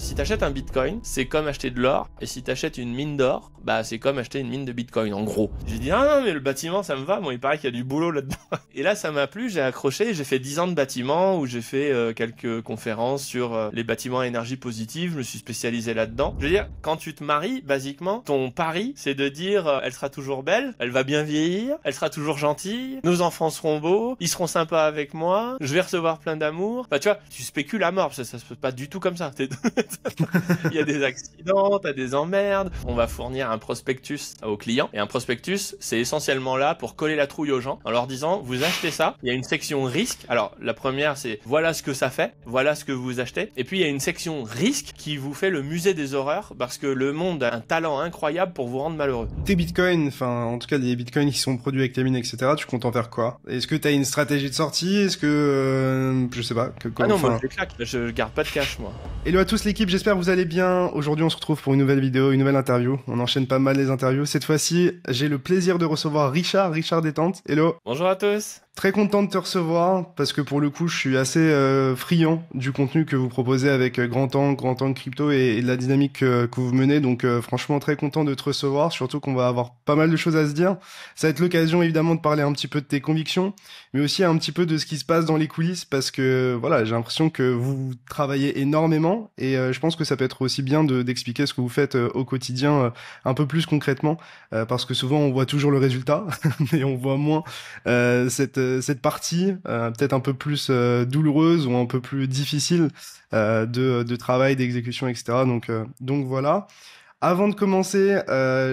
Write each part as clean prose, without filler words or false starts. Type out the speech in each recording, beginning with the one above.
Si t'achètes un bitcoin, c'est comme acheter de l'or, et si t'achètes une mine d'or, bah c'est comme acheter une mine de bitcoin, en gros. J'ai dit, ah non, mais le bâtiment, ça me va, bon, il paraît qu'il y a du boulot là-dedans. Et là, ça m'a plu, j'ai accroché, j'ai fait 10 ans de bâtiment, où j'ai fait quelques conférences sur les bâtiments à énergie positive, je me suis spécialisé là-dedans. Je veux dire, quand tu te maries, basiquement, ton pari, c'est de dire, elle sera toujours belle, elle va bien vieillir, elle sera toujours gentille, nos enfants seront beaux, ils seront sympas avec moi, je vais recevoir plein d'amour. Bah tu vois, tu spécules à mort, ça se passe pas du tout comme ça. Il y a des accidents, t'as des emmerdes. On va fournir un prospectus aux clients. Et un prospectus, c'est essentiellement là pour coller la trouille aux gens en leur disant, vous achetez ça. Il y a une section risque. Alors, la première, c'est voilà ce que ça fait. Voilà ce que vous achetez. Et puis, il y a une section risque qui vous fait le musée des horreurs parce que le monde a un talent incroyable pour vous rendre malheureux. Tes bitcoins, enfin, en tout cas, les bitcoins qui sont produits avec ta mine, etc., tu comptes en faire quoi? Est-ce que t'as une stratégie de sortie? Est-ce que, je sais pas, Ah non, moi, je les claque. Je garde pas de cash, moi. Hello à tous l'équipe, j'espère que vous allez bien. Aujourd'hui, on se retrouve pour une nouvelle vidéo, une nouvelle interview. On enchaîne pas mal les interviews. Cette fois-ci, j'ai le plaisir de recevoir Richard Détente. Hello. Bonjour à tous. Très content de te recevoir parce que pour le coup, je suis assez friand du contenu que vous proposez avec Grand Angle Crypto et de la dynamique que vous menez. Donc franchement, très content de te recevoir, surtout qu'on va avoir pas mal de choses à se dire. Ça va être l'occasion évidemment de parler un petit peu de tes convictions, mais aussi un petit peu de ce qui se passe dans les coulisses parce que voilà, j'ai l'impression que vous travaillez énormément et je pense que ça peut être aussi bien d'expliquer ce que vous faites au quotidien un peu plus concrètement parce que souvent on voit toujours le résultat, mais on voit moins cette partie peut-être un peu plus douloureuse ou un peu plus difficile de travail, d'exécution, etc. Donc voilà. Avant de commencer,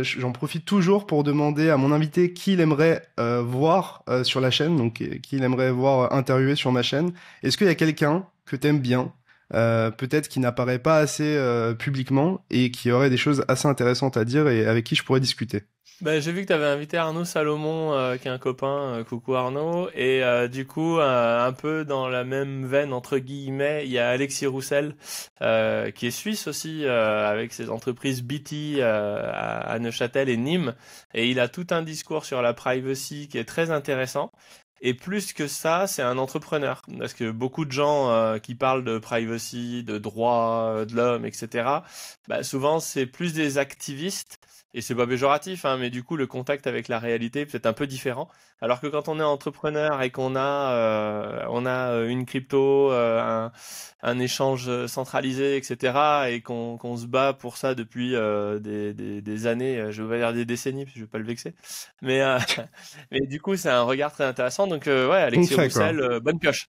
j'en profite toujours pour demander à mon invité qui il aimerait voir sur la chaîne, donc qui il aimerait voir interviewer sur ma chaîne. Est-ce qu'il y a quelqu'un que t'aimes bien, peut-être qui n'apparaît pas assez publiquement et qui aurait des choses assez intéressantes à dire et avec qui je pourrais discuter? Ben, j'ai vu que tu avais invité Arnaud Salomon, qui est un copain, coucou Arnaud, et du coup, un peu dans la même veine, entre guillemets, il y a Alexis Roussel, qui est suisse aussi, avec ses entreprises BT à Neuchâtel et Nîmes, et il a tout un discours sur la privacy qui est très intéressant. Et plus que ça, c'est un entrepreneur. Parce que beaucoup de gens qui parlent de privacy, de droits de l'homme, etc., bah, souvent, c'est plus des activistes. Et c'est pas péjoratif, hein, mais du coup, le contact avec la réalité est peut-être un peu différent. Alors que quand on est entrepreneur et qu'on a une crypto, un échange centralisé, etc., et qu'on se bat pour ça depuis des années, je vais pas dire des décennies, parce que je vais pas le vexer, mais mais du coup, c'est un regard très intéressant. Donc ouais, Alexis Concret, Roussel, bonne pioche.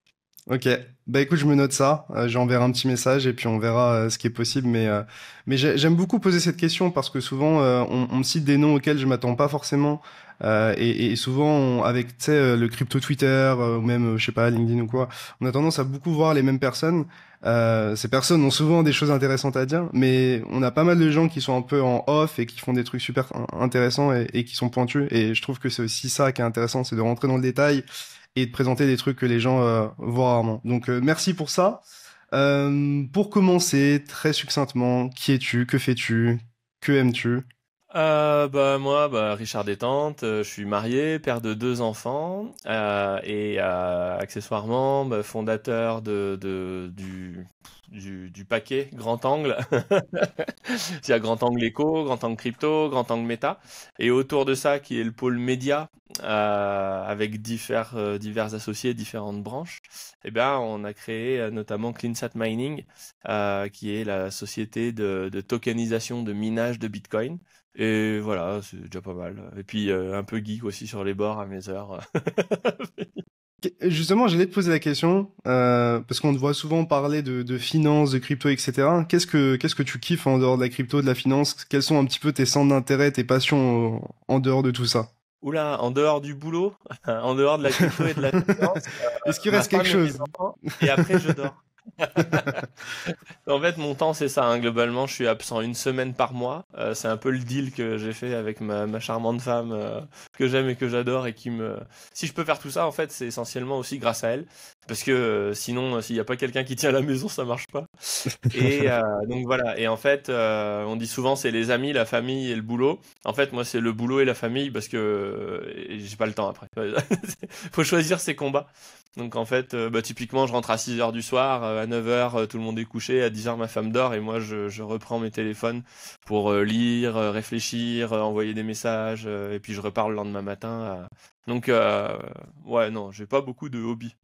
Ok, bah écoute, je me note ça, j'enverrai un petit message et puis on verra ce qui est possible, mais j'aime beaucoup poser cette question parce que souvent on me cite des noms auxquels je m'attends pas forcément et souvent avec tu sais le crypto Twitter ou même je sais pas LinkedIn ou quoi, on a tendance à beaucoup voir les mêmes personnes. Ces personnes ont souvent des choses intéressantes à dire, mais on a pas mal de gens qui sont un peu en off et qui font des trucs super intéressants et qui sont pointus et je trouve que c'est aussi ça qui est intéressant, c'est de rentrer dans le détail et de présenter des trucs que les gens voient rarement. Donc merci pour ça. Pour commencer, très succinctement, qui es-tu? Que fais-tu? Que aimes-tu? Bah moi, bah Richard Détente, je suis marié, père de 2 enfants, et accessoirement bah, fondateur du paquet Grand Angle. Il y a Grand Angle Eco, Grand Angle Crypto, Grand Angle Meta, et autour de ça qui est le pôle média, avec divers associés, différentes branches. Eh bien, on a créé notamment CleanSat Mining, qui est la société de tokenisation de minage de Bitcoin. Et voilà, c'est déjà pas mal. Et puis un peu geek aussi sur les bords à mes heures. Justement, j'allais te poser la question, parce qu'on te voit souvent parler de finance, de crypto, etc. Qu'est-ce que tu kiffes en dehors de la crypto, de la finance? Quels sont un petit peu tes centres d'intérêt, tes passions en dehors de tout ça? Oula, en dehors du boulot, en dehors de la crypto et de la finance, Est-ce qu'il ma reste quelque femme et mes chose? enfants, et après je dors. En fait, mon temps, c'est ça, hein. Globalement, je suis absent une semaine par mois. C'est un peu le deal que j'ai fait avec ma charmante femme, que j'aime et que j'adore et qui me... Si je peux faire tout ça, en fait, c'est essentiellement aussi grâce à elle. Parce que sinon, s'il n'y a pas quelqu'un qui tient la maison, ça marche pas. Et donc voilà. Et en fait, on dit souvent c'est les amis, la famille et le boulot. En fait, moi, c'est le boulot et la famille parce que j'ai pas le temps après. Faut choisir ses combats. Donc en fait, typiquement, je rentre à 6 heures du soir, à 9 heures, tout le monde est couché, à 10 heures, ma femme dort, et moi, je reprends mes téléphones pour lire, réfléchir, envoyer des messages, et puis je repars le lendemain matin. Donc, ouais, non, j'ai pas beaucoup de hobbies.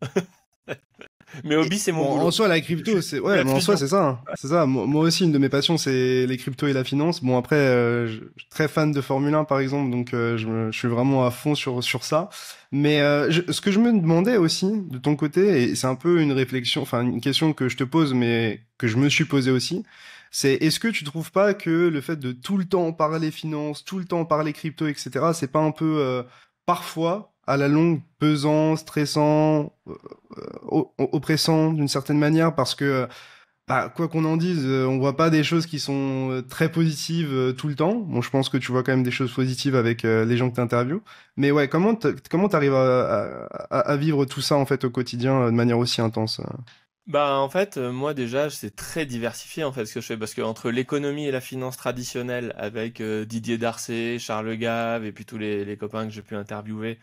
Mes hobbies, c'est mon Bon, en boulot. soi, la crypto, c'est C'est ouais, la mais en soi, fusion. c'est ça, hein. C'est ça. Moi aussi, une de mes passions, c'est les cryptos et la finance. Bon, après, je suis très fan de Formule 1, par exemple, donc je suis vraiment à fond sur ça. Mais ce que je me demandais aussi de ton côté, et c'est un peu une réflexion, enfin une question que je te pose, mais que je me suis posé aussi, c'est est-ce que tu trouves pas que le fait de tout le temps parler finance, tout le temps parler crypto, etc., c'est pas un peu parfois à la longue pesant, stressant, oppressant d'une certaine manière parce que bah, quoi qu'on en dise, on voit pas des choses qui sont très positives tout le temps. Bon, je pense que tu vois quand même des choses positives avec les gens que tu interviews. Mais ouais, comment t'arrives à vivre tout ça en fait au quotidien de manière aussi intense Bah en fait moi déjà c'est très diversifié en fait ce que je fais parce que entre l'économie et la finance traditionnelle avec Didier Darcet, Charles Gave et puis tous les copains que j'ai pu interviewer,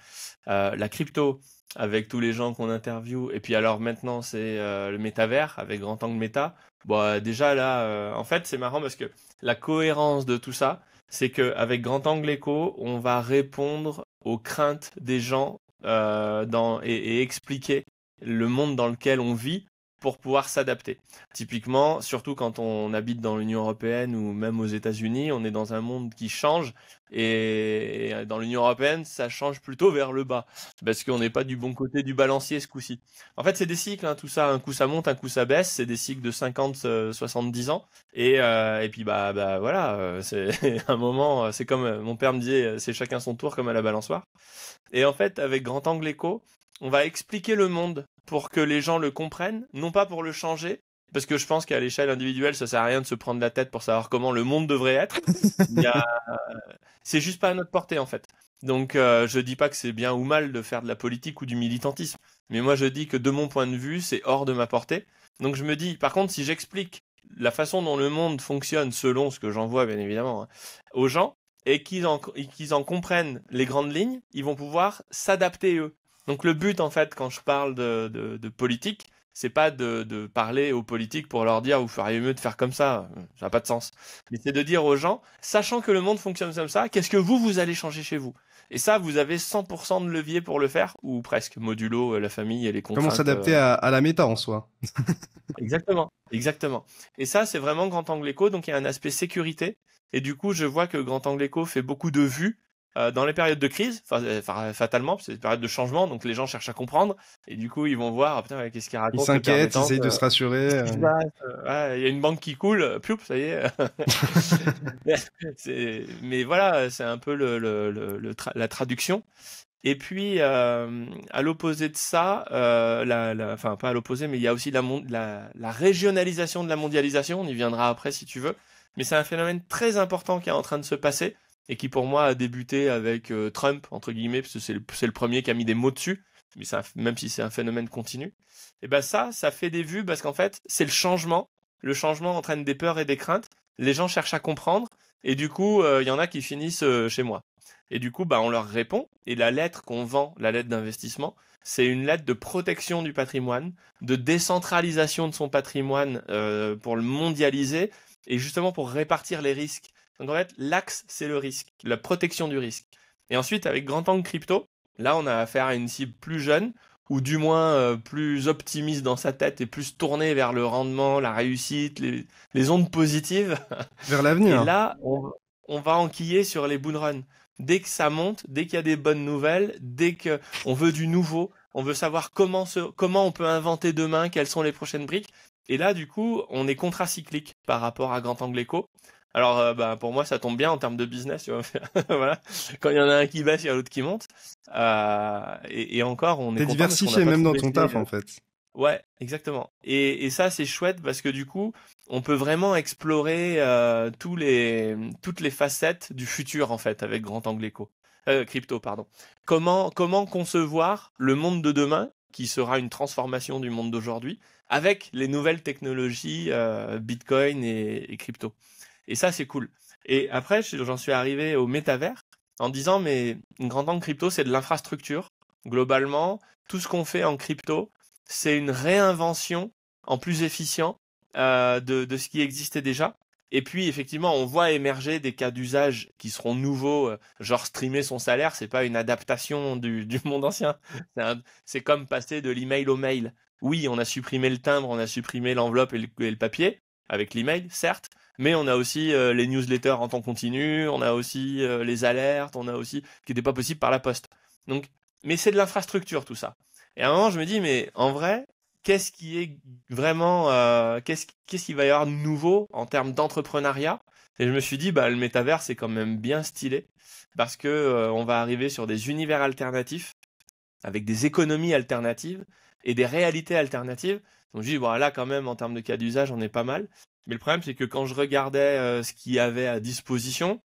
la crypto avec tous les gens qu'on interviewe et puis alors maintenant c'est le métavers avec Grand Angle Méta. Bon déjà là en fait c'est marrant parce que la cohérence de tout ça c'est que avec Grand Angle Éco on va répondre aux craintes des gens et expliquer le monde dans lequel on vit pour pouvoir s'adapter. Typiquement, surtout quand on habite dans l'Union européenne ou même aux États-Unis, on est dans un monde qui change et dans l'Union européenne, ça change plutôt vers le bas parce qu'on n'est pas du bon côté du balancier ce coup-ci. En fait, c'est des cycles, hein, tout ça, un coup ça monte, un coup ça baisse, c'est des cycles de 50, 70 ans et puis voilà, c'est un moment, c'est comme mon père me disait, c'est chacun son tour comme à la balançoire. Et en fait, avec Grand Angle Éco, on va expliquer le monde pour que les gens le comprennent, non pas pour le changer, parce que je pense qu'à l'échelle individuelle, ça sert à rien de se prendre la tête pour savoir comment le monde devrait être. Il y a... C'est juste pas à notre portée en fait. Donc je dis pas que c'est bien ou mal de faire de la politique ou du militantisme, mais moi je dis que de mon point de vue, c'est hors de ma portée. Donc je me dis, par contre, si j'explique la façon dont le monde fonctionne selon ce que j'en vois bien évidemment hein, aux gens, et qu'ils en comprennent les grandes lignes, ils vont pouvoir s'adapter eux. Donc le but en fait quand je parle de politique, c'est pas de parler aux politiques pour leur dire vous feriez mieux de faire comme ça n'a pas de sens. Mais c'est de dire aux gens, sachant que le monde fonctionne comme ça, qu'est-ce que vous allez changer chez vous? Et ça, vous avez 100% de levier pour le faire, ou presque, modulo la famille et les Comment contraintes. s'adapter à la méta en soi. Exactement, exactement. Et ça, c'est vraiment Grand Angle Eco, donc il y a un aspect sécurité. Et du coup, je vois que Grand Angle Eco fait beaucoup de vues dans les périodes de crise, fatalement, parce que c'est des périodes de changement, donc les gens cherchent à comprendre. Et du coup, ils vont voir, ah, putain, qu'est-ce qu'il Ils raconte le père s'inquiètent, ils détente essayent de se rassurer. Qu'est-ce qui se passe ouais, il y a une banque qui coule, ploup, ça y est. Mais voilà, c'est un peu la traduction. Et puis, à l'opposé de ça, enfin pas à l'opposé, mais il y a aussi la régionalisation de la mondialisation, on y viendra après si tu veux, mais c'est un phénomène très important qui est en train de se passer, et qui pour moi a débuté avec Trump, entre guillemets, parce que c'est le premier qui a mis des mots dessus, mais ça, même si c'est un phénomène continu, et ben ça fait des vues, parce qu'en fait, c'est le changement entraîne des peurs et des craintes, les gens cherchent à comprendre, et du coup, il y en a qui finissent chez moi. Et du coup, bah, on leur répond. Et la lettre qu'on vend, la lettre d'investissement, c'est une lettre de protection du patrimoine, de décentralisation de son patrimoine pour le mondialiser et justement pour répartir les risques. Donc en fait, l'axe, c'est le risque, la protection du risque. Et ensuite, avec Grand Angle Crypto, là, on a affaire à une cible plus jeune ou du moins plus optimiste dans sa tête et plus tournée vers le rendement, la réussite, les ondes positives. Vers Et l'avenir. là, on va enquiller sur les bull runs. Dès que ça monte, dès qu'il y a des bonnes nouvelles, dès que on veut du nouveau, on veut savoir comment on peut inventer demain, quelles sont les prochaines briques. Et là, du coup, on est contracyclique par rapport à Grand Angle Eco. Alors, bah, pour moi, ça tombe bien en termes de business. Tu vois. Voilà. Quand il y en a un qui baisse, il y a l'autre qui monte. Et encore, on est T'es content parce qu'on n'a diversifié pas même trop dans ton baissé. taf en fait. Ouais, exactement. Et ça, c'est chouette parce que du coup, on peut vraiment explorer toutes les facettes du futur en fait avec Grand Angle Eco. Crypto, pardon. Comment concevoir le monde de demain, qui sera une transformation du monde d'aujourd'hui, avec les nouvelles technologies Bitcoin et crypto. Et ça, c'est cool. Et après, j'en suis arrivé au métavers en disant, mais une Grand Angle Crypto, c'est de l'infrastructure. globalement, tout ce qu'on fait en crypto, c'est une réinvention en plus efficient de ce qui existait déjà. Et puis, effectivement, on voit émerger des cas d'usage qui seront nouveaux, genre streamer son salaire, c'est pas une adaptation du monde ancien. C'est comme passer de l'email au mail. Oui, on a supprimé le timbre, on a supprimé l'enveloppe et le papier, avec l'email, certes, mais on a aussi les newsletters en temps continu, on a aussi les alertes, on a aussi, qui n'était pas possible par la poste. Donc, mais c'est de l'infrastructure, tout ça. Et à un moment, je me dis, mais en vrai, qu'est-ce qui est vraiment, qu'est-ce qu'il va y avoir de nouveau en termes d'entrepreneuriat? Et je me suis dit, bah, le métavers, c'est quand même bien stylé parce que on va arriver sur des univers alternatifs avec des économies alternatives et des réalités alternatives. Donc je dis, bon, là, quand même, en termes de cas d'usage, on est pas mal. Mais le problème, c'est que quand je regardais ce qu'il y avait à disposition,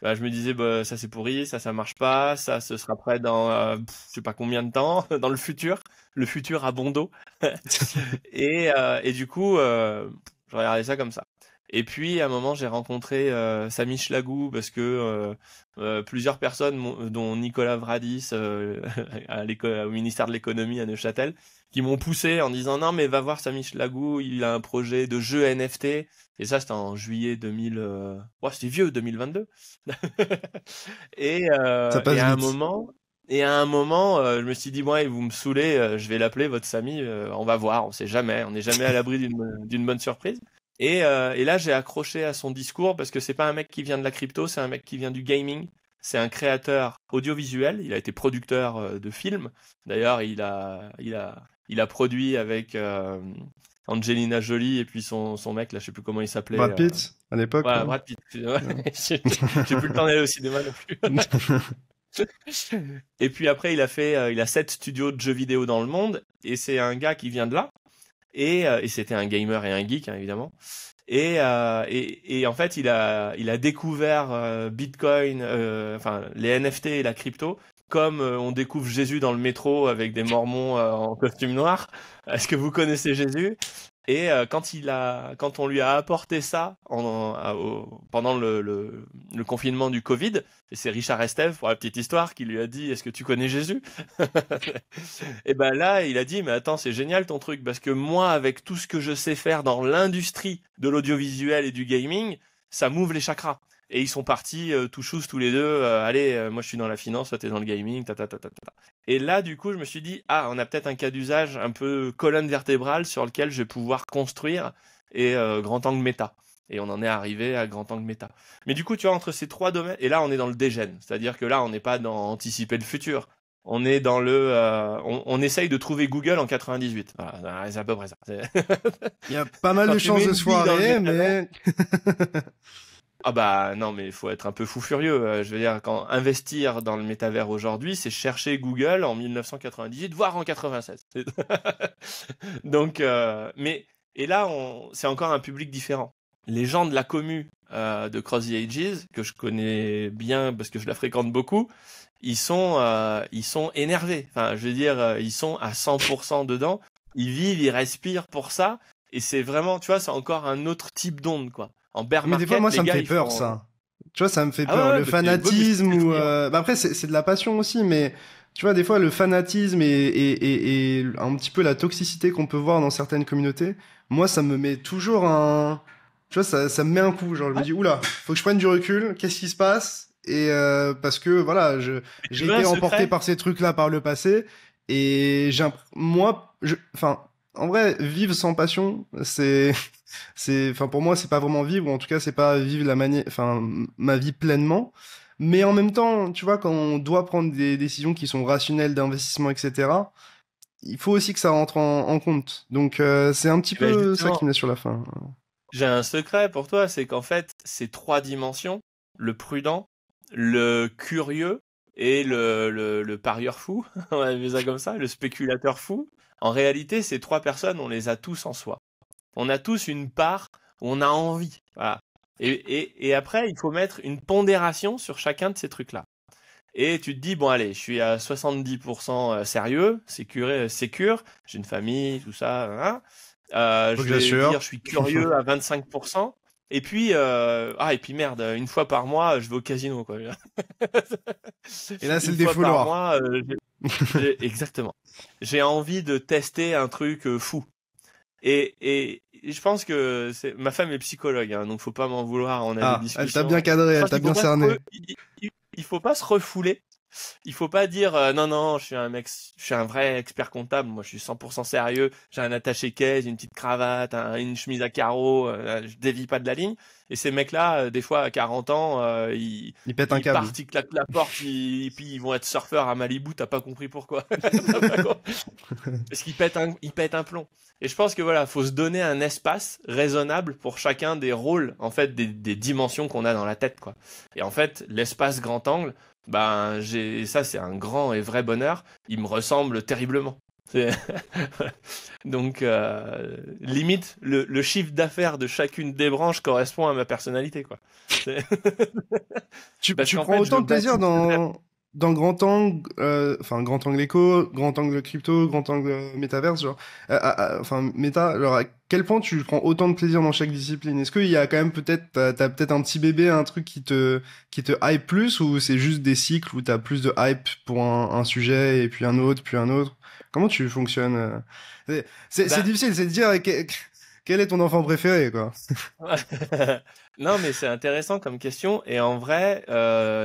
bah, je me disais, bah, ça c'est pourri, ça marche pas, ça ce sera prêt dans je sais pas combien de temps, dans le futur à bon dos. Et du coup, je regardais ça comme ça. Et puis à un moment, j'ai rencontré Samy Schlagou parce que plusieurs personnes, dont Nicolas Vradis au ministère de l'économie à Neuchâtel, qui m'ont poussé en disant non mais va voir Samy Schlagou, il a un projet de jeu NFT. Et ça c'était en juillet 2000. Ouais, c'était vieux, 2022. Et, Ça euh, passe et à un vite. moment, et à un moment, je me suis dit, moi, vous me saoulez, je vais l'appeler, votre Samy, on va voir, on sait jamais, on n'est jamais à l'abri d'une bonne surprise. Et là, j'ai accroché à son discours parce que c'est pas un mec qui vient de la crypto, c'est un mec qui vient du gaming. C'est un créateur audiovisuel. Il a été producteur de films. D'ailleurs, il a produit avec Angelina Jolie et puis son mec, là, je sais plus comment il s'appelait. Brad Pitt, à l'époque, Voilà, là. Brad Pitt. Ouais, j'ai plus le temps d'aller au cinéma non plus. Et puis après, il a 7 studios de jeux vidéo dans le monde, et c'est un gars qui vient de là, et c'était un gamer et un geek, hein, évidemment. Et en fait, il a découvert Bitcoin, enfin les NFT et la crypto, comme on découvre Jésus dans le métro avec des Mormons en costume noir. Est-ce que vous connaissez Jésus? Et quand on lui a apporté ça pendant le confinement du Covid, et c'est Richard Estève, pour la petite histoire, qui lui a dit, est-ce que tu connais Jésus? Et ben là, il a dit, mais attends, c'est génial ton truc, parce que moi, avec tout ce que je sais faire dans l'industrie de l'audiovisuel et du gaming, ça m'ouvre les chakras. Et ils sont partis tout chous tous les deux. Allez, moi je suis dans la finance, toi t'es dans le gaming, ta ta ta ta ta. Et là, du coup, je me suis dit, ah, on a peut-être un cas d'usage un peu colonne vertébrale sur lequel je vais pouvoir construire et grand angle méta. Et on en est arrivé à grand angle méta. Mais du coup, tu vois, entre ces trois domaines, et là, on est dans le dégène. C'est-à-dire que là, on n'est pas dans anticiper le futur. On est dans on essaye de trouver Google en 98. Voilà, c'est à peu près ça. Il y a pas mal Quand de tu mets chances de une se bille dans le foirer, métavers, mais ah bah non, mais il faut être un peu fou furieux. Je veux dire, quand investir dans le métavers aujourd'hui, c'est chercher Google en 1998, voire en 96. Donc, et là, c'est encore un public différent. Les gens de la commu de Cross the Ages, que je connais bien parce que je la fréquente beaucoup, ils sont énervés. Enfin, je veux dire, ils sont à 100% dedans. Ils vivent, ils respirent pour ça. Et c'est vraiment, tu vois, c'est encore un autre type d'onde, quoi. En bear mais des fois, market, moi, les ça me gars, fait ils peur, font. ça. Tu vois, ça me fait Ah peur. ouais, Le ouais, mais c'est fanatisme ou effrayant. bah après, c'est de la passion aussi, mais tu vois, des fois, le fanatisme et un petit peu la toxicité qu'on peut voir dans certaines communautés, moi, ça me met toujours un, tu vois, ça me met un coup. Genre, je me Ouais, dis, oula, faut que je prenne du recul. Qu'est-ce qui se passe? Et parce que voilà, mais tu j'ai veux un été emporté secret? par ces trucs-là par le passé, et enfin, en vrai, vivre sans passion, enfin, pour moi, c'est pas vraiment vivre, ou en tout cas, c'est pas vivre enfin, ma vie pleinement. Mais en même temps, tu vois, quand on doit prendre des décisions qui sont rationnelles d'investissement, etc., il faut aussi que ça rentre en compte. Donc, c'est un petit Eh ben peu ça qui justement, me met sur la fin. j'ai un secret pour toi, c'est qu'en fait, ces trois dimensions, le prudent, le curieux et le parieur fou, on va appeler ça comme ça, le spéculateur fou, en réalité, ces trois personnes, on les a tous en soi. On a tous une part où on a envie. Voilà. Et après, il faut mettre une pondération sur chacun de ces trucs-là. Et tu te dis, bon allez, je suis à 70% sérieux, sécure, j'ai une famille, tout ça, hein. Faut Je que vais dire, j'assure. je suis curieux à 25%. Et puis merde, une fois par mois, je vais au casino, quoi. Et là, c'est Une le fois par défouloir. mois, Exactement. J'ai envie de tester un truc fou. Et je pense que ma femme est psychologue, hein, donc faut pas m'en vouloir. On a des Ah, elle t'a bien discussions. cadré, Je elle pense t'a qu'il faut bien pas cerné. il faut pas se refouler. Il faut pas dire non non, je suis un vrai expert comptable. Moi, je suis 100% sérieux. J'ai un attaché-caisse, une petite cravate, une chemise à carreaux. Je dévie pas de la ligne. Et ces mecs-là, des fois à 40 ans, Il pète un ils câble. partent, ils claquent la porte, et puis ils vont être surfeurs à Malibu. T'as pas compris pourquoi. T'as pas compris. Parce qu'il pète un plomb. Et je pense que voilà, faut se donner un espace raisonnable pour chacun des rôles, en fait, des dimensions qu'on a dans la tête, quoi. Et en fait, l'espace grand angle, ben, ça, c'est un grand et vrai bonheur. Il me ressemble terriblement. C'est- Donc, limite, le chiffre d'affaires de chacune des branches correspond à ma personnalité, quoi. C'est- Parce Tu qu'en prends fait, je autant de plaisir bâtis ce rêve. dans grand angle, enfin grand angle éco, grand angle crypto, grand angle métaverse, genre, enfin méta. Alors à quel point tu prends autant de plaisir dans chaque discipline? Est-ce qu'il y a quand même peut-être, t'as peut-être un petit bébé, un truc qui te hype plus, ou c'est juste des cycles où t'as plus de hype pour un sujet et puis un autre, puis un autre? Comment tu fonctionnes? C'est Bah, difficile, c'est de dire quel est ton enfant préféré, quoi. non, mais c'est intéressant comme question. Et en vrai,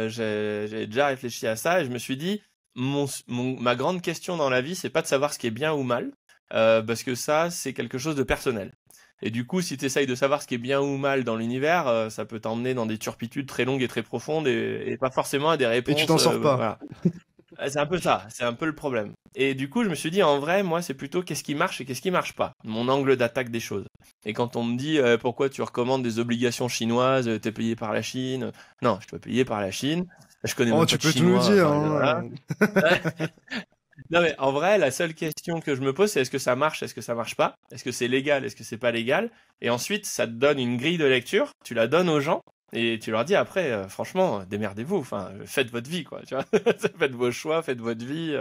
j'ai déjà réfléchi à ça et je me suis dit, ma grande question dans la vie, c'est pas de savoir ce qui est bien ou mal, parce que ça, c'est quelque chose de personnel. Et du coup, si tu essayes de savoir ce qui est bien ou mal dans l'univers, ça peut t'emmener dans des turpitudes très longues et très profondes et pas forcément à des Et tu réponses. t'en sors pas. Voilà. C'est un peu ça, c'est un peu le problème. Et du coup, je me suis dit, en vrai, moi, c'est plutôt qu'est-ce qui marche et qu'est-ce qui marche pas, mon angle d'attaque des choses. Et quand on me dit pourquoi tu recommandes des obligations chinoises, t'es payé par la Chine, non, je suis pas payé par la Chine, je connais Oh, même pas tu de peux tout nous chinois, dire, enfin voilà. hein. Non mais en vrai, la seule question que je me pose, c'est est-ce que ça marche, est-ce que ça marche pas, est-ce que c'est légal, est-ce que c'est pas légal, et ensuite ça te donne une grille de lecture, tu la donnes aux gens et tu leur dis après, franchement, démerdez-vous, enfin, faites votre vie quoi, tu vois, faites vos choix, faites votre vie.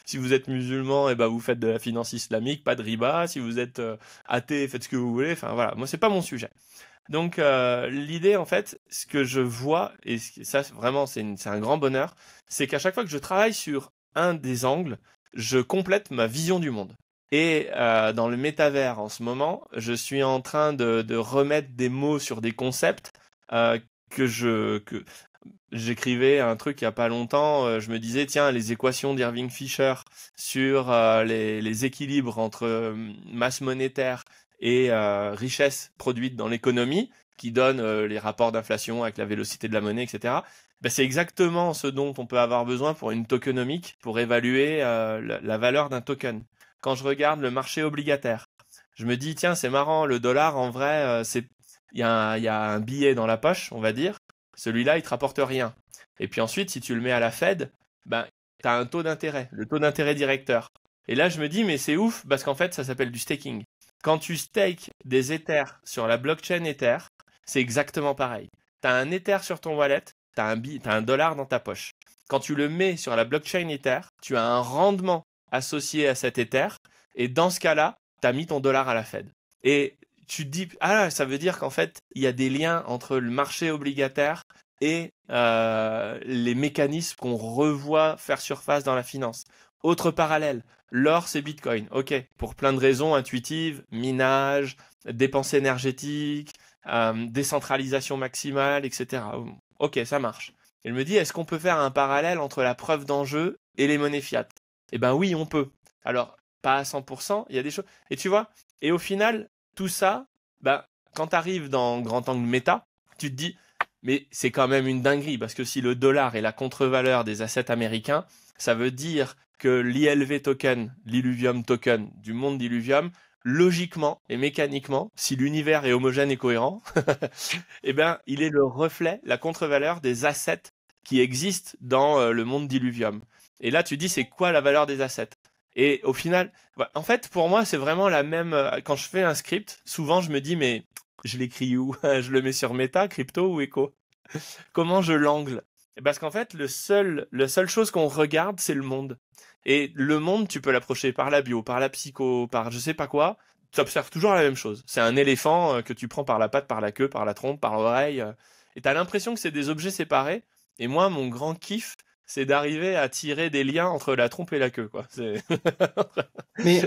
Si vous êtes musulman, et ben vous faites de la finance islamique, pas de riba. Si vous êtes athée, faites ce que vous voulez. Enfin voilà, moi c'est pas mon sujet. Donc l'idée en fait, ce que je vois et ça vraiment c'est un grand bonheur, c'est qu'à chaque fois que je travaille sur un des angles, je complète ma vision du monde. Et dans le métavers en ce moment, je suis en train de remettre des mots sur des concepts euh, que j'écrivais un truc il y a pas longtemps. Je me disais tiens les équations d'Irving Fisher sur les équilibres entre masse monétaire et richesse produite dans l'économie, qui donne les rapports d'inflation avec la vélocité de la monnaie, etc. Ben, c'est exactement ce dont on peut avoir besoin pour une tokenomique, pour évaluer la valeur d'un token. Quand je regarde le marché obligataire, je me dis, tiens, c'est marrant, le dollar, en vrai, il y a un billet dans la poche, on va dire. Celui-là, il te rapporte rien. Et puis ensuite, si tu le mets à la Fed, ben, tu as un taux d'intérêt, le taux d'intérêt directeur. Et là, je me dis, mais c'est ouf, parce qu'en fait, ça s'appelle du staking. Quand tu stakes des Ethers sur la blockchain Ether, c'est exactement pareil. Tu as un Ether sur ton wallet, tu as un dollar dans ta poche. Quand tu le mets sur la blockchain Ether, tu as un rendement associé à cet Ether, et dans ce cas-là, tu as mis ton dollar à la Fed. Et tu te dis, ah, ça veut dire qu'en fait, il y a des liens entre le marché obligataire et les mécanismes qu'on revoit faire surface dans la finance. Autre parallèle, l'or c'est Bitcoin. Ok, pour plein de raisons intuitives, minage, dépenses énergétiques, décentralisation maximale, etc. Ok, ça marche. Elle me dit, est-ce qu'on peut faire un parallèle entre la preuve d'enjeu et les monnaies fiat? Eh ben oui, on peut. Alors, pas à 100%, il y a des choses. Et tu vois, et au final, tout ça, ben, quand tu arrives dans grand angle méta, tu te dis, mais c'est quand même une dinguerie, parce que si le dollar est la contre-valeur des assets américains, ça veut dire que l'ILV token, l'Illuvium token du monde d'Illuvium, logiquement et mécaniquement, si l'univers est homogène et cohérent, eh ben, il est le reflet, la contre-valeur des assets qui existent dans le monde d'Illuvium. Et là, tu dis, c'est quoi la valeur des assets? Et au final, en fait, pour moi, c'est vraiment la même. Quand je fais un script, souvent, je me dis, mais je l'écris où? Je le mets sur Meta, Crypto ou Echo? Comment je l'angle? Parce qu'en fait, la seule chose qu'on regarde, c'est le monde. Et le monde, tu peux l'approcher par la bio, par la psycho, par je sais pas quoi. Tu observes toujours la même chose. C'est un éléphant que tu prends par la patte, par la queue, par la trompe, par l'oreille. Et tu as l'impression que c'est des objets séparés. Et moi, mon grand kiff, c'est d'arriver à tirer des liens entre la trompe et la queue, quoi. Mais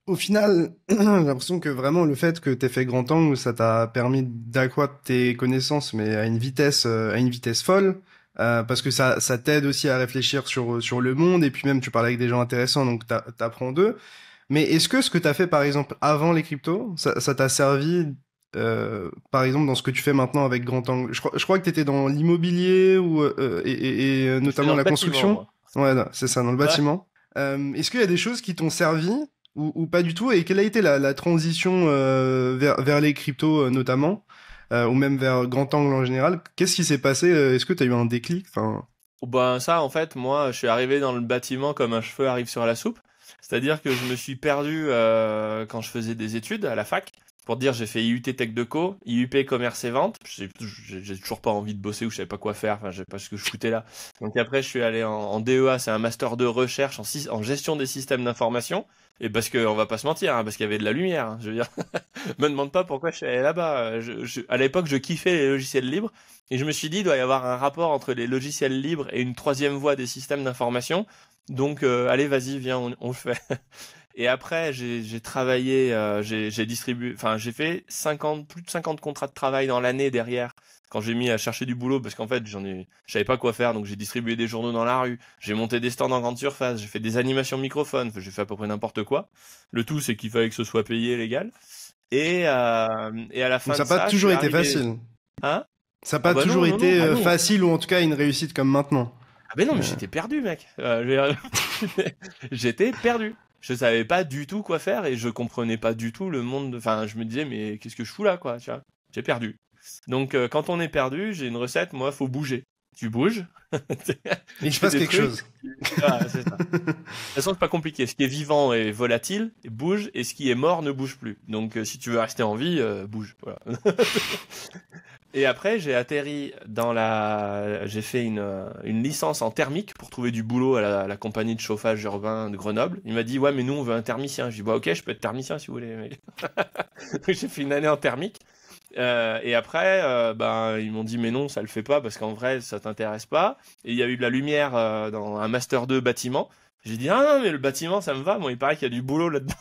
au final, j'ai l'impression que vraiment le fait que t'aies fait grand angle, ça t'a permis d'accroître tes connaissances, mais à une vitesse folle, parce que ça t'aide aussi à réfléchir sur le monde, et puis même tu parles avec des gens intéressants, donc t'apprends d'eux. Mais est-ce que ce que t'as fait par exemple avant les cryptos, ça t'a servi, par exemple dans ce que tu fais maintenant avec grand angle? Je crois que t'étais dans l'immobilier ou J'étais notamment dans le la bâtiment, construction. moi. Ouais, non, c'est ça, dans le Ouais. bâtiment. Est-ce qu'il y a des choses qui t'ont servi ou pas du tout? Et quelle a été la transition vers les cryptos notamment, ou même vers grand angle en général? Qu'est-ce qui s'est passé? Est-ce que t'as eu un déclic? Enfin, Ben ça, en fait, moi, je suis arrivé dans le bâtiment comme un cheveu arrive sur la soupe. C'est-à-dire que je me suis perdu quand je faisais des études à la fac. Pour dire, j'ai fait IUT Tech Deco, IUP Commerce et Vente. J'ai toujours pas envie de bosser ou je savais pas quoi faire. Enfin, je sais pas ce que je foutais là. Donc après, je suis allé en DEA, c'est un master de recherche en gestion des systèmes d'information. Et parce que, on va pas se mentir, hein, parce qu'il y avait de la lumière, hein. Je veux dire, me demande pas pourquoi je suis allé là-bas. À l'époque, je kiffais les logiciels libres. Et je me suis dit, il doit y avoir un rapport entre les logiciels libres et une troisième voie des systèmes d'information. Donc, allez, vas-y, viens, on le fait. Et après, j'ai travaillé, j'ai distribué, enfin, j'ai fait 50, plus de 50 contrats de travail dans l'année derrière. Quand j'ai mis à chercher du boulot, parce qu'en fait, je savais pas quoi faire, donc j'ai distribué des journaux dans la rue, j'ai monté des stands en grande surface, j'ai fait des animations microphones, enfin, j'ai fait à peu près n'importe quoi. Le tout, c'est qu'il fallait que ce soit payé légal. Et à la donc fin ça de n'a pas ça, je toujours suis été arrivé. facile. Hein? Ça n'a Ah pas bah non, toujours non, non, été bah non. facile ou en tout cas une réussite comme maintenant. Ah ben non, mais Euh, j'étais perdu, mec. J'étais perdu. Je savais pas du tout quoi faire et je comprenais pas du tout le monde. Enfin, je me disais, mais qu'est-ce que je fous là, quoi, tu vois? J'ai perdu. Donc, quand on est perdu, j'ai une recette, moi, faut bouger. Tu bouges, il tu se fais passe des quelque trucs. chose. Ah, c'est ça. De toute façon, c'est pas compliqué. Ce qui est vivant est volatile, bouge, et ce qui est mort ne bouge plus. Donc, si tu veux rester en vie, bouge. Voilà. Et après, j'ai fait une licence en thermique pour trouver du boulot à la compagnie de chauffage urbain de Grenoble. Il m'a dit, ouais, mais nous, on veut un thermicien. Je dis, bah, ok, je peux être thermicien si vous voulez, mec. Donc, j'ai fait une année en thermique. Et après, ben, ils m'ont dit, mais non, ça le fait pas parce qu'en vrai, ça t'intéresse pas. Et il y a eu de la lumière dans un master 2 bâtiment. J'ai dit, ah non, mais le bâtiment, ça me va. Bon, il paraît qu'il y a du boulot là-dedans.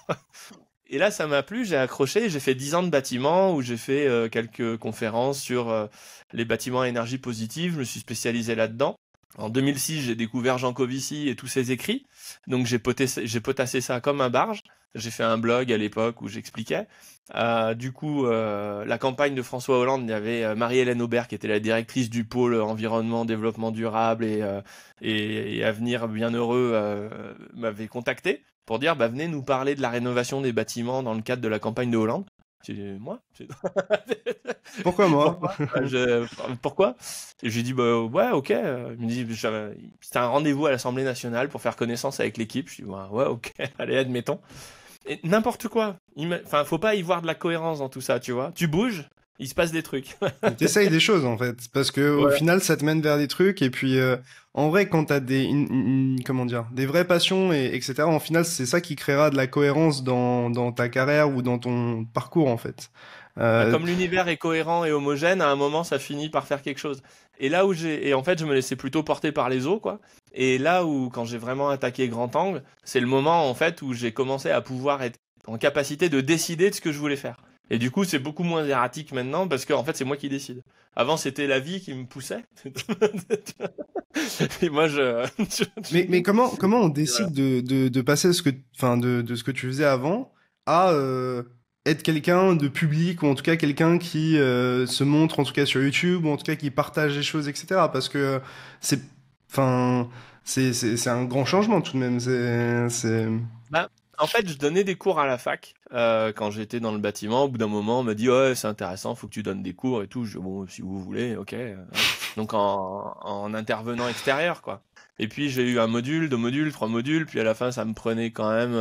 Et là, ça m'a plu, j'ai accroché, j'ai fait 10 ans de bâtiment où j'ai fait quelques conférences sur les bâtiments à énergie positive, je me suis spécialisé là-dedans. En 2006, j'ai découvert Jean Covici et tous ses écrits, donc j'ai potassé ça comme un barge. J'ai fait un blog à l'époque où j'expliquais. Du coup, la campagne de François Hollande, il y avait Marie-Hélène Aubert qui était la directrice du pôle environnement, développement durable et avenir bien heureux m'avait contacté pour dire bah venez nous parler de la rénovation des bâtiments dans le cadre de la campagne de Hollande. Moi? Pourquoi moi? Pourquoi? Pourquoi? Et j'ai dit bah ouais ok. Il me dit c'était un rendez-vous à l'Assemblée nationale pour faire connaissance avec l'équipe. Je dis bah, ouais ok allez admettons. Et n'importe quoi. Enfin faut pas y voir de la cohérence dans tout ça tu vois. Tu bouges, il se passe des trucs. T'essayes des choses en fait, parce que au Voilà. final ça te mène vers des trucs et puis en vrai quand t'as comment dire des vraies passions et etc. En final c'est ça qui créera de la cohérence dans ta carrière ou dans ton parcours en fait. Bah, Euh, comme l'univers est cohérent et homogène, à un moment, ça finit par faire quelque chose. Et en fait, je me laissais plutôt porter par les eaux, quoi. Et là où, quand j'ai vraiment attaqué grand angle, c'est le moment, en fait, où j'ai commencé à pouvoir être en capacité de décider de ce que je voulais faire. Et du coup, c'est beaucoup moins erratique maintenant parce que, en fait, c'est moi qui décide. Avant, c'était la vie qui me poussait. Et moi, mais comment on voilà. décide de passer ce que enfin de ce que tu faisais avant à être quelqu'un de public ou en tout cas quelqu'un qui se montre en tout cas sur YouTube ou en tout cas qui partage les choses etc. Parce que c'est enfin c'est un grand changement tout de même. C'est Bah, en fait, je donnais des cours à la fac quand j'étais dans le bâtiment. Au bout d'un moment, on m'a dit ouais, c'est intéressant, faut que tu donnes des cours et tout. Je dis, bon, si vous voulez, ok. Hein. Donc en intervenant extérieur, quoi. Et puis j'ai eu un module, deux modules, trois modules. Puis à la fin, ça me prenait quand même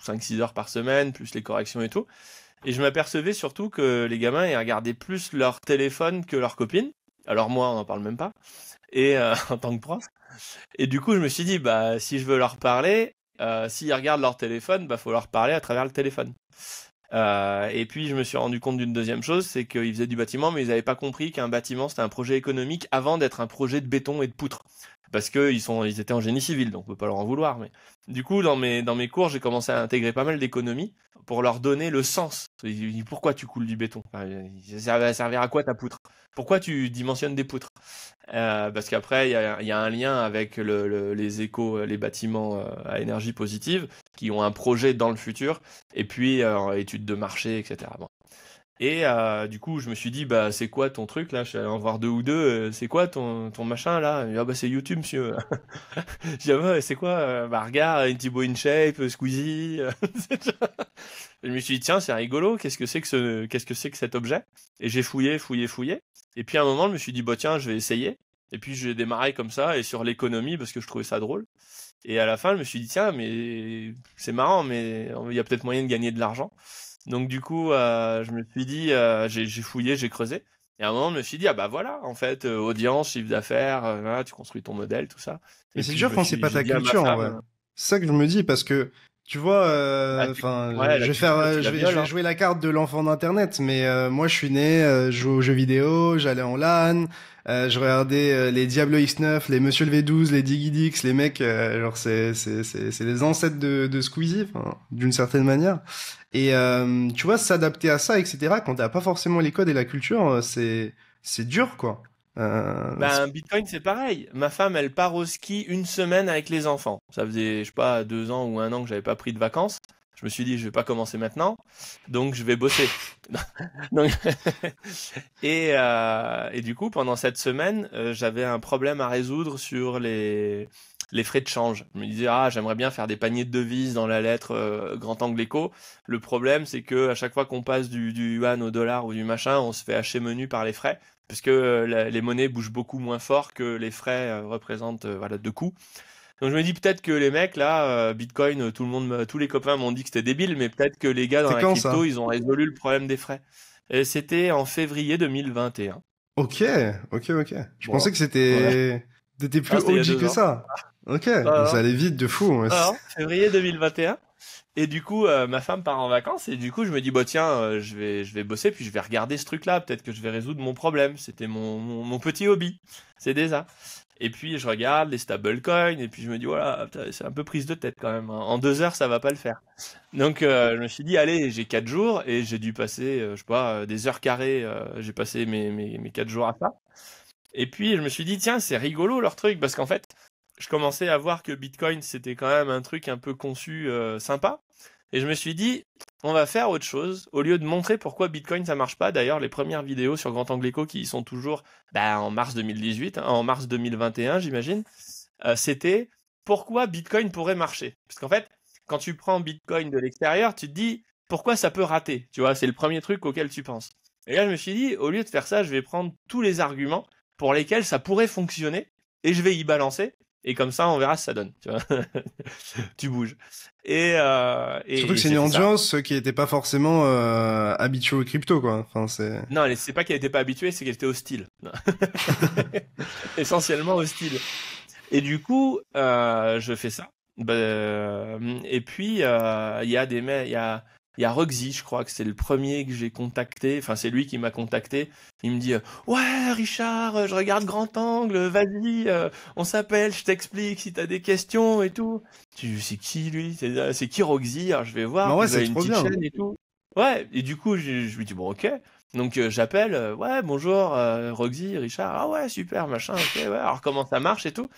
5-6 heures par semaine, plus les corrections et tout. Et je m'apercevais surtout que les gamins, ils regardaient plus leur téléphone que leurs copines. Alors moi, on n'en parle même pas. Et en tant que prof. Et du coup, je me suis dit, bah, si je veux leur parler, s'ils regardent leur téléphone, bah, faut leur parler à travers le téléphone. Et puis je me suis rendu compte d'une deuxième chose, c'est qu'ils faisaient du bâtiment, mais ils n'avaient pas compris qu'un bâtiment c'était un projet économique avant d'être un projet de béton et de poutre. Parce que ils étaient en génie civil, donc on peut pas leur en vouloir. Mais du coup, dans mes cours, j'ai commencé à intégrer pas mal d'économie pour leur donner le sens. Pourquoi tu coules du béton? Enfin, ça va servir à quoi ta poutre? Pourquoi tu dimensionnes des poutres? Parce qu'après, il y a un lien avec les les bâtiments à énergie positive qui ont un projet dans le futur, et puis études de marché, etc. Bon. Et du coup, je me suis dit, bah, c'est quoi ton truc là? Je suis allé en voir deux ou deux. C'est quoi ton machin là? Il dit, ah bah c'est YouTube, monsieur. Je dis, ah bah, c'est quoi? Bah regarde, Thibaut InShape, Squeezie. Je me suis dit, tiens, c'est rigolo. Qu'est-ce que c'est que cet objet? Et j'ai fouillé, fouillé, fouillé. Et puis à un moment, je me suis dit, bah tiens, je vais essayer. Et puis j'ai démarré comme ça et sur l'économie parce que je trouvais ça drôle. Et à la fin, je me suis dit, tiens, mais c'est marrant, mais il y a peut-être moyen de gagner de l'argent. Donc du coup, je me suis dit, j'ai fouillé, j'ai creusé. Et à un moment, je me suis dit, ah bah voilà, en fait, audience, chiffre d'affaires, voilà, tu construis ton modèle, tout ça. Mais Et c'est puis dur quand c'est pas j'ai ta dit à ma culture, en femme, vrai. C'est ça que je me dis, parce que, tu vois, ah, ouais, je la vais faire, culture, tu la je violes, vais hein. jouer la carte de l'enfant d'Internet, mais moi, je suis né, je jouais aux jeux vidéo, j'allais en LAN, je regardais les Diablo X9, les Monsieur le V12, les Digidix, les mecs, genre, c'est les ancêtres de Squeezie, enfin, d'une certaine manière. Et tu vois, s'adapter à ça, etc., quand t'as pas forcément les codes et la culture, c'est dur, quoi. Ben, Bitcoin, c'est pareil. Ma femme, elle part au ski une semaine avec les enfants. Ça faisait, je sais pas, 2 ans ou 1 an que j'avais pas pris de vacances. Je me suis dit, je vais pas commencer maintenant, donc je vais bosser. Donc, et du coup, pendant cette semaine, j'avais un problème à résoudre sur les frais de change. Je me disais, ah, j'aimerais bien faire des paniers de devises dans la lettre Grand Angle Éco. Le problème, c'est que à chaque fois qu'on passe du yuan au dollar ou du machin, on se fait hacher menu par les frais, parce que les monnaies bougent beaucoup moins fort que les frais représentent voilà, de coûts. Donc je me dis peut-être que les mecs là, Bitcoin, tous les copains m'ont dit que c'était débile, mais peut-être que les gars dans c'est la quand, crypto, ça? ils ont résolu le problème des frais. Et c'était en février 2021. Ok, ok. Je Bon, pensais que ouais. t'étais plus Ah, c'était il y a OG deux que ans. ça. Ok, Ah, ça non, allait vite de fou. Ouais. février 2021. Et du coup, ma femme part en vacances et du coup, je me dis, bah tiens, je vais bosser puis je vais regarder ce truc-là. Peut-être que je vais résoudre mon problème. C'était mon petit hobby. C'est déjà. Et puis, je regarde les stablecoins et puis je me dis, voilà, putain, c'est un peu prise de tête quand même, hein. En 2 heures, ça va pas le faire. Donc, je me suis dit, allez, j'ai 4 jours et j'ai dû passer, je sais pas, des heures carrées. J'ai passé mes 4 jours à ça. Et puis, je me suis dit, tiens, c'est rigolo leur truc parce qu'en fait, je commençais à voir que Bitcoin, c'était quand même un truc un peu conçu sympa. Et je me suis dit, on va faire autre chose. Au lieu de montrer pourquoi Bitcoin, ça marche pas. D'ailleurs, les premières vidéos sur Grand Angle Eco qui y sont toujours bah, en mars 2018, hein, en mars 2021, j'imagine, c'était pourquoi Bitcoin pourrait marcher. Parce qu'en fait, quand tu prends Bitcoin de l'extérieur, tu te dis, pourquoi ça peut rater? Tu vois, c'est le premier truc auquel tu penses. Et là, je me suis dit, au lieu de faire ça, je vais prendre tous les arguments pour lesquels ça pourrait fonctionner et je vais y balancer. Et comme ça, on verra ce que ça donne. Tu vois, tu bouges. Surtout que Et c'est une j'ai fait ça. audience qui était pas forcément habituée aux crypto, quoi. Enfin, c'est. Non, c'est pas qu'elle était pas habituée, c'est qu'elle était hostile. Essentiellement hostile. Et du coup, je fais ça. Et puis, il y a des mecs, il y a Roxy, je crois que c'est le premier que j'ai contacté. Enfin, c'est lui qui m'a contacté. Il me dit, ouais, Richard, je regarde Grand Angle, vas-y, on s'appelle, je t'explique si t'as des questions et tout. C'est qui lui? C'est qui Roxy? Alors, je vais Mais voir. en Puis vrai, je c'est vois une trop petite bien. chaîne et tout. Ouais. Et du coup, je lui dis, bon, ok. Donc, j'appelle, ouais, bonjour, Roxy, Richard. Ah ouais, super, machin, ok, ouais. Alors, comment ça marche et tout?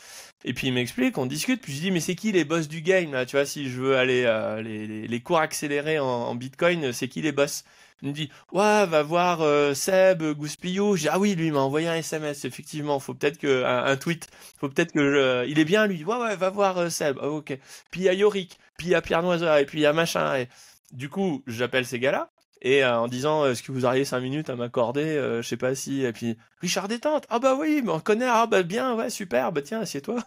Et puis il m'explique, on discute, puis je dis mais c'est qui les boss du game là, tu vois, si je veux aller les cours accélérés en Bitcoin, c'est qui les boss? Il me dit ouais, va voir Seb Gouspillou. Je dis ah oui, lui il m'a envoyé un SMS, effectivement, faut peut-être que un tweet, faut peut-être que il est bien lui. Ouais ouais, va voir Seb. Ah, OK. Puis il y a Yorick, puis il y a Pierre Noisa et puis il y a machin et du coup, j'appelle ces gars-là et en disant est-ce que vous auriez 5 minutes à m'accorder, je sais pas si, et puis Richard Détente, ah bah oui, mais on connaît, ah bah bien, ouais, super, bah tiens, assieds-toi.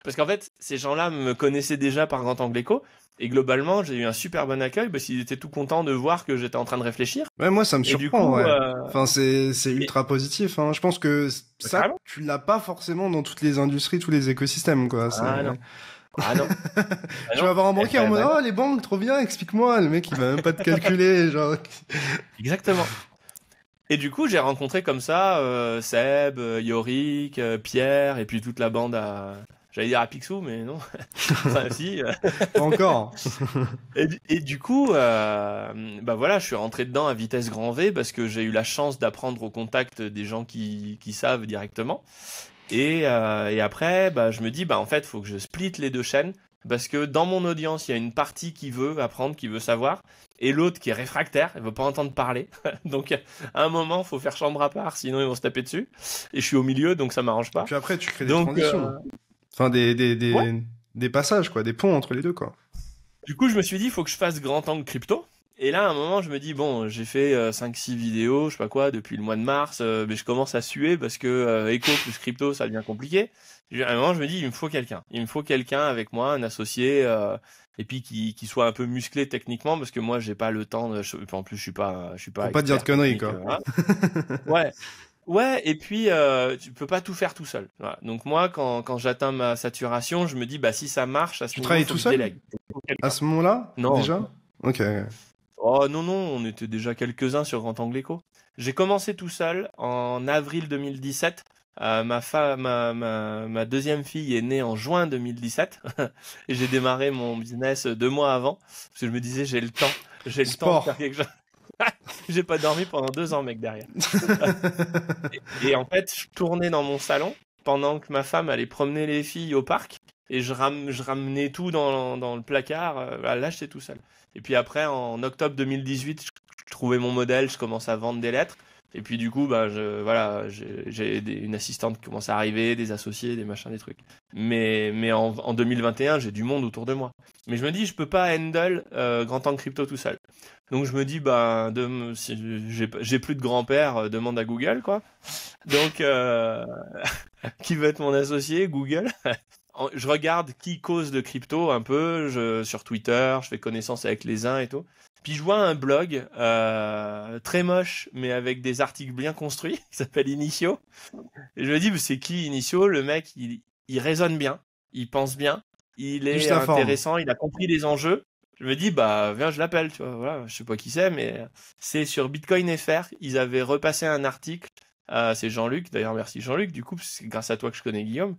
Parce qu'en fait, ces gens-là me connaissaient déjà par Grand Angle Éco, et globalement, j'ai eu un super bon accueil, parce qu'ils étaient tout contents de voir que j'étais en train de réfléchir. Ouais, moi, ça me Et du surprend, coup, ouais. Enfin, c'est et- ultra positif, hein. Je pense que bah, ça, carrément. tu l'as pas forcément dans toutes les industries, tous les écosystèmes, quoi. Ah non. Ah non, ah Tu non. vas avoir un banquier en mode, Bah non. oh, les banques, trop bien, explique-moi. Le mec, il va même pas te calculer, genre. Exactement. Et du coup, j'ai rencontré comme ça Seb, Yorick, Pierre, et puis toute la bande à... J'allais dire à Picsou, mais non. Enfin, si. Pas encore. Et du coup, bah voilà, je suis rentré dedans à vitesse grand V parce que j'ai eu la chance d'apprendre au contact des gens qui savent directement. Et après, bah, je me dis, bah en fait, il faut que je split les deux chaînes parce que dans mon audience, il y a une partie qui veut apprendre, qui veut savoir, et l'autre qui est réfractaire, elle veut pas entendre parler. Donc, à un moment, il faut faire chambre à part, sinon ils vont se taper dessus. Et je suis au milieu, donc ça m'arrange pas. Puis après, tu crées des Donc, transitions. Enfin, ouais. des passages, quoi, des ponts entre les deux, quoi. Du coup, je me suis dit, il faut que je fasse grand angle crypto. Et là, à un moment, je me dis, bon, j'ai fait 5-6 vidéos, je sais pas quoi, depuis le mois de mars, mais je commence à suer parce que éco plus crypto, ça devient compliqué. À un moment, je me dis, il me faut quelqu'un. Il me faut quelqu'un avec moi, un associé, et puis qui soit un peu musclé techniquement, parce que moi, j'ai pas le temps. En plus, je suis pas Faut pas dire de expert conneries, technique. quoi. Voilà. Ouais, ouais, et puis tu peux pas tout faire tout seul. Voilà. Donc moi, quand j'atteins ma saturation, je me dis, bah si ça marche, à ce Tu niveau, travailles faut tout que je seul délègue. Il faut à quelqu'un. ce moment-là, Non, déjà? Ok. oh non, non, on était déjà quelques-uns sur Grand Angle Éco. J'ai commencé tout seul en avril 2017. Ma deuxième fille est née en juin 2017 et j'ai démarré mon business 2 mois avant parce que je me disais j'ai le temps de faire Sport. quelque chose. J'ai pas dormi pendant 2 ans, mec, derrière. Et en fait, je tournais dans mon salon pendant que ma femme allait promener les filles au parc et je ramenais tout dans le placard. Là, j'étais tout seul. Et puis après, en octobre 2018, je trouvais mon modèle, je commence à vendre des lettres. Et puis du coup, bah, voilà, j'ai une assistante qui commence à arriver, des associés, des machins, des trucs. Mais en 2021, j'ai du monde autour de moi. Mais je me dis, je peux pas handle Grand Angle Crypto tout seul. Donc je me dis, bah, si j'ai plus de grand-père, demande à Google, quoi. Donc, qui veut être mon associé? Google. Je regarde qui cause de crypto un peu sur Twitter, je fais connaissance avec les uns et tout. Puis je vois un blog très moche, mais avec des articles bien construits, qui s'appelle Initio. Et je me dis, mais c'est qui Initio? Le mec, il raisonne bien, il pense bien, il Juste est la forme. intéressant, il a compris les enjeux. Je me dis, bah, viens, je l'appelle, tu vois, voilà, je sais pas qui c'est, mais c'est sur Bitcoin FR. Ils avaient repassé un article. C'est Jean-Luc, d'ailleurs, merci Jean-Luc, du coup, c'est grâce à toi que je connais Guillaume,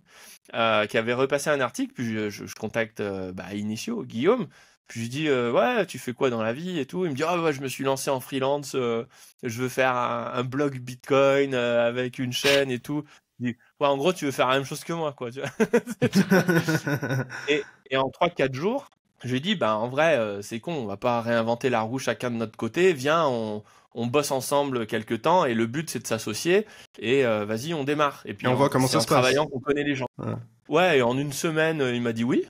qui avait repassé un article, puis je contacte bah, Initio, Guillaume, puis je dis, ouais, tu fais quoi dans la vie et tout. Il me dit, ah ouais, je me suis lancé en freelance, je veux faire un blog Bitcoin avec une chaîne et tout. Je dis, ouais, en gros, tu veux faire la même chose que moi, quoi, tu vois. Et en 3-4 jours, je lui ai dit, bah, en vrai, c'est con, on va pas réinventer la roue chacun de notre côté. Viens, on bosse ensemble quelques temps et le but, c'est de s'associer. Et vas-y, on démarre. Et Et puis, on voit comment c'est ça en se passe. travaillant qu'on connaît les gens. Ouais. Ouais, et en une semaine, il m'a dit oui.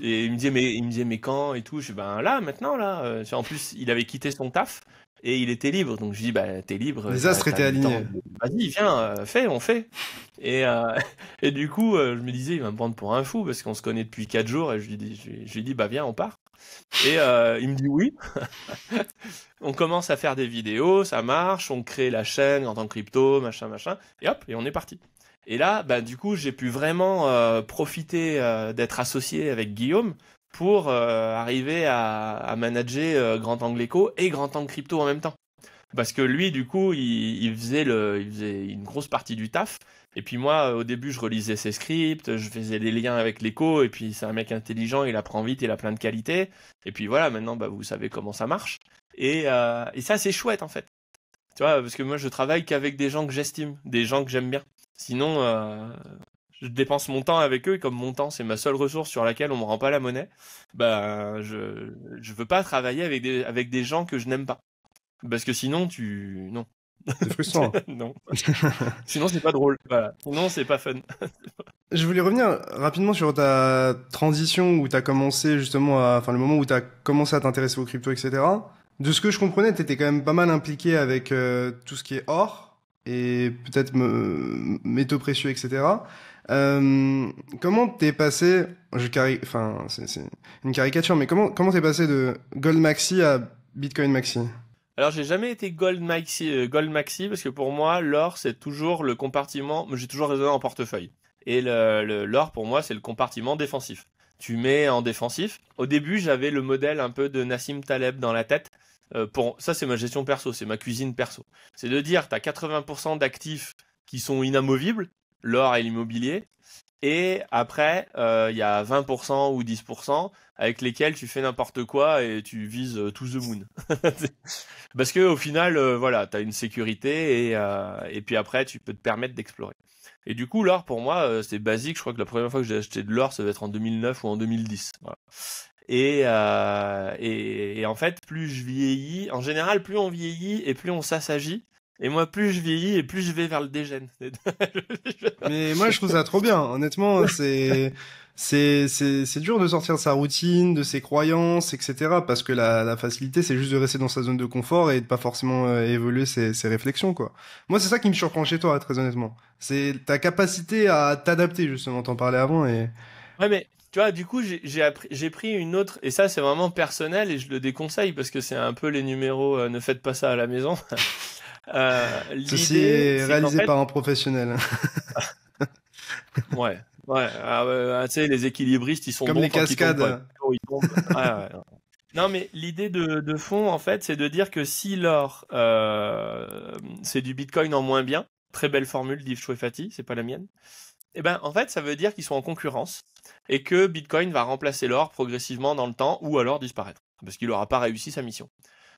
Et il me disait, mais quand et tout. Je dis, ben là, maintenant, là. En plus, il avait quitté son taf et il était libre. Donc, je dis, bah, t'es libre, Les astres t'as étaient du temps. alignés. Vas-y, viens, on fait. Et, et du coup, je me disais, il va me prendre pour un fou parce qu'on se connaît depuis 4 jours. Et je lui dis, bah, viens, on part. Et il me dit oui. On commence à faire des vidéos, ça marche, on crée la chaîne en tant que crypto, machin, machin. Et hop, et on est parti. Et là, bah, du coup, j'ai pu vraiment profiter d'être associé avec Guillaume pour arriver à manager Grand Angle Eco et Grand Angle Crypto en même temps. Parce que lui, du coup, il faisait une grosse partie du taf. Et puis moi, au début, je relisais ses scripts, je faisais des liens avec l'écho. Et puis c'est un mec intelligent, il apprend vite, il a plein de qualités. Et puis voilà, maintenant, bah, vous savez comment ça marche. Et ça, c'est chouette en fait. Tu vois, parce que moi, je travaille qu'avec des gens que j'estime, des gens que j'aime bien. Sinon, je dépense mon temps avec eux, et comme mon temps, c'est ma seule ressource sur laquelle on me rend pas la monnaie, bah, je veux pas travailler avec des gens que je n'aime pas. Parce que sinon, non. C'est frustrant. Non. Sinon, c'est pas drôle. Voilà. Sinon, c'est pas fun. Je voulais revenir rapidement sur ta transition où tu as commencé justement enfin le moment où tu as commencé à t'intéresser aux cryptos, etc. De ce que je comprenais, tu étais quand même pas mal impliqué avec tout ce qui est or et peut-être métaux précieux, etc. Comment t'es passé, enfin c'est une caricature, mais comment t'es passé de Gold Maxi à Bitcoin Maxi? Alors, j'ai jamais été Gold Maxi parce que pour moi, l'or, c'est toujours le compartiment. J'ai toujours raisonné en portefeuille. Et l'or, pour moi, c'est le compartiment défensif. Tu mets en défensif. Au début, j'avais le modèle un peu de Nassim Taleb dans la tête. Ça, c'est ma gestion perso, c'est ma cuisine perso. C'est de dire, tu as 80% d'actifs qui sont inamovibles, l'or et l'immobilier. Et après, il y a 20% ou 10% avec lesquels tu fais n'importe quoi et tu vises to the moon. Parce que au final, voilà, tu as une sécurité et puis après, tu peux te permettre d'explorer. Et du coup, l'or, pour moi, c'est basique. Je crois que la première fois que j'ai acheté de l'or, ça va être en 2009 ou en 2010. Voilà. Et en fait, plus je vieillis, en général, plus on vieillit et plus on s'assagit. Et moi, plus je vieillis et plus je vais vers le dégène. Mais moi, je trouve ça trop bien. Honnêtement, c'est dur de sortir de sa routine, de ses croyances, etc. Parce que la facilité, c'est juste de rester dans sa zone de confort et de pas forcément évoluer ses réflexions, quoi. Moi, c'est ça qui me surprend chez toi, très honnêtement. C'est ta capacité à t'adapter, justement. T'en parlais avant et... Ouais, mais tu vois, du coup, j'ai pris une autre, et ça, c'est vraiment personnel, et je le déconseille parce que c'est un peu les numéros, ne faites pas ça à la maison. Ceci L'idée, est c'est qu'en réalisé fait, par un professionnel. ouais, ouais, tu sais, les équilibristes, ils sont Comme bons les tant qu'ils tombent pas. cascades. Quand ils tombent, ouais, ouais. Non, mais l'idée de fond, en fait, c'est de dire que si l'or, c'est du Bitcoin en moins bien, très belle formule d'Yves Chouefati, c'est pas la mienne. Eh ben, en fait, ça veut dire qu'ils sont en concurrence et que Bitcoin va remplacer l'or progressivement dans le temps ou alors disparaître parce qu'il n'aura pas réussi sa mission.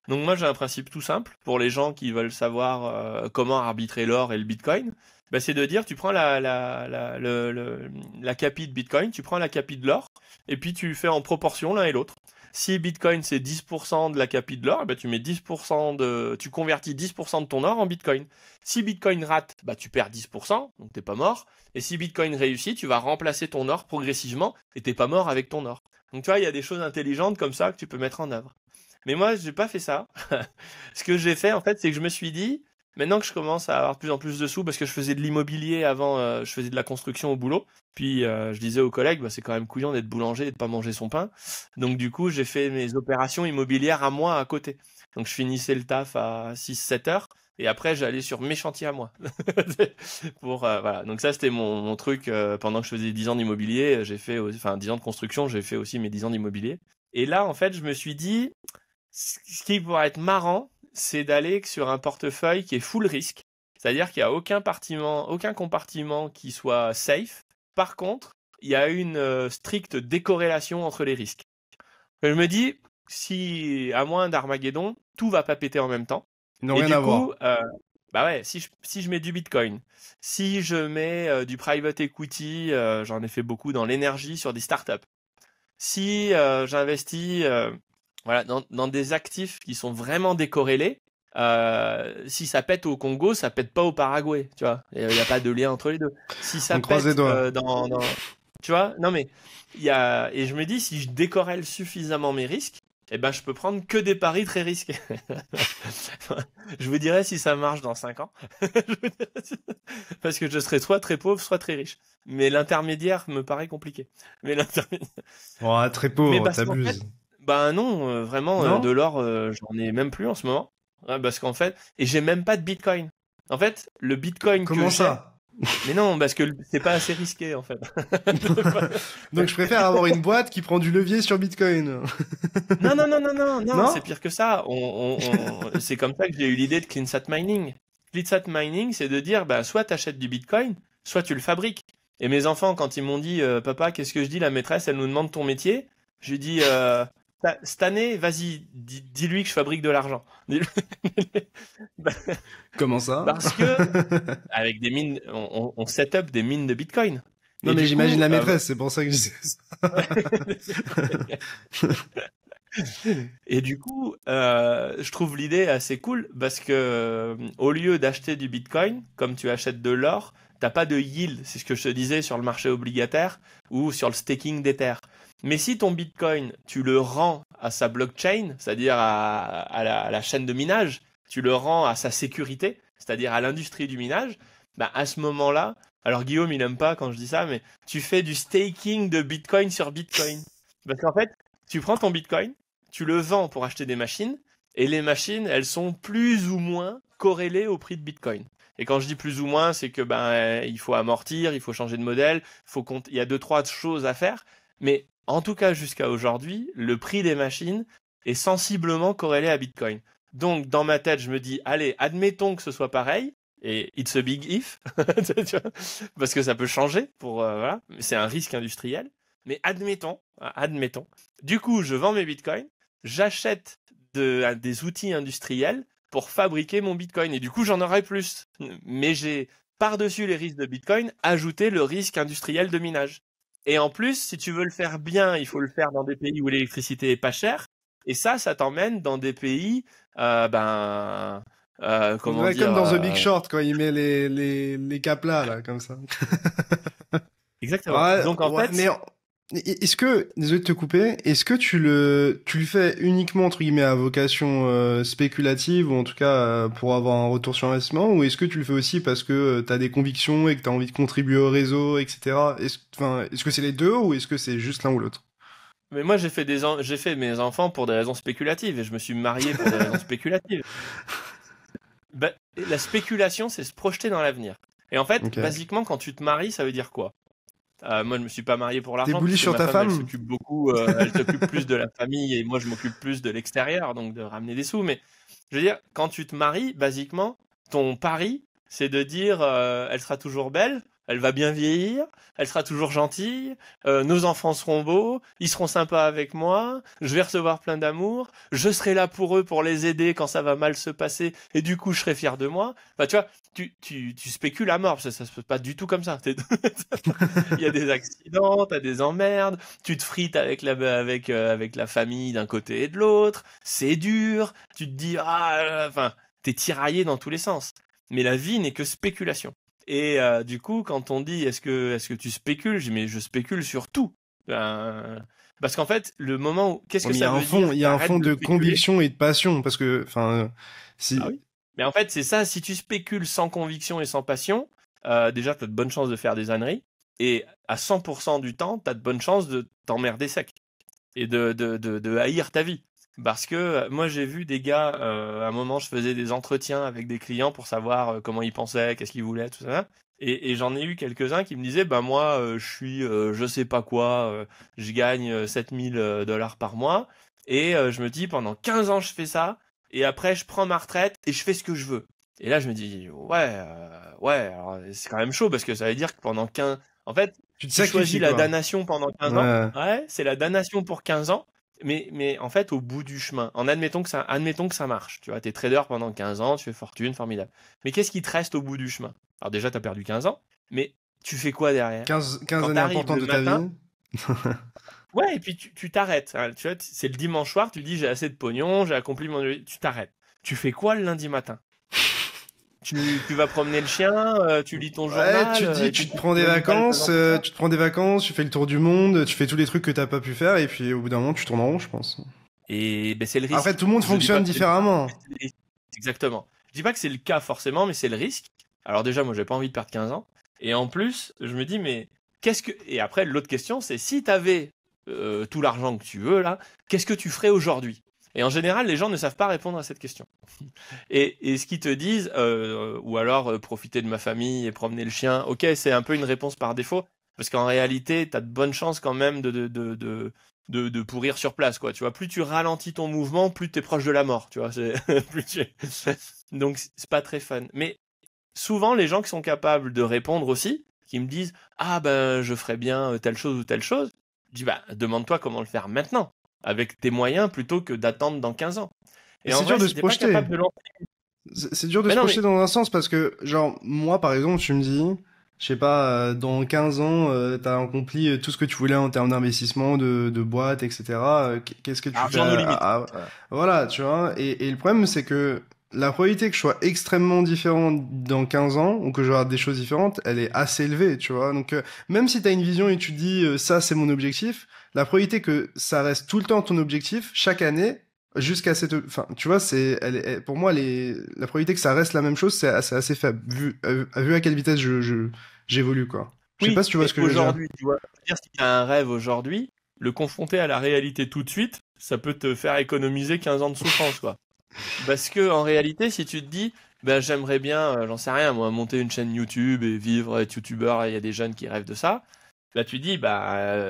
Donc moi, j'ai un principe tout simple pour les gens qui veulent savoir comment arbitrer l'or et le Bitcoin. Ben, c'est de dire, tu prends la capi de Bitcoin, tu prends la capi de l'or et puis tu fais en proportion l'un et l'autre. Si Bitcoin c'est 10% de la capi de l'or, ben tu mets 10% tu convertis 10% de ton or en Bitcoin. Si Bitcoin rate, bah tu perds 10%, donc t'es pas mort. Et si Bitcoin réussit, tu vas remplacer ton or progressivement et t'es pas mort avec ton or. Donc tu vois, il y a des choses intelligentes comme ça que tu peux mettre en œuvre. Mais moi, j'ai pas fait ça. Ce que j'ai fait, en fait, c'est que je me suis dit, maintenant que je commence à avoir de plus en plus de sous, parce que je faisais de l'immobilier avant, je faisais de la construction au boulot. Puis je disais aux collègues, bah, c'est quand même couillon d'être boulanger et de pas manger son pain. Donc du coup, j'ai fait mes opérations immobilières à moi à côté. Donc je finissais le taf à 6-7 heures. Et après, j'allais sur mes chantiers à moi. Voilà. Donc ça, c'était mon truc. Pendant que je faisais 10 ans d'immobilier, j'ai fait, enfin 10 ans de construction, j'ai fait aussi mes 10 ans d'immobilier. Et là, en fait, je me suis dit, ce qui pourrait être marrant, c'est d'aller sur un portefeuille qui est full risque. C'est-à-dire qu'il n'y a aucun compartiment qui soit safe. Par contre, il y a une stricte décorrélation entre les risques. Je me dis, si à moins d'Armageddon, tout va pas péter en même temps. Ils n'ont Et rien du à coup, voir. bah ouais, si je mets du Bitcoin, si je mets du private equity, j'en ai fait beaucoup dans l'énergie sur des startups. Si j'investis voilà, dans des actifs qui sont vraiment décorrélés, si ça pète au Congo, ça pète pas au Paraguay, tu vois. Il n'y a pas de lien entre les deux. Si ça On croise les pète doigts. tu vois, non mais et je me dis si je décorrèle suffisamment mes risques, eh ben je peux prendre que des paris très risqués. Je vous dirai si ça marche dans 5 ans. Parce que je serai soit très pauvre, soit très riche. Mais l'intermédiaire me paraît compliqué. Mais l'intermédiaire. Oh, très Mais pauvre, parce qu'en fait, t'abuses. bah non, vraiment, de Non? l'or, j'en ai même plus en ce moment. Ouais, parce qu'en fait, et j'ai même pas de Bitcoin. En fait, le Bitcoin que Comment j'ai, ça? mais non, parce que c'est pas assez risqué en fait. Donc je préfère avoir une boîte qui prend du levier sur Bitcoin. Non, non, non, non, non, non, Non? c'est pire que ça. C'est comme ça que j'ai eu l'idée de CleanSat Mining. CleanSat Mining, c'est de dire, bah, soit tu achètes du Bitcoin, soit tu le fabriques. Et mes enfants, quand ils m'ont dit, papa, qu'est-ce que je dis, la maîtresse, elle nous demande ton métier, j'ai dit, cette année, vas-y, dis-lui que je fabrique de l'argent. Dis-lui- Comment ça? Parce que, avec des mines, on set up des mines de Bitcoin. Non Et mais du j'imagine coup, la maîtresse, c'est pour ça que je disais ça. et du coup, je trouve l'idée assez cool parce que au lieu d'acheter du Bitcoin, comme tu achètes de l'or, t'as pas de yield. C'est ce que je te disais sur le marché obligataire ou sur le staking d'Ether. Mais si ton Bitcoin, tu le rends à sa blockchain, c'est-à-dire à la chaîne de minage, tu le rends à sa sécurité, c'est-à-dire à l'industrie du minage, bah à ce moment-là, alors Guillaume, il aime pas quand je dis ça, mais tu fais du staking de Bitcoin sur Bitcoin. Parce qu'en fait, tu prends ton Bitcoin, tu le vends pour acheter des machines, et les machines, elles sont plus ou moins corrélées au prix de Bitcoin. Et quand je dis plus ou moins, c'est que il faut amortir, il faut changer de modèle, il y a 2-3 choses à faire. Mais en tout cas, jusqu'à aujourd'hui, le prix des machines est sensiblement corrélé à Bitcoin. Donc, dans ma tête, je me dis, allez, admettons que ce soit pareil. Et it's a big if, parce que ça peut changer voilà. C'est un risque industriel. Mais admettons. Du coup, je vends mes bitcoins, j'achète des outils industriels pour fabriquer mon bitcoin. Et du coup, j'en aurai plus. Mais j'ai, par-dessus les risques de bitcoin, ajouté le risque industriel de minage. Et en plus, si tu veux le faire bien, il faut le faire dans des pays où l'électricité est pas chère. Et ça t'emmène dans des pays, comment dire, comme dans The Big Short, quand il met les caplas, là, comme ça. Exactement. Ouais, Donc, en ouais, fait, mais est-ce que, désolé de te couper, est-ce que tu le fais uniquement, entre guillemets, à vocation spéculative, ou en tout cas pour avoir un retour sur investissement, ou est-ce que tu le fais aussi parce que tu as des convictions et que tu as envie de contribuer au réseau, etc. Est-ce que c'est les deux, ou est-ce que c'est juste l'un ou l'autre? mais moi, j'ai fait mes enfants pour des raisons spéculatives et je me suis marié pour des raisons spéculatives. La spéculation, c'est se projeter dans l'avenir. Et en fait, Ok. basiquement, quand tu te maries, ça veut dire quoi? Moi, je me suis pas marié pour T'es l'argent, bullish puisque sur ma ta femme, elle femme? s'occupe beaucoup, elle s'occupe plus de la famille et moi, je m'occupe plus de l'extérieur, donc de ramener des sous. Mais je veux dire, quand tu te maries, basiquement, ton pari, c'est de dire, elle sera toujours belle, elle va bien vieillir, elle sera toujours gentille, nos enfants seront beaux, ils seront sympas avec moi, je vais recevoir plein d'amour, je serai là pour eux pour les aider quand ça va mal se passer, et du coup, je serai fier de moi. Bah, tu vois, tu spécules à mort, ça se passe pas du tout comme ça. Il y a des accidents, t'as des emmerdes, tu te frites avec la famille d'un côté et de l'autre, c'est dur, tu te dis, enfin, t'es tiraillé dans tous les sens. Mais la vie n'est que spéculation. Et du coup, quand on dit, est-ce que tu spécules? Je dis, mais je spécule sur tout. Parce qu'en fait, le moment où, qu'est-ce Ouais, que mais il y ça a un veut fond, dire? il y a un T'arrêtes fond de de spéculer? conviction et de passion, parce que, enfin, Ah si, oui. Mais en fait, c'est ça, si tu spécules sans conviction et sans passion, déjà, t'as de bonnes chances de faire des âneries. Et à 100% du temps, t'as de bonnes chances de t'emmerder sec. Et de haïr ta vie. Parce que moi, j'ai vu des gars, à un moment, je faisais des entretiens avec des clients pour savoir comment ils pensaient, qu'est-ce qu'ils voulaient, tout ça. Et j'en ai eu quelques-uns qui me disaient, bah moi, je suis, je sais pas quoi, je gagne 7 000 $ par mois. Et je me dis, pendant 15 ans, je fais ça. Et après, je prends ma retraite et je fais ce que je veux. Et là, je me dis, ouais, alors, c'est quand même chaud parce que ça veut dire que pendant 15... En fait, tu te tu choisis sacrifies, la quoi. damnation pendant 15 ans. Ouais. Ouais, c'est la damnation pour 15 ans. Mais en fait, au bout du chemin, admettons que ça marche. Tu vois, t'es trader pendant 15 ans, tu fais fortune, formidable. Mais qu'est-ce qui te reste au bout du chemin? Alors déjà, t'as perdu 15 ans, mais tu fais quoi derrière? 15 Quand années t'arrives importantes le de ta matin, vie. ouais, et puis tu t'arrêtes. Hein, tu vois, c'est le dimanche soir, tu dis j'ai assez de pognon, j'ai accompli mon... Tu t'arrêtes. Tu fais quoi le lundi matin? Tu vas promener le chien, tu lis ton Ouais, journal, tu te dis, et puis tu te tu prends des rigoles vacances, pendant tout ça. tu te prends des vacances, tu fais le tour du monde, tu fais tous les trucs que t'as pas pu faire, et puis au bout d'un moment, tu tournes en rond, je pense. Et ben, c'est le Après, risque. tout le monde Je dis pas fonctionne que c'est le cas, mais différemment. c'est le risque. Exactement. Je dis pas que c'est le cas forcément, mais c'est le risque. Alors déjà, moi, j'ai pas envie de perdre 15 ans. Et en plus, je me dis, mais qu'est-ce que... Et après, l'autre question, c'est si tu avais tout l'argent que tu veux, là, qu'est-ce que tu ferais aujourd'hui? Et en général, les gens ne savent pas répondre à cette question. Et ce qu'ils te disent, ou alors profiter de ma famille et promener le chien, ok, c'est un peu une réponse par défaut, parce qu'en réalité, tu as de bonnes chances quand même de pourrir sur place, quoi. Tu vois, plus tu ralentis ton mouvement, plus tu es proche de la mort, tu vois. Plus tu... Donc, c'est pas très fun. Mais souvent, les gens qui sont capables de répondre aussi, qui me disent, ah ben, je ferais bien telle chose ou telle chose, je dis, bah, demande-toi comment le faire maintenant, avec tes moyens, plutôt que d'attendre dans 15 ans. Mais Et en c'est dur vrai, de si se t'es pas projeter. capable de lancer... C'est dur de Mais se non, projeter mais dans un sens, parce que, genre, moi, par exemple, tu me dis, je sais pas, dans 15 ans, t'as accompli tout ce que tu voulais en termes d'investissement, de boîte, etc. Qu'est-ce que tu fais argent nos limites. Voilà. Voilà, tu vois. Et le problème, c'est que la probabilité que je sois extrêmement différent dans 15 ans, ou que je regarde des choses différentes, elle est assez élevée, tu vois. Donc, même si t'as une vision et tu te dis, ça, c'est mon objectif, la probabilité que ça reste tout le temps ton objectif, chaque année, jusqu'à cette, enfin, tu vois, pour moi, la probabilité que ça reste la même chose, c'est assez faible, vu à quelle vitesse j'évolue, quoi. Je sais pas Oui, si tu vois mais ce que je veux dire. aujourd'hui, tu vois, je veux dire, si tu as un rêve aujourd'hui, le confronter à la réalité tout de suite, ça peut te faire économiser 15 ans de souffrance, quoi. Parce que en réalité, si tu te dis, ben j'aimerais bien, j'en sais rien, moi, monter une chaîne YouTube et vivre, être youtubeur. Il y a des jeunes qui rêvent de ça. Là, tu dis, bah,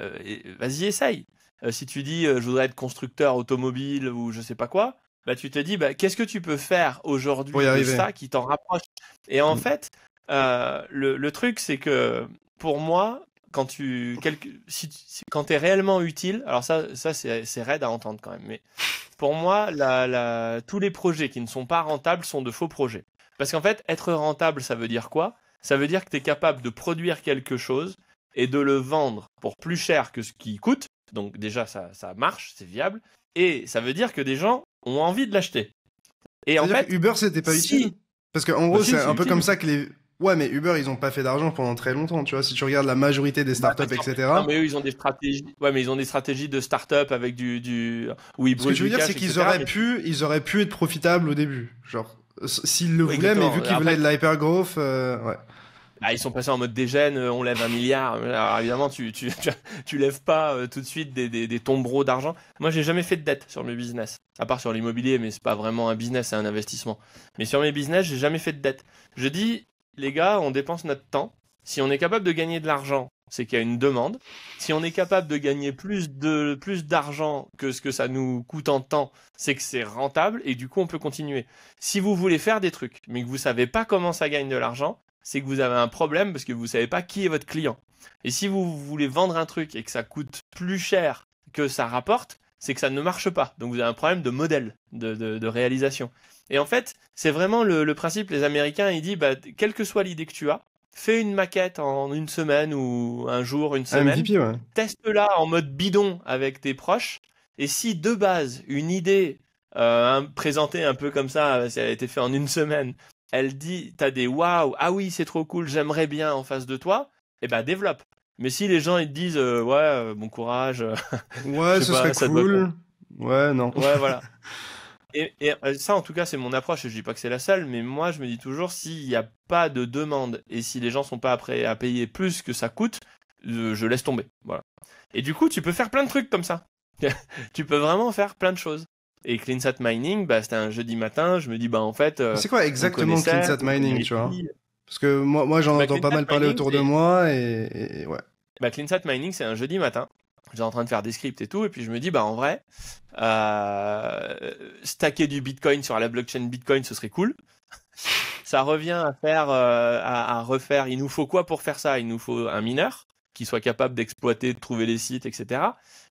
vas-y, essaye. Si tu dis, je voudrais être constructeur automobile ou je sais pas quoi, bah, tu te dis, bah, qu'est-ce que tu peux faire Pour y aujourd'hui de arriver. ça qui t'en rapproche? Et en Mm. fait, le truc, c'est que pour moi, quand t'es réellement utile, alors ça c'est raide à entendre quand même, mais pour moi, tous les projets qui ne sont pas rentables sont de faux projets. Parce qu'en fait, être rentable, ça veut dire quoi? Ça veut dire que tu es capable de produire quelque chose et de le vendre pour plus cher que ce qui coûte. Donc déjà, ça marche, c'est viable. Et ça veut dire que des gens ont envie de l'acheter. Et en C'est-à-dire que fait, Uber, c'était pas utile? si... Parce qu'en Bah gros, si, c'est c'est un peu utile. comme ça que les... Ouais, mais Uber, ils ont pas fait d'argent pendant très longtemps, tu vois. Si tu regardes la majorité des Bah, startups, parce qu'en fait, non, etc. mais eux, ils ont des stratégies. Ouais, mais ils ont des stratégies de start-up avec où ils Ce que brûlent tu veux du dire, c'est cash, qu'ils etc. auraient Mais pu être profitables au début. Genre, s'ils le ouais, voulaient, mais exactement. vu qu'ils voulaient Après, de l'hypergrowth, ouais. bah, ils sont passés en mode dégène, on lève 1 milliard. Alors évidemment, tu lèves pas tout de suite des tombereaux d'argent. Moi, j'ai jamais fait de dette sur mes business, à part sur l'immobilier, mais c'est pas vraiment un business, c'est un investissement. Mais sur mes business, j'ai jamais fait de dette. Je dis, les gars, on dépense notre temps. Si on est capable de gagner de l'argent, c'est qu'il y a une demande. Si on est capable de gagner plus d'argent que ce que ça nous coûte en temps, c'est que c'est rentable et du coup, on peut continuer. Si vous voulez faire des trucs, mais que vous savez pas comment ça gagne de l'argent, c'est que vous avez un problème parce que vous savez pas qui est votre client. Et si vous voulez vendre un truc et que ça coûte plus cher que ça rapporte, c'est que ça ne marche pas. Donc vous avez un problème de modèle, de réalisation. Et en fait, c'est vraiment le principe, les Américains, ils disent, bah, quelle que soit l'idée que tu as, fais une maquette en une semaine ou un jour, une Un semaine, MVP, ouais. teste-la en mode bidon avec tes proches, et si de base, une idée présentée un peu comme ça, si elle a été faite en une semaine, elle dit, t'as des waouh, ah oui, c'est trop cool, j'aimerais bien en face de toi, eh ben développe. Mais si les gens ils te disent, ouais, bon courage, je Ouais, sais ce serait pas, ça doit cool. Ouais, non. Ouais, voilà. Et ça, en tout cas, c'est mon approche, et je dis pas que c'est la seule, mais moi, je me dis toujours, s'il n'y a pas de demande, et si les gens sont pas prêts à payer plus que ça coûte, je laisse tomber. Voilà. Et du coup, tu peux faire plein de trucs comme ça. Tu peux vraiment faire plein de choses. Et CleanSat Mining, bah, c'était un jeudi matin, je me dis, bah, en fait, Mais c'est quoi on exactement connaît Seth, CleanSat on connaît Mining, tu vois? Ricky. Parce que moi j'en Bah, entends pas CleanSat mal parler Mining, autour de moi et ouais. CleanSat Mining, c'est un jeudi matin. J'étais en train de faire des scripts et tout, et puis je me dis, bah en vrai, stacker du Bitcoin sur la blockchain Bitcoin, ce serait cool. Ça revient à faire, à refaire. Il nous faut quoi pour faire ça? Il nous faut un mineur qui soit capable d'exploiter, de trouver les sites, etc.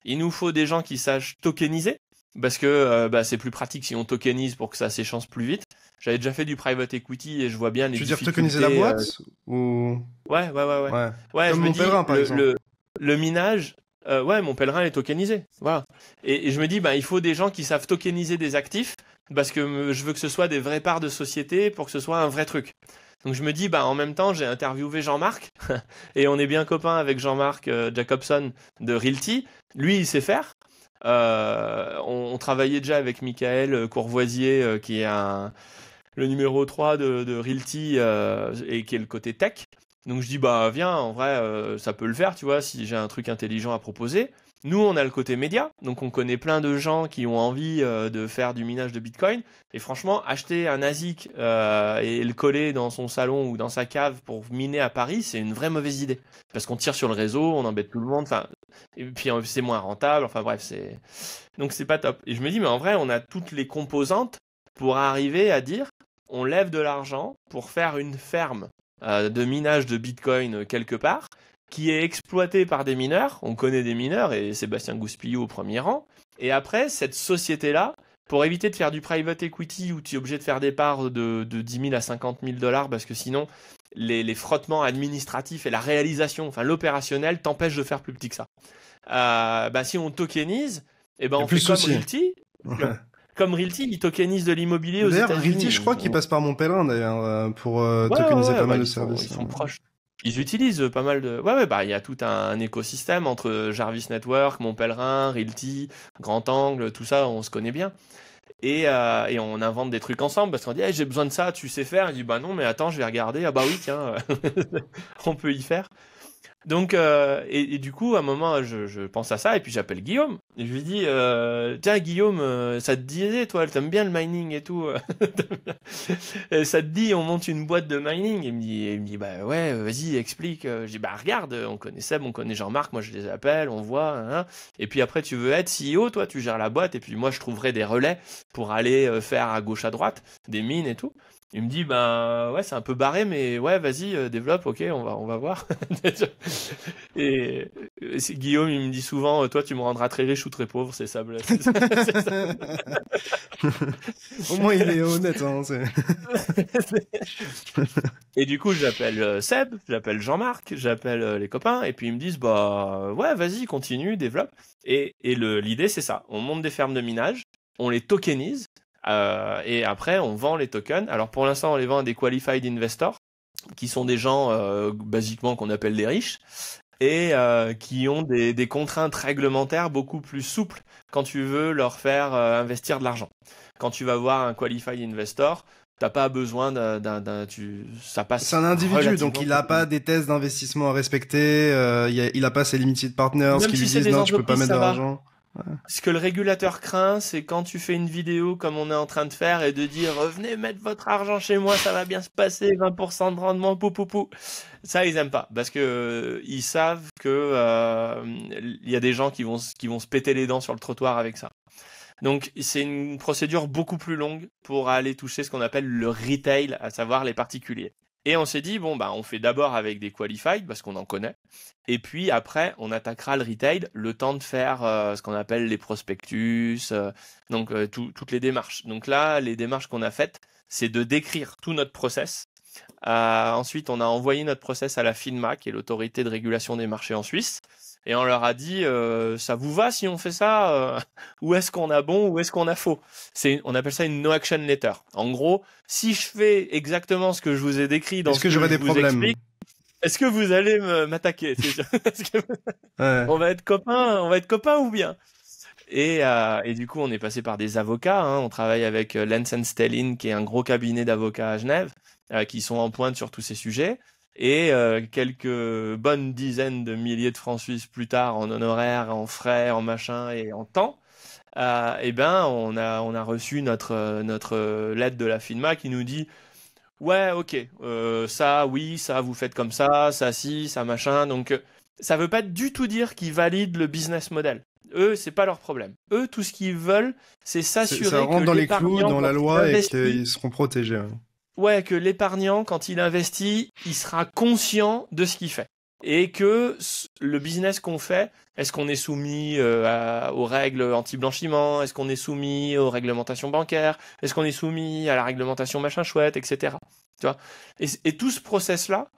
Il nous faut des gens qui sachent tokeniser, parce que bah, c'est plus pratique si on tokenise pour que ça s'échange plus vite. J'avais déjà fait du private equity et je vois bien les Tu veux dire tokeniser la difficultés. boîte ou Ouais. ouais, Ouais, comme je me mon dis, pèlerin par exemple. le minage, ouais, mon pèlerin est tokenisé. Voilà. Et je me dis, bah, il faut des gens qui savent tokeniser des actifs parce que je veux que ce soit des vraies parts de société pour que ce soit un vrai truc. Donc je me dis, bah, en même temps, j'ai interviewé Jean-Marc et on est bien copains avec Jean-Marc Jacobson de Realty. Lui, il sait faire. On travaillait déjà avec Michael Courvoisier, qui est le numéro 3 de Realty et qui est le côté tech. Donc je dis, bah viens, en vrai, ça peut le faire, tu vois, si j'ai un truc intelligent à proposer. Nous, on a le côté média, donc on connaît plein de gens qui ont envie de faire du minage de Bitcoin. Et franchement, acheter un ASIC et le coller dans son salon ou dans sa cave pour miner à Paris, c'est une vraie mauvaise idée. Parce qu'on tire sur le réseau, on embête tout le monde, enfin, et puis c'est moins rentable, enfin bref, donc c'est pas top. Et je me dis, mais en vrai, on a toutes les composantes pour arriver à dire, on lève de l'argent pour faire une ferme de minage de Bitcoin quelque part, qui est exploitée par des mineurs. On connaît des mineurs et Sébastien Gouspillou au premier rang. Et après, cette société-là, pour éviter de faire du private equity où tu es obligé de faire des parts de 10 000 à 50 000 dollars parce que sinon, les frottements administratifs et la réalisation, enfin l'opérationnel, t'empêchent de faire plus petit que ça. Bah, si on tokenise, eh ben, Il y a on plus fait de comme soucis. Realty. Ouais. Comme Realty, ils tokenisent de l'immobilier aux D'ailleurs, Realty, États-Unis. je crois qu'il passe par mon pèlerin d'ailleurs pour tokeniser Ouais, pas bah, mal de ils services. sont proches. Ils utilisent pas mal de. Ouais, bah, il y a tout un écosystème entre Jarvis Network, Mon Pèlerin, Realty, Grand Angle, tout ça, on se connaît bien. Et on invente des trucs ensemble parce qu'on dit, hey, j'ai besoin de ça, tu sais faire. Il dit, bah non, mais attends, je vais regarder. Ah bah oui, tiens, on peut y faire. Donc, et du coup, à un moment, je pense à ça, et puis j'appelle Guillaume. Et je lui dis, tiens, Guillaume, ça te disait, toi, t'aimes bien le mining et tout. Ça te dit, on monte une boîte de mining? Il me dit, bah ouais, vas-y, explique. Je dis, bah regarde, on connaît Seb, on connaît Jean-Marc, moi je les appelle, on voit. Hein. Et puis après, tu veux être CEO, toi, tu gères la boîte, et puis moi, je trouverai des relais pour aller faire à gauche, à droite, des mines et tout. Il me dit, ben ouais, c'est un peu barré, mais ouais, vas-y, développe, ok, on va voir. Et Guillaume, il me dit souvent, toi, tu me rendras très riche ou très pauvre, c'est ça. C'est ça. Au moins, il est honnête. Hein, Et du coup, j'appelle Seb, j'appelle Jean-Marc, j'appelle les copains, et puis ils me disent, bah ouais, vas-y, continue, développe. Et l'idée, c'est ça. On monte des fermes de minage, on les tokenise, et après, on vend les tokens. Alors pour l'instant, on les vend à des qualified investors, qui sont des gens, basiquement, qu'on appelle des riches, et qui ont des contraintes réglementaires beaucoup plus souples quand tu veux leur faire investir de l'argent. Quand tu vas voir un qualified investor, t'as pas besoin ça passe c'est un individu, donc il n'a relativement. pas des tests d'investissement à respecter. Il a pas ses limited partners Même qui si lui c'est disent des non, tu peux pas entreprises, mettre ça va. d'argent. Ce que le régulateur craint, c'est quand tu fais une vidéo comme on est en train de faire et de dire venez mettre votre argent chez moi, ça va bien se passer, 20% de rendement, pou pou pou. Ça, ils aiment pas parce que ils savent que il y a des gens qui vont se péter les dents sur le trottoir avec ça. Donc, c'est une procédure beaucoup plus longue pour aller toucher ce qu'on appelle le retail, à savoir les particuliers. Et on s'est dit, bon, bah, on fait d'abord avec des qualified, parce qu'on en connaît. Et puis après, on attaquera le retail, le temps de faire ce qu'on appelle les prospectus, donc toutes les démarches. Donc là, les démarches qu'on a faites, c'est de décrire tout notre process. Ensuite, on a envoyé notre process à la FINMA, qui est l'autorité de régulation des marchés en Suisse. Et on leur a dit, ça vous va si on fait ça Où est-ce qu'on a bon, où est-ce qu'on a faux? On appelle ça une no action letter. En gros, si je fais exactement ce que je vous ai décrit dans Est-ce ce que que j'aurais je des vous problèmes? explique, est-ce que vous allez m'attaquer? Ouais. On va être copains ou bien? Et du coup, on est passé par des avocats. Hein. On travaille avec Lenz Stellin, qui est un gros cabinet d'avocats à Genève, qui sont en pointe sur tous ces sujets. Et quelques bonnes dizaines de milliers de francs suisses plus tard, en honoraires, en frais, en machin et en temps, eh ben, on a reçu notre lettre de la FINMA qui nous dit, ouais, ok, ça, oui, ça, vous faites comme ça, si, ça, machin. Donc, ça veut pas du tout dire qu'ils valident le business model. Eux, c'est pas leur problème. Eux, tout ce qu'ils veulent, c'est Ça s'assurer que rentre dans les clous, l'épargnant, dans quand la il loi et investit, qu'ils seront protégés. Ouais. ouais, que l'épargnant, quand il investit, il sera conscient de ce qu'il fait. Et que le business qu'on fait, est-ce qu'on est soumis aux règles anti-blanchiment? Est-ce qu'on est soumis aux réglementations bancaires? Est-ce qu'on est soumis à la réglementation machin chouette, etc. Tu vois? Et tout ce process-là,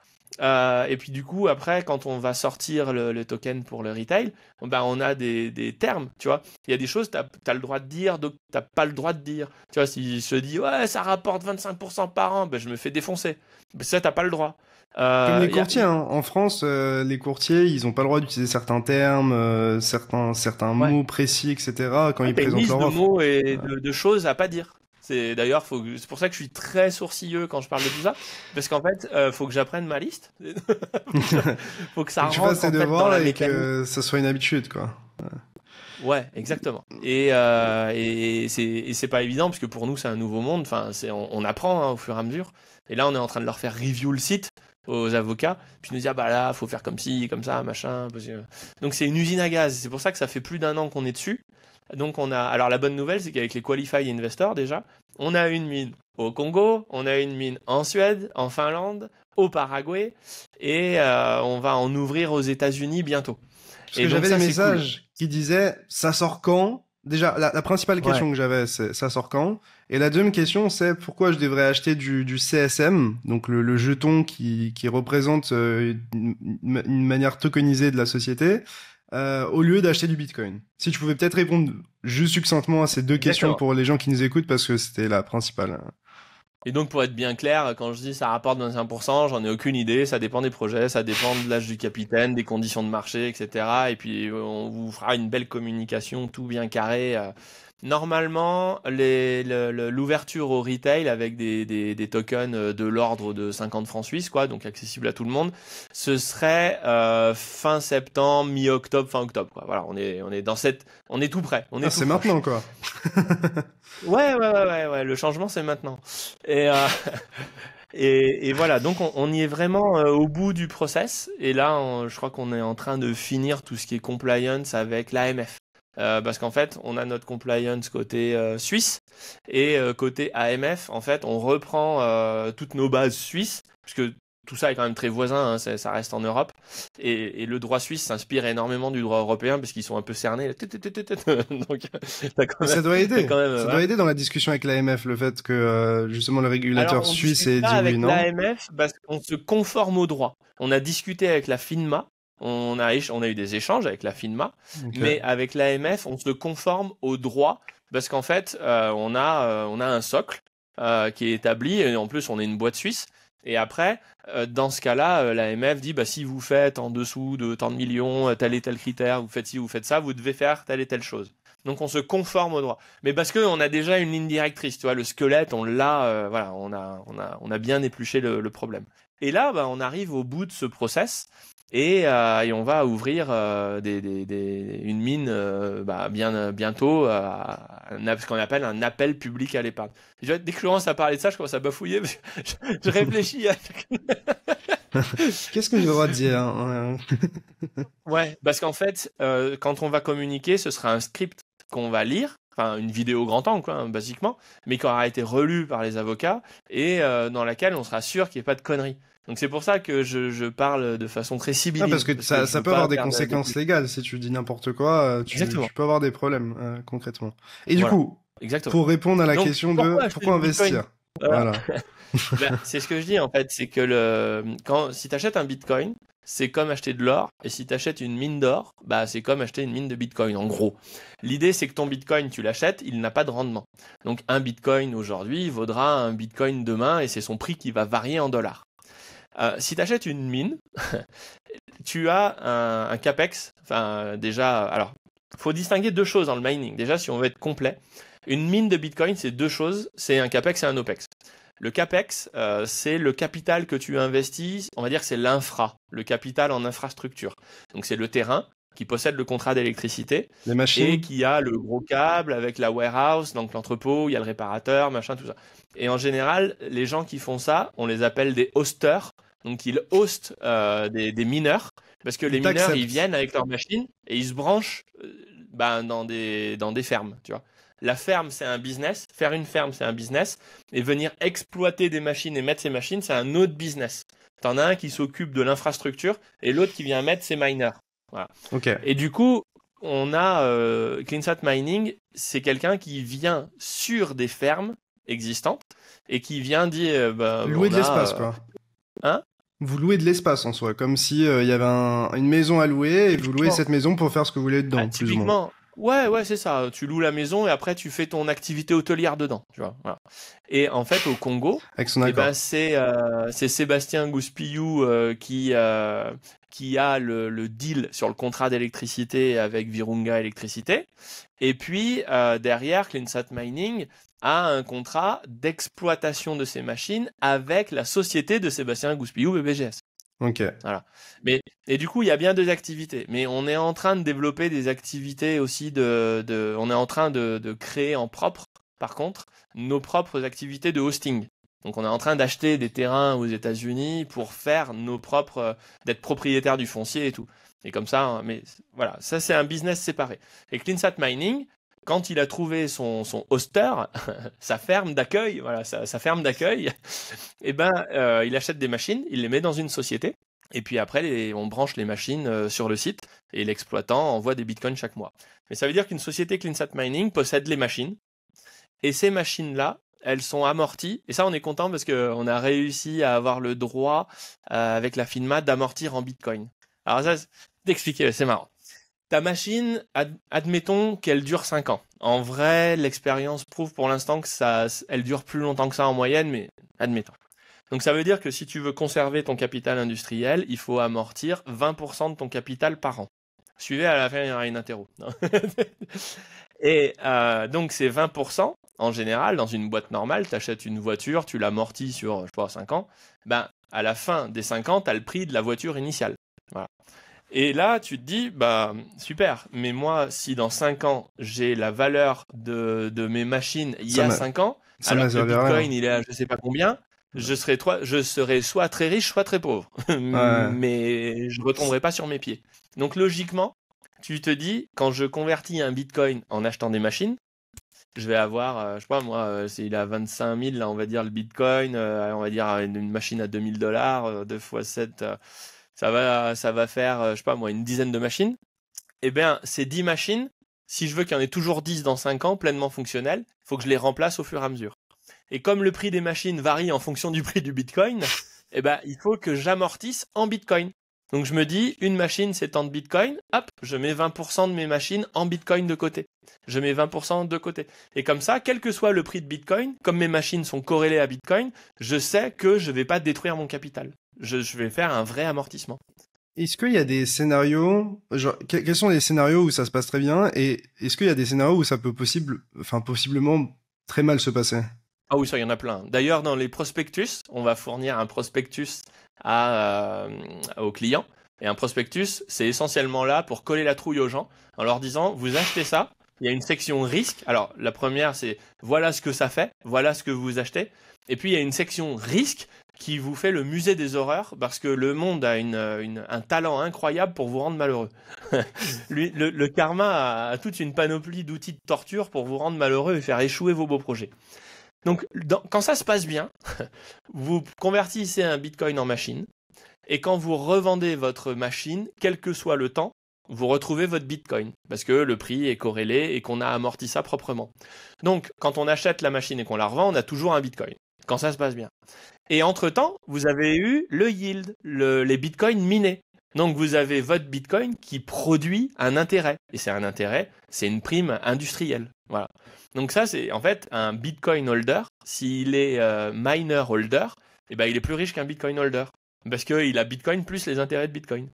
et puis du coup, après, quand on va sortir le token pour le retail, ben, on a des termes, tu vois. Il y a des choses, tu as le droit de dire, d'autres, tu n'as pas le droit de dire. Tu vois, si je te dis, ouais, ça rapporte 25% par an, ben, je me fais défoncer. Ben, ça, tu n'as pas le droit. Comme les Il y a, courtiers, hein. En France, les courtiers, ils ont pas le droit d'utiliser certains termes, certains ouais. mots précis, etc. quand Ouais, ils t'as une présentent liste leur de offre. mots et Ouais. de choses à pas dire. D'ailleurs, c'est pour ça que je suis très sourcilleux quand je parle de tout ça, parce qu'en fait, faut que j'apprenne ma liste. faut que, ça- Faut que Faut ça que tu fasses rentre tes en fait dans devoirs la et mécanique. que ça soit une habitude, quoi. Ouais, exactement. Et c'est pas évident parce que pour nous c'est un nouveau monde. Enfin, on apprend hein, au fur et à mesure. Et là, on est en train de leur faire review le site aux avocats, puis nous dire bah là, faut faire comme ci, comme ça, machin. Donc c'est une usine à gaz. C'est pour ça que ça fait plus d'un an qu'on est dessus. Donc alors la bonne nouvelle, c'est qu'avec les qualified investors déjà, on a une mine au Congo, on a une mine en Suède, en Finlande, au Paraguay, et on va en ouvrir aux États-Unis bientôt. Parce Et que donc j'avais des ça c'est cool. messages qui disaient ça sort quand? Déjà, la principale Ouais. question que j'avais, c'est ça sort quand? Et la deuxième question, c'est pourquoi je devrais acheter du CSM, donc le jeton qui représente une manière tokenisée de la société, au lieu d'acheter du Bitcoin. Si tu pouvais peut-être répondre juste succinctement à ces deux questions Exactement. pour les gens qui nous écoutent, parce que c'était la principale. Et donc, pour être bien clair, quand je dis ça rapporte 25%, j'en ai aucune idée. Ça dépend des projets, ça dépend de l'âge du capitaine, des conditions de marché, etc. Et puis, on vous fera une belle communication, tout bien carré. Normalement, l'ouverture au retail avec des tokens de l'ordre de 50 francs suisses, quoi, donc accessible à tout le monde, ce serait fin septembre, mi-octobre, fin octobre, quoi. Voilà, on est tout prêt, on est Ah, tout c'est proche. maintenant, quoi. Ouais, le changement c'est maintenant. Et, euh, et voilà, donc on y est vraiment au bout du process. Et là, je crois qu'on est en train de finir tout ce qui est compliance avec l'AMF. Parce qu'en fait, on a notre compliance côté suisse et côté AMF, en fait, on reprend toutes nos bases suisses, puisque tout ça est quand même très voisin, hein, ça reste en Europe. Et le droit suisse s'inspire énormément du droit européen parce qu'ils sont un peu cernés. Donc, Mais ça doit t'as aider. quand même, Ça doit voilà. aider dans la discussion avec l'AMF, le fait que justement le Alors, régulateur on suisse discute ait pas dit oui avec non. l'AMF parce qu'on se conforme au droit. On a discuté avec la FINMA, on a eu des échanges avec la FINMA, Ok. mais avec l'AMF, on se conforme au droit parce qu'en fait, on a un socle qui est établi et en plus, on est une boîte suisse. Et après, dans ce cas-là, l'AMF dit, bah, si vous faites en dessous de tant de millions, tel et tel critère, vous faites ci, vous faites ça, vous devez faire telle et telle chose. Donc on se conforme au droit. Mais parce que on a déjà une ligne directrice, tu vois, le squelette, on l'a, voilà, on a bien épluché le problème. Et là, bah, on arrive au bout de ce process et on va ouvrir une mine bah, bientôt à ce qu'on appelle un appel public à l'épargne. Dès que je commence à parler de ça, je commence à bafouiller. Parce que je réfléchis à... Qu'est-ce que j'ai le droit de dire, hein? Ouais, parce qu'en fait, quand on va communiquer, ce sera un script qu'on va lire, enfin une vidéo grand angle, quoi, hein, basiquement, mais qui aura été relue par les avocats et dans laquelle on sera sûr qu'il n'y ait pas de conneries. Donc c'est pour ça que je parle de façon très Ah, parce sibylline, que parce que je ça veux peut pas avoir des faire de conséquences pub. légales si tu dis n'importe quoi, Exactement, tu peux avoir des problèmes concrètement. Et du voilà, coup, exactement. pour répondre à la Donc question de pourquoi acheter pourquoi du Bitcoin? investir, Voilà. voilà. Ben, c'est ce que je dis en fait, c'est que si tu achètes un Bitcoin, c'est comme acheter de l'or, et si tu achètes une mine d'or, bah, c'est comme acheter une mine de Bitcoin, en gros. L'idée, c'est que ton Bitcoin, tu l'achètes, il n'a pas de rendement. Donc un Bitcoin aujourd'hui vaudra un Bitcoin demain, et c'est son prix qui va varier en dollars. Si tu achètes une mine, tu as un CAPEX, enfin déjà, alors, faut distinguer deux choses dans le mining. Déjà, si on veut être complet, une mine de Bitcoin, c'est deux choses, c'est un CAPEX et un OPEX. Le CAPEX, c'est le capital que tu investis, on va dire que c'est l'infra, le capital en infrastructure. Donc c'est le terrain qui possède le contrat d'électricité Les et machines, qui a le gros câble avec la warehouse, donc l'entrepôt, il y a le réparateur, machin, tout ça. Et en général, les gens qui font ça, on les appelle des hosters, donc ils hostent des mineurs, parce que ils les mineurs, ils t'acceptent. viennent avec leurs machines et ils se branchent ben, dans des fermes, tu vois. La ferme, c'est un business. Faire une ferme, c'est un business. Et venir exploiter des machines et mettre ces machines, c'est un autre business. T'en as un qui s'occupe de l'infrastructure et l'autre qui vient mettre ses miners. Voilà. Ok. Et du coup, on a CleanSat Mining, c'est quelqu'un qui vient sur des fermes existantes et qui vient dire, bah, Louer on de a, l'espace, quoi. hein, Vous louez de l'espace en soi, comme si il y avait une maison à louer et vous louez typiquement, cette maison pour faire ce que vous voulez ah, dedans, plus ou moins. typiquement, ouais, c'est ça. Tu loues la maison et après tu fais ton activité hôtelière dedans, tu vois. Voilà. Et en fait, au Congo, Avec son eh ben accord. c'est Sébastien Gouspillou qui a le deal sur le contrat d'électricité avec Virunga Électricité. Et puis derrière, CleanSat Mining a un contrat d'exploitation de ces machines avec la société de Sébastien Gouspillou, BBGS. Ok. Voilà. Mais, et du coup, il y a bien deux activités. Mais on est en train de développer des activités aussi on est en train de créer en propre, par contre, nos propres activités de hosting. Donc, on est en train d'acheter des terrains aux États-Unis pour faire nos propres, d'être propriétaire du foncier et tout. Et comme ça, hein, mais voilà, ça c'est un business séparé. Et CleanSat Mining, quand il a trouvé son hoster, sa ferme d'accueil, voilà, sa ferme d'accueil, eh ben, il achète des machines, il les met dans une société, et puis après, on branche les machines sur le site, et l'exploitant envoie des bitcoins chaque mois. Mais ça veut dire qu'une société CleanSat Mining possède les machines, et ces machines-là, elles sont amorties, et ça on est content parce qu'on a réussi à avoir le droit, avec la FINMA, d'amortir en bitcoin. Alors ça, d'expliquer, c'est marrant. Ta machine, admettons qu'elle dure 5 ans. En vrai, l'expérience prouve pour l'instant que elle dure plus longtemps que ça en moyenne, mais admettons. Donc ça veut dire que si tu veux conserver ton capital industriel, il faut amortir 20% de ton capital par an. Suivez, à la fin, il y aura une interro. Non. Et donc, c'est 20%. En général, dans une boîte normale, tu achètes une voiture, tu l'amortis sur, je sais pas, 5 ans. Ben, à la fin des 5 ans, tu as le prix de la voiture initiale. Voilà. Et là, tu te dis, bah, super, mais moi, si dans 5 ans, j'ai la valeur de mes machines il y a 5 ans, alors que le Bitcoin, il est à je sais pas combien, je serais soit très riche, soit très pauvre. Mais je ne retomberai pas sur mes pieds. Donc, logiquement, tu te dis, quand je convertis un Bitcoin en achetant des machines, je vais avoir, je sais pas moi, s'il est à 25 000, là, on va dire le Bitcoin, on va dire une machine à 2 000 $, 2 fois 7, ça va faire, je sais pas moi, une dizaine de machines. Eh bien, ces 10 machines, si je veux qu'il y en ait toujours 10 dans 5 ans, pleinement fonctionnelles, il faut que je les remplace au fur et à mesure. Et comme le prix des machines varie en fonction du prix du Bitcoin, eh ben, il faut que j'amortisse en Bitcoin. Donc je me dis, une machine c'est tant de Bitcoin, hop, je mets 20% de mes machines en Bitcoin de côté. Je mets 20% de côté. Et comme ça, quel que soit le prix de Bitcoin, comme mes machines sont corrélées à Bitcoin, je sais que je ne vais pas détruire mon capital. Je vais faire un vrai amortissement. Est-ce qu'il y a des scénarios, genre, quels sont les scénarios où ça se passe très bien, et est-ce qu'il y a des scénarios où ça peut possiblement très mal se passer? Ah oui, ça, il y en a plein. D'ailleurs, dans les prospectus, on va fournir un prospectus aux clients. Et un prospectus, c'est essentiellement là pour coller la trouille aux gens en leur disant, vous achetez ça, il y a une section risque. Alors, la première, c'est voilà ce que ça fait, voilà ce que vous achetez. Et puis, il y a une section risque qui vous fait le musée des horreurs parce que le monde a un talent incroyable pour vous rendre malheureux. Le karma a toute une panoplie d'outils de torture pour vous rendre malheureux et faire échouer vos beaux projets. Donc, quand ça se passe bien, vous convertissez un Bitcoin en machine, et quand vous revendez votre machine, quel que soit le temps, vous retrouvez votre Bitcoin, parce que le prix est corrélé et qu'on a amorti ça proprement. Donc, quand on achète la machine et qu'on la revend, on a toujours un Bitcoin, quand ça se passe bien. Et entre-temps, vous avez eu le yield, les Bitcoins minés. Donc, vous avez votre Bitcoin qui produit un intérêt. Et c'est un intérêt, c'est une prime industrielle. Voilà. Donc ça, c'est en fait un Bitcoin holder. S'il est miner holder, eh ben, il est plus riche qu'un Bitcoin holder. Parce qu'il a Bitcoin plus les intérêts de Bitcoin.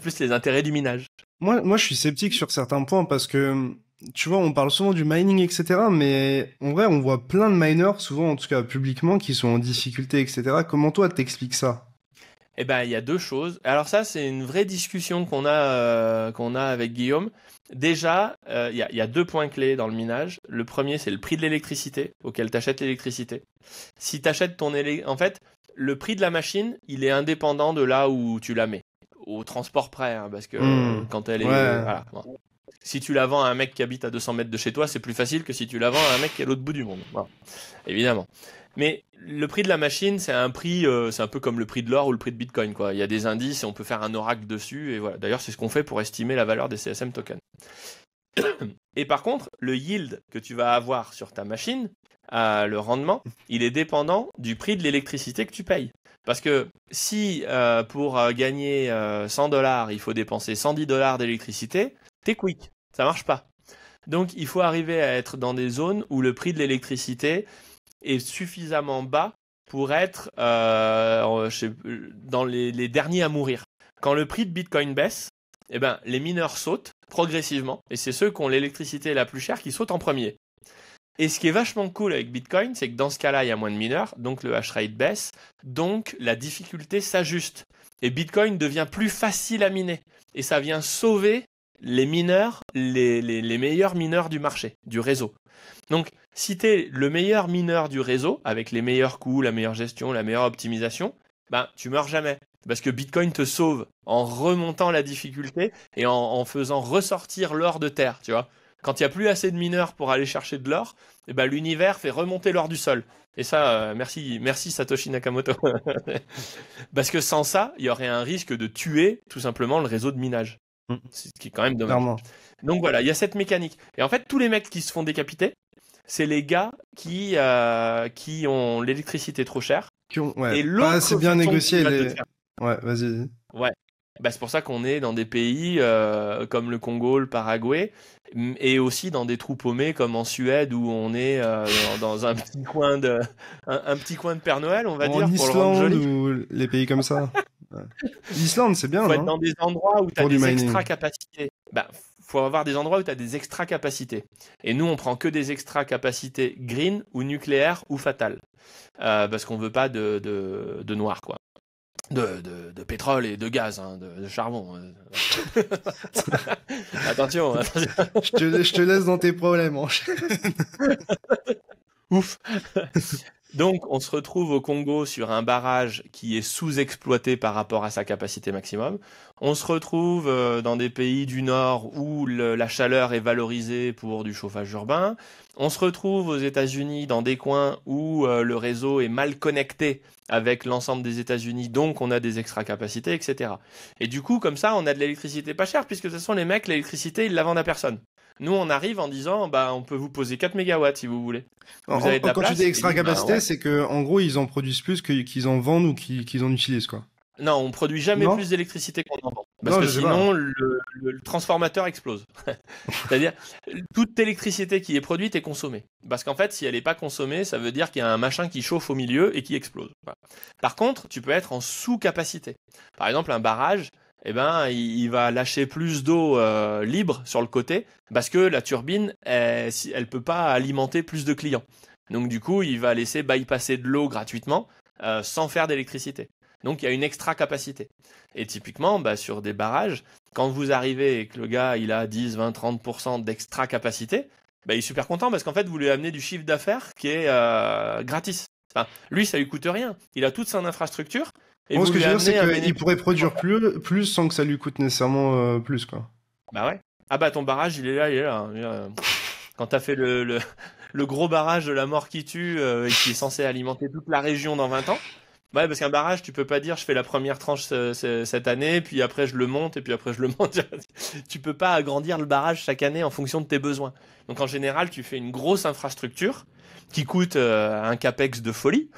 Plus les intérêts du minage. Moi, je suis sceptique sur certains points parce que, tu vois, on parle souvent du mining, etc. Mais en vrai, on voit plein de miners, souvent en tout cas publiquement, qui sont en difficulté, etc. Comment toi, t'expliques ça? Eh ben, il y a deux choses. Alors ça, c'est une vraie discussion qu'on a avec Guillaume. Déjà, il y a deux points clés dans le minage. Le premier, c'est le prix de l'électricité auquel tu achètes l'électricité. Si tu achètes en fait, le prix de la machine, il est indépendant de là où tu la mets. Au transport près, hein, parce que quand elle est... Voilà, bon. Si tu la vends à un mec qui habite à 200 mètres de chez toi, c'est plus facile que si tu la vends à un mec qui est à l'autre bout du monde. Voilà. Évidemment. Mais le prix de la machine, c'est un prix, c'est un peu comme le prix de l'or ou le prix de Bitcoin, quoi. Il y a des indices et on peut faire un oracle dessus. Et voilà. D'ailleurs, c'est ce qu'on fait pour estimer la valeur des CSM tokens. Et par contre, le yield que tu vas avoir sur ta machine, le rendement, il est dépendant du prix de l'électricité que tu payes. Parce que si pour gagner 100 $, il faut dépenser 110 $ d'électricité, t'es quick, ça marche pas. Donc il faut arriver à être dans des zones où le prix de l'électricité est suffisamment bas pour être dans les derniers à mourir. Quand le prix de Bitcoin baisse, eh ben, les mineurs sautent progressivement, et c'est ceux qui ont l'électricité la plus chère qui sautent en premier. Et ce qui est vachement cool avec Bitcoin, c'est que dans ce cas-là, il y a moins de mineurs, donc le hash rate baisse, donc la difficulté s'ajuste. Et Bitcoin devient plus facile à miner. Et ça vient sauver les mineurs, les meilleurs mineurs du marché, du réseau. Donc, si tu es le meilleur mineur du réseau, avec les meilleurs coûts, la meilleure gestion, la meilleure optimisation, ben, tu meurs jamais. Parce que Bitcoin te sauve en remontant la difficulté et en faisant ressortir l'or de terre, tu vois. Quand il n'y a plus assez de mineurs pour aller chercher de l'or, eh ben, l'univers fait remonter l'or du sol. Et ça, merci Satoshi Nakamoto. Parce que sans ça, il y aurait un risque de tuer tout simplement le réseau de minage. Ce qui est quand même dommage. Clairement. Donc voilà, il y a cette mécanique. Et en fait, tous les mecs qui se font décapiter, c'est les gars qui ont l'électricité trop chère. Ouais. Et l'autre c'est bien négocié. Ouais, vas-y. Ouais. Bah, c'est pour ça qu'on est dans des pays comme le Congo, le Paraguay, et aussi dans des trous paumés comme en Suède où on est dans un petit coin de Père Noël, on va dire, pour le rendre joli. Ou les pays comme ça. Ouais. L'Islande, c'est bien, faut non? être dans des endroits où tu as des extra capacités. Bah, faut avoir des endroits où tu as des extra capacités. Et nous, on prend que des extra capacités green ou nucléaires ou fatales. Parce qu'on veut pas de noir, quoi. De pétrole et de gaz, hein, de charbon. Attention, attention. Je te laisse dans tes problèmes. Ouf. Donc, on se retrouve au Congo sur un barrage qui est sous-exploité par rapport à sa capacité maximum. On se retrouve dans des pays du Nord où la chaleur est valorisée pour du chauffage urbain. On se retrouve aux États-Unis dans des coins où le réseau est mal connecté avec l'ensemble des États-Unis, donc on a des extra capacités, etc. Et du coup, comme ça, on a de l'électricité pas chère, puisque de toute façon, les mecs, l'électricité, ils la vendent à personne. Nous, on arrive en disant, bah, on peut vous poser 4 mégawatts si vous voulez. Vous avez de la Quand tu place. dis extra Et, bah, capacité, ouais. c'est que en gros ils en produisent plus qu'ils en vendent ou qu'ils en utilisent quoi. Non, on produit jamais Non? plus d'électricité qu'on en vend. Parce Non, que je sais pas. sinon, le transformateur explose. C'est-à-dire, toute électricité qui est produite est consommée. Parce qu'en fait, si elle n'est pas consommée, ça veut dire qu'il y a un machin qui chauffe au milieu et qui explose. Voilà. Par contre, tu peux être en sous-capacité. Par exemple, un barrage, eh ben, il va lâcher plus d'eau libre sur le côté parce que la turbine, elle peut pas alimenter plus de clients. Donc du coup, il va laisser bypasser de l'eau gratuitement sans faire d'électricité. Donc il y a une extra capacité. Et typiquement, bah, sur des barrages, quand vous arrivez et que le gars il a 10, 20, 30% d'extra capacité, bah, il est super content parce qu'en fait vous lui amenez du chiffre d'affaires qui est gratis. Enfin, lui ça lui coûte rien. Il a toute son infrastructure et Moi, vous ce que lui je veux dire, c'est amenez un qu'il bénéfice. pourrait produire plus sans que ça lui coûte nécessairement plus quoi. Bah ouais. Ah bah ton barrage il est là, il est là. Hein. Quand t'as fait le gros barrage de la mort qui tue et qui est censé alimenter toute la région dans 20 ans. Ouais, parce qu'un barrage, tu peux pas dire je fais la première tranche cette année, puis après je le monte, et puis après je le monte. Tu peux pas agrandir le barrage chaque année en fonction de tes besoins. Donc en général, tu fais une grosse infrastructure qui coûte un capex de folie,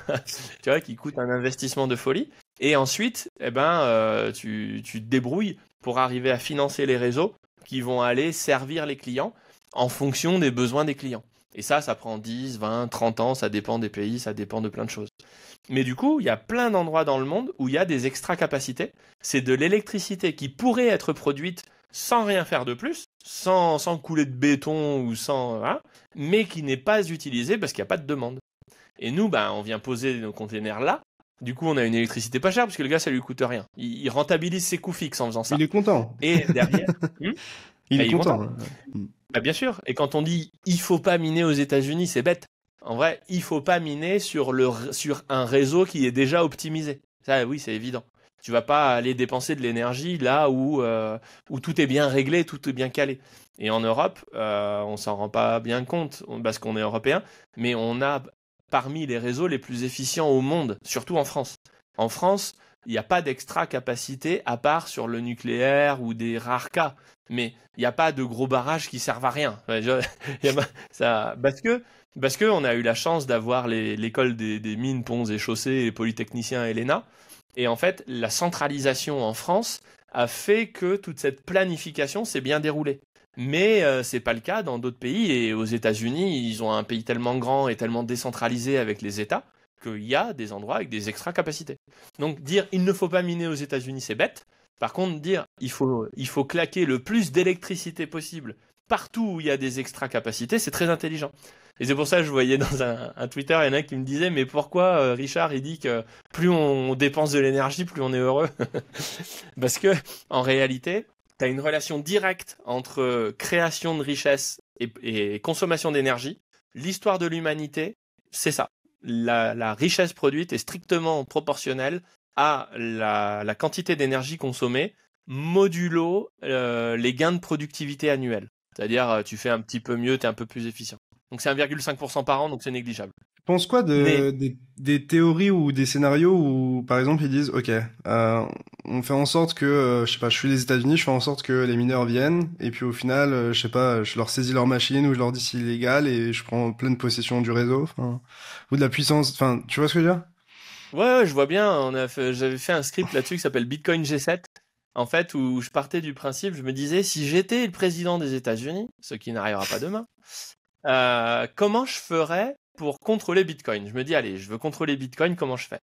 tu vois, qui coûte un investissement de folie. Et ensuite, eh ben, tu te débrouilles pour arriver à financer les réseaux qui vont aller servir les clients en fonction des besoins des clients. Et ça prend 10, 20, 30 ans, ça dépend des pays, ça dépend de plein de choses. Mais du coup, il y a plein d'endroits dans le monde où il y a des extra capacités. C'est de l'électricité qui pourrait être produite sans rien faire de plus, sans couler de béton ou sans, voilà, mais qui n'est pas utilisée parce qu'il n'y a pas de demande. Et nous, ben, on vient poser nos containers là. Du coup, on a une électricité pas chère parce que le gars, ça lui coûte rien. Il rentabilise ses coûts fixes en faisant ça. Il est content. Et derrière, Il est il est content. content. Bah, bien sûr. Et quand on dit il faut pas miner aux États-Unis, c'est bête. En vrai, il faut pas miner sur un réseau qui est déjà optimisé. Ça, oui, c'est évident. Tu vas pas aller dépenser de l'énergie là où tout est bien réglé, tout est bien calé. Et en Europe, on s'en rend pas bien compte parce qu'on est européen, mais on a parmi les réseaux les plus efficients au monde, surtout en France. En France, il n'y a pas d'extra capacité à part sur le nucléaire ou des rares cas. Mais il n'y a pas de gros barrages qui servent à rien. Parce que on a eu la chance d'avoir l'école des mines, ponts et chaussées et polytechniciens et l'ENA. Et en fait, la centralisation en France a fait que toute cette planification s'est bien déroulée. Mais c'est pas le cas dans d'autres pays. Et aux États-Unis, ils ont un pays tellement grand et tellement décentralisé avec les États qu'il y a des endroits avec des extra capacités. Donc dire il ne faut pas miner aux États-Unis, c'est bête. Par contre, dire il faut claquer le plus d'électricité possible partout où il y a des extra capacités, c'est très intelligent. Et c'est pour ça que je voyais dans un Twitter, il y en a qui me disait mais pourquoi Richard il dit que plus on dépense de l'énergie, plus on est heureux. Parce que en réalité, tu as une relation directe entre création de richesse et consommation d'énergie. L'histoire de l'humanité, c'est ça. La richesse produite est strictement proportionnelle à la quantité d'énergie consommée modulo les gains de productivité annuels. C'est-à-dire, tu fais un petit peu mieux, tu es un peu plus efficient. Donc c'est 1,5% par an, donc c'est négligeable. Tu penses quoi Mais des théories ou des scénarios où, par exemple, ils disent, OK, on fait en sorte que, je sais pas, je suis les États-Unis, je fais en sorte que les mineurs viennent, et puis au final, je sais pas, je leur saisis leur machine ou je leur dis c'est illégal et je prends pleine possession du réseau, enfin, ou de la puissance, enfin, tu vois ce que je veux dire? ouais, je vois bien, j'avais fait un script là-dessus qui s'appelle Bitcoin G7, en fait, où je partais du principe, je me disais, si j'étais le président des États-Unis, ce qui n'arrivera pas demain, comment je ferais pour contrôler Bitcoin? Je me dis, allez, je veux contrôler Bitcoin, comment je fais?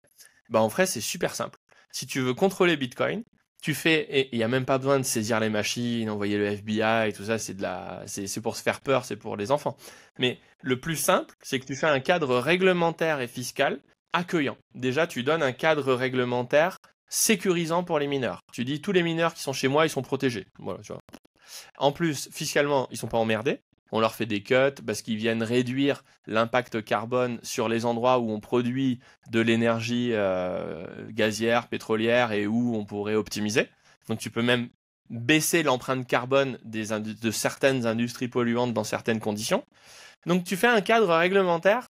Ben, en vrai, c'est super simple. Si tu veux contrôler Bitcoin, et il n'y a même pas besoin de saisir les machines, envoyer le FBI et tout ça, c'est pour se faire peur, c'est pour les enfants. Mais le plus simple, c'est que tu fais un cadre réglementaire et fiscal accueillant. Déjà, tu donnes un cadre réglementaire sécurisant pour les mineurs. Tu dis, tous les mineurs qui sont chez moi, ils sont protégés. Voilà, tu vois. En plus, fiscalement, ils sont pas emmerdés. On leur fait des cuts parce qu'ils viennent réduire l'impact carbone sur les endroits où on produit de l'énergie gazière, pétrolière et où on pourrait optimiser. Donc tu peux même baisser l'empreinte carbone de certaines industries polluantes dans certaines conditions. Donc tu fais un cadre réglementaire,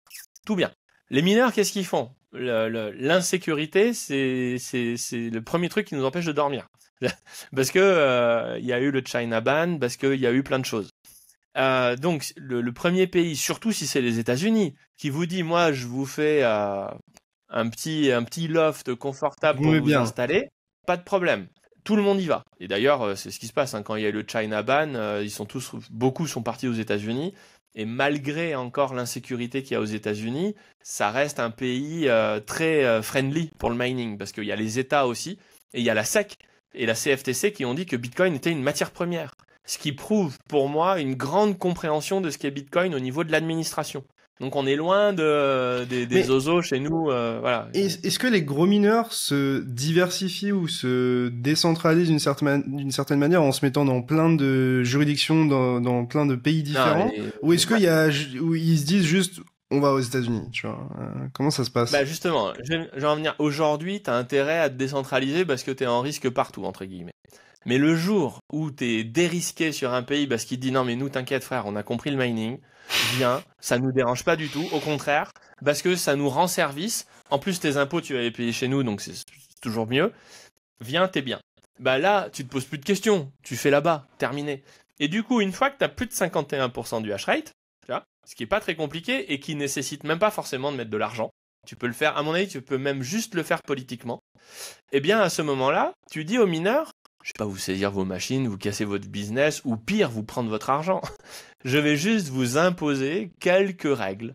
tout bien. Les mineurs, qu'est-ce qu'ils font? L'insécurité, c'est le premier truc qui nous empêche de dormir. Parce que y a eu le China ban, parce qu'il y a eu plein de choses. Donc le premier pays, surtout si c'est les États-Unis, qui vous dit moi je vous fais un petit loft confortable pour vous installer, pas de problème. Tout le monde y va. Et d'ailleurs, c'est ce qui se passe quand il y a eu le China ban, beaucoup sont partis aux États-Unis. Et malgré encore l'insécurité qu'il y a aux États-Unis, ça reste un pays très friendly pour le mining, parce qu'il y a les États aussi, et il y a la SEC et la CFTC qui ont dit que Bitcoin était une matière première. Ce qui prouve pour moi une grande compréhension de ce qu'est Bitcoin au niveau de l'administration. Donc on est loin des osos chez nous. Voilà. Est-ce que les gros mineurs se diversifient ou se décentralisent d'une certaine manière en se mettant dans plein de juridictions, dans plein de pays différents? Ou est-ce où ils se disent juste on va aux États-Unis, tu vois? Comment ça se passe? Bah justement, je vais en venir. Aujourd'hui, tu as intérêt à te décentraliser parce que tu es en risque partout, entre guillemets. Mais le jour où tu es dérisqué sur un pays parce qu'il te dit non mais nous t'inquiète frère, on a compris le mining, viens, ça nous dérange pas du tout, au contraire, parce que ça nous rend service, en plus tes impôts tu vas les payer chez nous donc c'est toujours mieux, viens t'es bien. Bah là tu te poses plus de questions, tu fais là-bas, terminé. Et du coup une fois que tu as plus de 51% du hash rate, tu vois, ce qui est pas très compliqué et qui nécessite même pas forcément de mettre de l'argent, tu peux le faire, à mon avis tu peux même juste le faire politiquement, et bien à ce moment-là, tu dis aux mineurs, je vais pas vous saisir vos machines, vous casser votre business, ou pire, vous prendre votre argent. Je vais juste vous imposer quelques règles.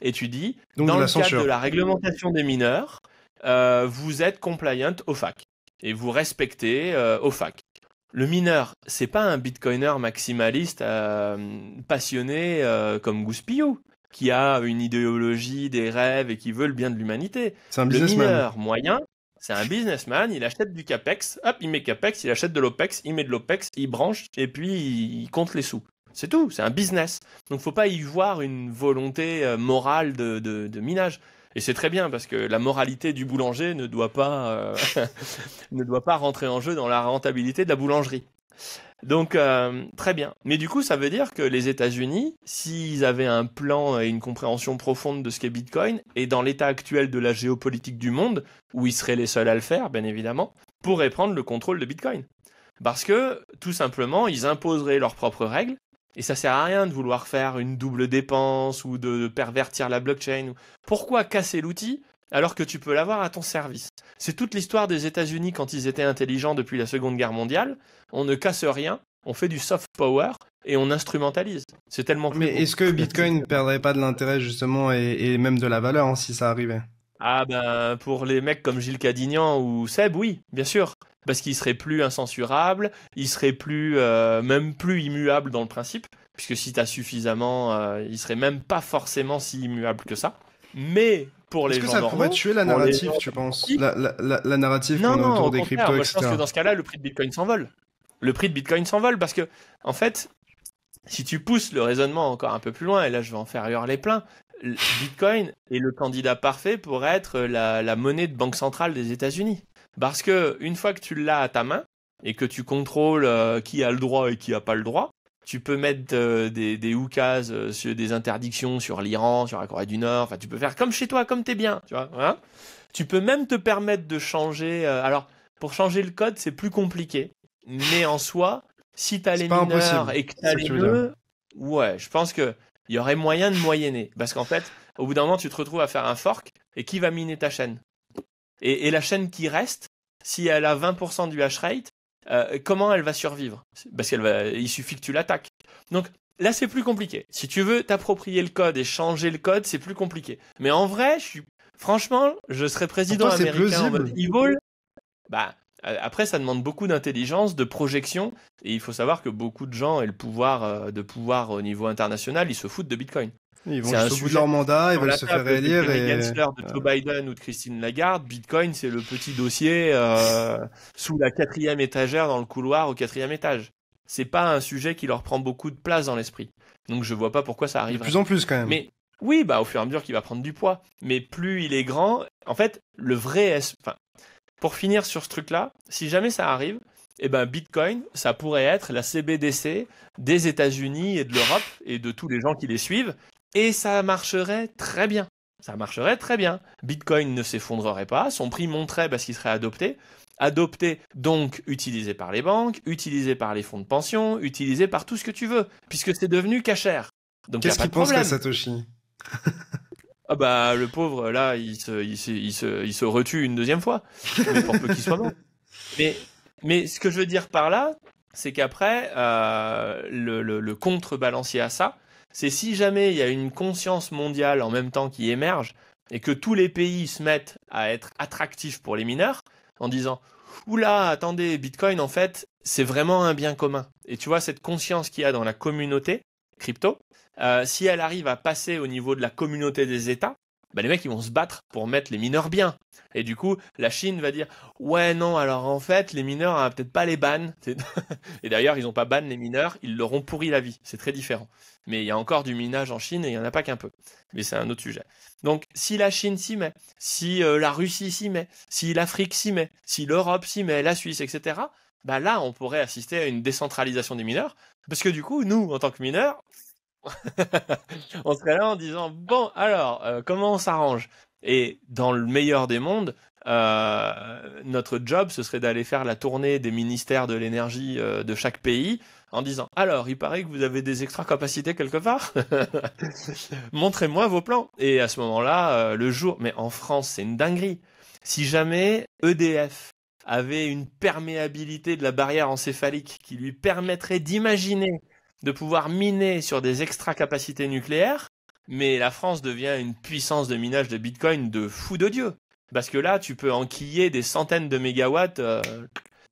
Et tu dis, donc dans le cadre de la réglementation des mineurs, vous êtes compliant au FAQ. Et vous respectez au FAQ. Le mineur, c'est pas un bitcoiner maximaliste passionné comme Gouspillou, qui a une idéologie, des rêves et qui veut le bien de l'humanité. C'est un businessman. Le mineur moyen, c'est un businessman, il achète du CAPEX, hop, il met CAPEX, il achète de l'OPEX, il met de l'OPEX, il branche et puis il compte les sous. C'est tout, c'est un business. Donc faut pas y voir une volonté morale de minage. Et c'est très bien parce que la moralité du boulanger ne doit pas rentrer en jeu dans la rentabilité de la boulangerie. Donc très bien. Mais du coup, ça veut dire que les États-Unis, s'ils avaient un plan et une compréhension profonde de ce qu'est Bitcoin, et dans l'état actuel de la géopolitique du monde, où ils seraient les seuls à le faire, bien évidemment, pourraient prendre le contrôle de Bitcoin. Parce que, tout simplement, ils imposeraient leurs propres règles, et ça sert à rien de vouloir faire une double dépense ou de pervertir la blockchain. Pourquoi casser l'outil alors que tu peux l'avoir à ton service? C'est toute l'histoire des États-Unis quand ils étaient intelligents depuis la Seconde Guerre mondiale. On ne casse rien, on fait du soft power et on instrumentalise. C'est tellement plus. Mais est-ce que Bitcoin ne perdrait pas de l'intérêt justement et même de la valeur hein, si ça arrivait? Ah ben pour les mecs comme Gilles Cadignan ou Seb, oui, bien sûr. Parce qu'il serait plus incensurable, il serait plus même plus immuable dans le principe, puisque si tu as suffisamment, il serait même pas forcément si immuable que ça. Mais pour les gens normaux... Est-ce que ça pourrait tuer la narrative, tu penses? La narrative qu'on a autour des cryptos, etc. Je pense que dans ce cas-là, le prix de Bitcoin s'envole. Le prix de Bitcoin s'envole parce que, en fait, si tu pousses le raisonnement encore un peu plus loin, et là je vais en faire hurler plein, Bitcoin est le candidat parfait pour être la monnaie de banque centrale des États-Unis. Parce que une fois que tu l'as à ta main et que tu contrôles qui a le droit et qui a pas le droit, tu peux mettre des oukas sur des interdictions sur l'Iran, sur la Corée du Nord. Enfin, tu peux faire comme chez toi, comme t'es bien, tu vois. Hein, tu peux même te permettre de changer. Alors, pour changer le code, c'est plus compliqué. Mais en soi, si t'as les mineurs et que t'as les nœuds, ouais, je pense que il y aurait moyen de moyenner. Parce qu'en fait, au bout d'un moment, tu te retrouves à faire un fork et qui va miner ta chaîne? Et la chaîne qui reste, si elle a 20% du hash rate, comment elle va survivre? Parce il suffit que tu l'attaques. Donc là, c'est plus compliqué. Si tu veux t'approprier le code et changer le code, c'est plus compliqué. Mais en vrai, franchement, je serais président américain en mode evil. Bah, Après, ça demande beaucoup d'intelligence, de projection, et il faut savoir que beaucoup de gens aient le pouvoir de pouvoir au niveau international, ils se foutent de Bitcoin. Ils vont C'est un jusqu'au bout de sujet leur mandat, ils sur veulent la se faire table de réélire Gary et Gensler, de Joe Biden ou de Christine Lagarde. Bitcoin, c'est le petit dossier sous la 4e étagère dans le couloir au 4e étage. C'est pas un sujet qui leur prend beaucoup de place dans l'esprit. Donc je vois pas pourquoi ça de arriverait. plus en plus quand même. Mais oui, bah au fur et à mesure qu'il va prendre du poids. Mais plus il est grand, en fait, le vrai, enfin, pour finir sur ce truc-là, si jamais ça arrive, eh ben Bitcoin, ça pourrait être la CBDC des États-Unis et de l'Europe et de tous les gens qui les suivent, et ça marcherait très bien. Ça marcherait très bien. Bitcoin ne s'effondrerait pas, son prix monterait parce qu'il serait adopté. Adopté, donc utilisé par les banques, utilisé par les fonds de pension, utilisé par tout ce que tu veux, puisque c'est devenu cachère. Donc il n'y a Qu'est-ce pas qu'il de penserait problème. Satoshi? Ah bah le pauvre, là, il se retue une deuxième fois, mais pour peu qu'il soit mort. Mais, mais ce que je veux dire par là, c'est qu'après, le contrebalancier à ça, c'est si jamais il y a une conscience mondiale en même temps qui émerge et que tous les pays se mettent à être attractifs pour les mineurs en disant oula, attendez, Bitcoin en fait, c'est vraiment un bien commun. Et tu vois, cette conscience qu'il y a dans la communauté crypto, si elle arrive à passer au niveau de la communauté des États, bah les mecs ils vont se battre pour mettre les mineurs bien. Et du coup, la Chine va dire ouais non, alors en fait les mineurs on va peut-être pas les ban. Et d'ailleurs ils n'ont pas ban les mineurs, ils leur ont pourri la vie. C'est très différent. Mais il y a encore du minage en Chine et il n'y en a pas qu'un peu. Mais c'est un autre sujet. Donc si la Chine s'y met, si la Russie s'y met, si l'Afrique s'y met, si l'Europe s'y met, la Suisse, etc. Bah là on pourrait assister à une décentralisation des mineurs. Parce que du coup, nous, en tant que mineurs, on serait là en disant bon alors comment on s'arrange, et dans le meilleur des mondes notre job ce serait d'aller faire la tournée des ministères de l'énergie de chaque pays en disant alors il paraît que vous avez des extra capacités quelque part montrez-moi vos plans, et à ce moment-là le jour, mais en France c'est une dinguerie, si jamais EDF avait une perméabilité de la barrière encéphalique qui lui permettrait d'imaginer de pouvoir miner sur des extra capacités nucléaires, mais la France devient une puissance de minage de Bitcoin de fou de Dieu. Parce que là, tu peux enquiller des centaines de mégawatts.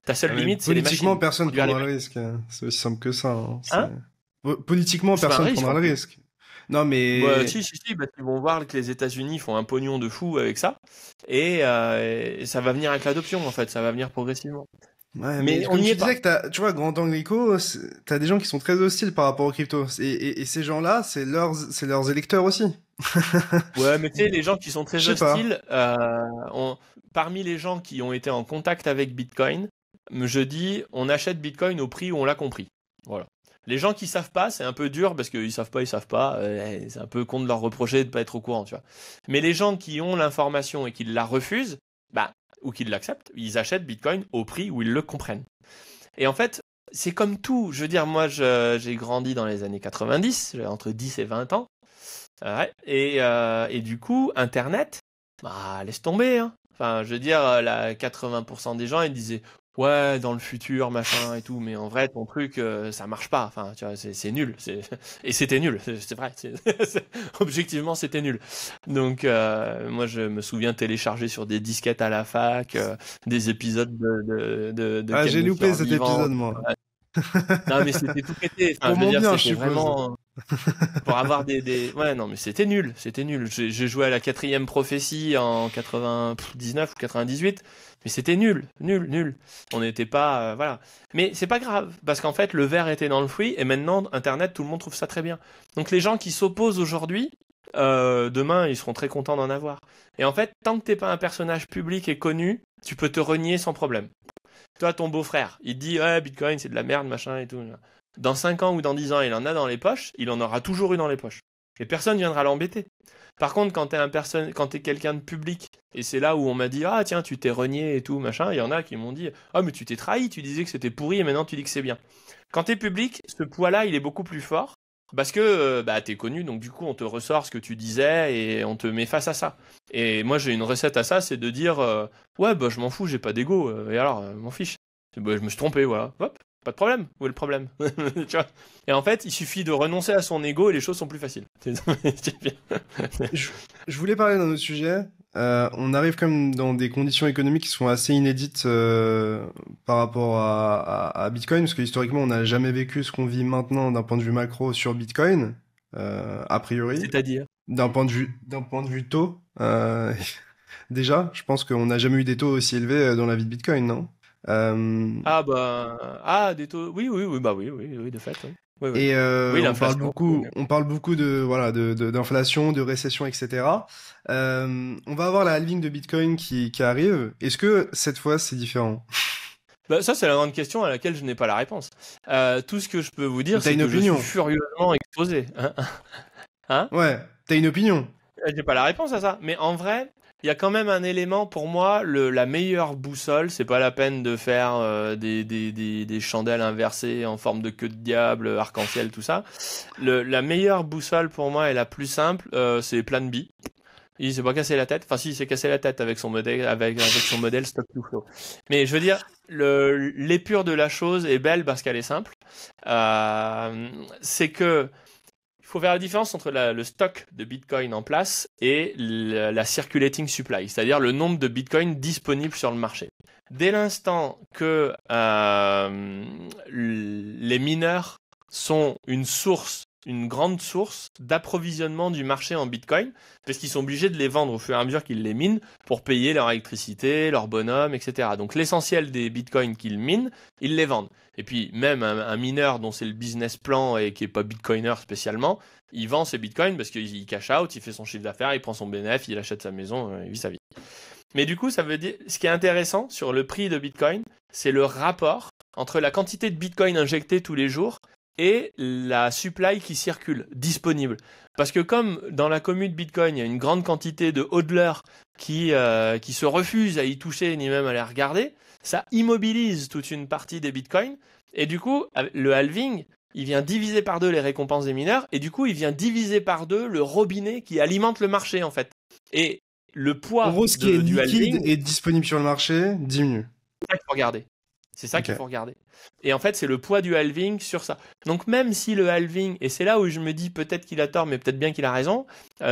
Ta seule limite, c'est les machines. Politiquement, personne ne Produire prendra les le risque. C'est aussi simple que ça. Hein Politiquement, C'est pas un personne ne risque prendra en le plus. risque. Non, Bah, mais si, parce qu'ils vont voir que les États-Unis font un pognon de fou avec ça, et ça va venir avec l'adoption en fait, ça va venir progressivement. ouais, mais Mais on comme n'y tu est pas. disais que tu vois, Grand Anglico, t'as des gens qui sont très hostiles par rapport aux cryptos. Et ces gens-là, c'est leurs électeurs aussi. Ouais, mais tu sais, les gens qui sont Je très sais pas. hostiles, parmi les gens qui ont été en contact avec Bitcoin, je dis, on achète Bitcoin au prix où on l'a compris. Voilà. Les gens qui savent pas, c'est un peu dur parce qu'ils savent pas, ils savent pas. C'est un peu con de leur reprocher de pas être au courant, tu vois. Mais les gens qui ont l'information et qui la refusent, bah, ou qui l'acceptent, ils achètent Bitcoin au prix où ils le comprennent. Et en fait, c'est comme tout. Je veux dire, moi, j'ai grandi dans les années 90, j'avais entre 10 et 20 ans. Ouais. Et du coup, Internet, bah, laisse tomber, hein. Enfin, je veux dire, 80% des gens, ils disaient, ouais, dans le futur, machin et tout, mais en vrai, ton truc, ça marche pas. Enfin, tu vois, c'est nul. Et c'était nul, c'est vrai. Objectivement, c'était nul. Donc, moi, je me souviens télécharger sur des disquettes à la fac, des épisodes de Ah, Ken j'ai le loupé Tueur cet Vivant. épisode, moi. Non, mais c'était tout pété. Enfin, Pour je veux mon dire, bien, je c'était suppose. vraiment pour avoir des... Ouais, non, mais c'était nul, c'était nul. J'ai joué à la 4e prophétie en 99 ou 98, mais c'était nul, nul, nul. On n'était pas... voilà. Mais c'est pas grave, parce qu'en fait, le verre était dans le fruit, et maintenant, Internet, tout le monde trouve ça très bien. Donc les gens qui s'opposent aujourd'hui, demain, ils seront très contents d'en avoir. Et en fait, tant que t'es pas un personnage public et connu, tu peux te renier sans problème. Toi, ton beau-frère, il te dit, ouais, Bitcoin, c'est de la merde, machin et tout. Dans 5 ans ou dans 10 ans, il en a dans les poches, il en aura toujours eu dans les poches. Et personne viendra l'embêter. Par contre, quand t'es quelqu'un de public, et c'est là où on m'a dit, ah tiens, tu t'es renié et tout, machin, il y en a qui m'ont dit, ah mais tu t'es trahi, tu disais que c'était pourri et maintenant tu dis que c'est bien. Quand t'es public, ce poids-là, il est beaucoup plus fort, parce que bah, t'es connu, donc du coup, on te ressort ce que tu disais et on te met face à ça. Et moi, j'ai une recette à ça, c'est de dire, ouais, bah je m'en fous, j'ai pas d'ego, et alors, m'en fiche. Bah, je me suis trompé, voilà. Hop, pas de problème. Où est le problème? Tu vois. Et en fait, il suffit de renoncer à son ego et les choses sont plus faciles. C'est bien. Je, je voulais parler d'un autre sujet. On arrive quand même dans des conditions économiques qui sont assez inédites par rapport à Bitcoin, parce que historiquement, on n'a jamais vécu ce qu'on vit maintenant d'un point de vue macro sur Bitcoin, a priori. C'est-à-dire? D'un point de vue taux, déjà, je pense qu'on n'a jamais eu des taux aussi élevés dans la vie de Bitcoin, non? Euh, Ah bah des taux. Oui, oui, oui, bah oui, oui, oui, de fait, oui. Oui, oui. et Oui, l'inflation. Oui. on parle beaucoup de voilà d'inflation, de récession, etc. On va avoir la halving de Bitcoin qui arrive. Est-ce que cette fois c'est différent? Bah, ça, c'est la grande question à laquelle je n'ai pas la réponse. Tout ce que je peux vous dire, T'as c'est une que je suis opinion? furieusement exposé. Hein? Hein. Ouais, t'as une opinion. J'ai pas la réponse à ça. Mais en vrai, il y a quand même un élément pour moi, la meilleure boussole, c'est pas la peine de faire des chandelles inversées en forme de queue de diable, arc-en-ciel, tout ça. La meilleure boussole pour moi et la plus simple, c'est Plan B. Il s'est pas cassé la tête. Enfin, si, il s'est cassé la tête avec son modèle, avec son modèle Stock to Flow. Mais je veux dire, l'épure de la chose est belle parce qu'elle est simple. C'est que il faut faire la différence entre le stock de Bitcoin en place et la circulating supply, c'est-à-dire le nombre de Bitcoin disponibles sur le marché. Dès l'instant que les mineurs sont une grande source d'approvisionnement du marché en Bitcoin, parce qu'ils sont obligés de les vendre au fur et à mesure qu'ils les minent pour payer leur électricité, leur bonhomme, etc. Donc l'essentiel des Bitcoins qu'ils minent, ils les vendent. Et puis même un mineur dont c'est le business plan et qui est pas Bitcoiner spécialement, il vend ses Bitcoins parce qu'il cash out, il fait son chiffre d'affaires, il prend son bénéfice, il achète sa maison, il vit sa vie. Mais du coup, ça veut dire, ce qui est intéressant sur le prix de Bitcoin, c'est le rapport entre la quantité de Bitcoin injectée tous les jours et la supply qui circule, disponible. Parce que comme dans la commune Bitcoin, il y a une grande quantité de hodlers qui se refusent à y toucher ni même à les regarder, ça immobilise toute une partie des Bitcoins. Et du coup, le halving, il vient diviser par deux les récompenses des mineurs, et du coup, il vient diviser par deux le robinet qui alimente le marché, en fait. Et le En poids gros, ce qui est du liquide halving, et disponible sur le marché diminue. c'est ça qu'il faut regarder. C'est ça qu'il Ok. faut regarder. Et en fait, c'est le poids du halving sur ça. Donc même si le halving, et c'est là où je me dis peut-être qu'il a tort, mais peut-être bien qu'il a raison,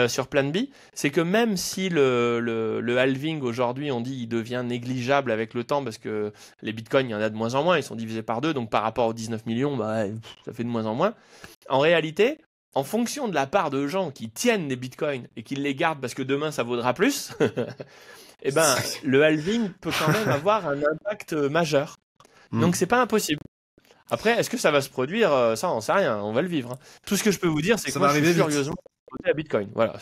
sur Plan B, c'est que même si le halving aujourd'hui, on dit, il devient négligeable avec le temps, parce que les bitcoins, il y en a de moins en moins, ils sont divisés par deux, donc par rapport aux 19 millions, bah, ça fait de moins en moins. En réalité, en fonction de la part de gens qui tiennent des bitcoins et qui les gardent parce que demain ça vaudra plus, eh ben, le halving peut quand même avoir un impact majeur. Hmm. Donc c'est pas impossible. Après, est-ce que ça va se produire? Ça, on sait rien, on va le vivre. Hein. Tout ce que je peux vous dire, c'est que Ça moi, va je suis arriver vite. furieusement opposé à Bitcoin. Voilà.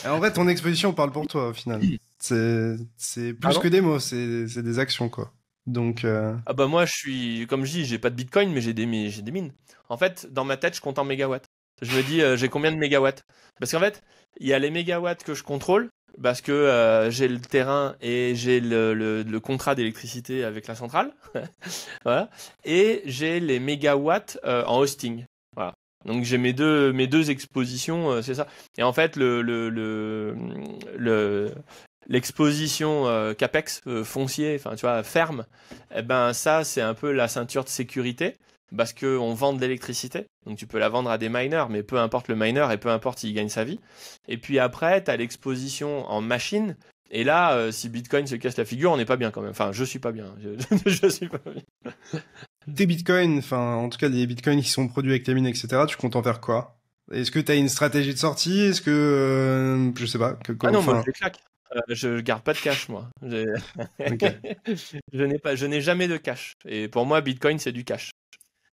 En fait, ton exposition parle pour toi au final. C'est plus que Pardon? des mots, c'est des actions quoi. Donc Ah bah moi, je suis, comme je dis, j'ai pas de Bitcoin, mais j'ai des mines. En fait, dans ma tête, je compte en mégawatts. Je me dis, j'ai combien de mégawatts? Parce qu'en fait, il y a les mégawatts que je contrôle, parce que j'ai le terrain et j'ai le contrat d'électricité avec la centrale. Voilà. Et j'ai les mégawatts en hosting. Voilà. Donc j'ai mes deux expositions, c'est ça. Et en fait, l'exposition capex foncier, enfin tu vois ferme, eh ben ça c'est un peu la ceinture de sécurité parce que on vend de l'électricité, donc tu peux la vendre à des miners, mais peu importe le miner et peu importe s'il gagne sa vie. Et puis après tu as l'exposition en machine. Et là, si Bitcoin se casse la figure, on n'est pas bien quand même. Enfin, je suis pas bien. Je suis pas bien. tes bitcoins, enfin en tout cas les bitcoins qui sont produits avec tes mines, etc. Tu comptes en faire quoi? Est-ce que t'as une stratégie de sortie? Est-ce que je sais pas, Ah non, moi je enfin les claque. Je garde pas de cash, moi. ok. Je n'ai jamais de cash. Et pour moi, Bitcoin, c'est du cash.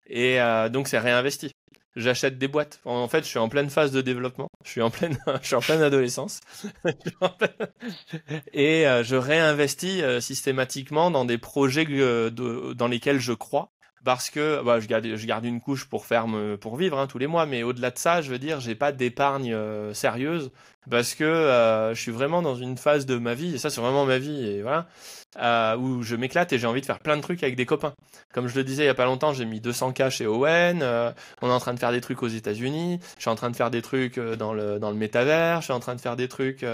Et donc, c'est réinvesti. J'achète des boîtes. En fait, je suis en pleine phase de développement. Je suis en pleine adolescence. Et je réinvestis systématiquement dans des projets dans lesquels je crois. Parce que bah, je garde une couche pour vivre tous les mois, mais au-delà de ça, je veux dire, j'ai pas d'épargne sérieuse parce que je suis vraiment dans une phase de ma vie, et ça c'est vraiment ma vie, et voilà, où je m'éclate et j'ai envie de faire plein de trucs avec des copains. Comme je le disais il y a pas longtemps, j'ai mis 200K chez Owen, on est en train de faire des trucs aux États-Unis, je suis en train de faire des trucs dans le métavers, je suis en train de faire des trucs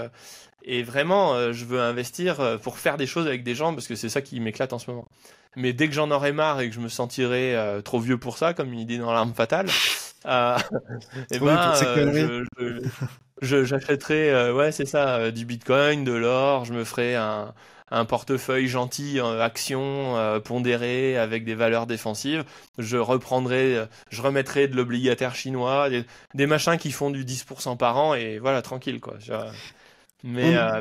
et vraiment je veux investir pour faire des choses avec des gens parce que c'est ça qui m'éclate en ce moment. Mais dès que j'en aurai marre et que je me sentirai trop vieux pour ça, comme il dit dans L'Arme Fatale, et Trop vieux pour ben ces conneries. J'achèterais, ouais, c'est ça, du Bitcoin, de l'or. Je me ferais un portefeuille gentil, actions pondéré avec des valeurs défensives. Je remettrais de l'obligataire chinois, des machins qui font du 10% par an et voilà, tranquille quoi. On,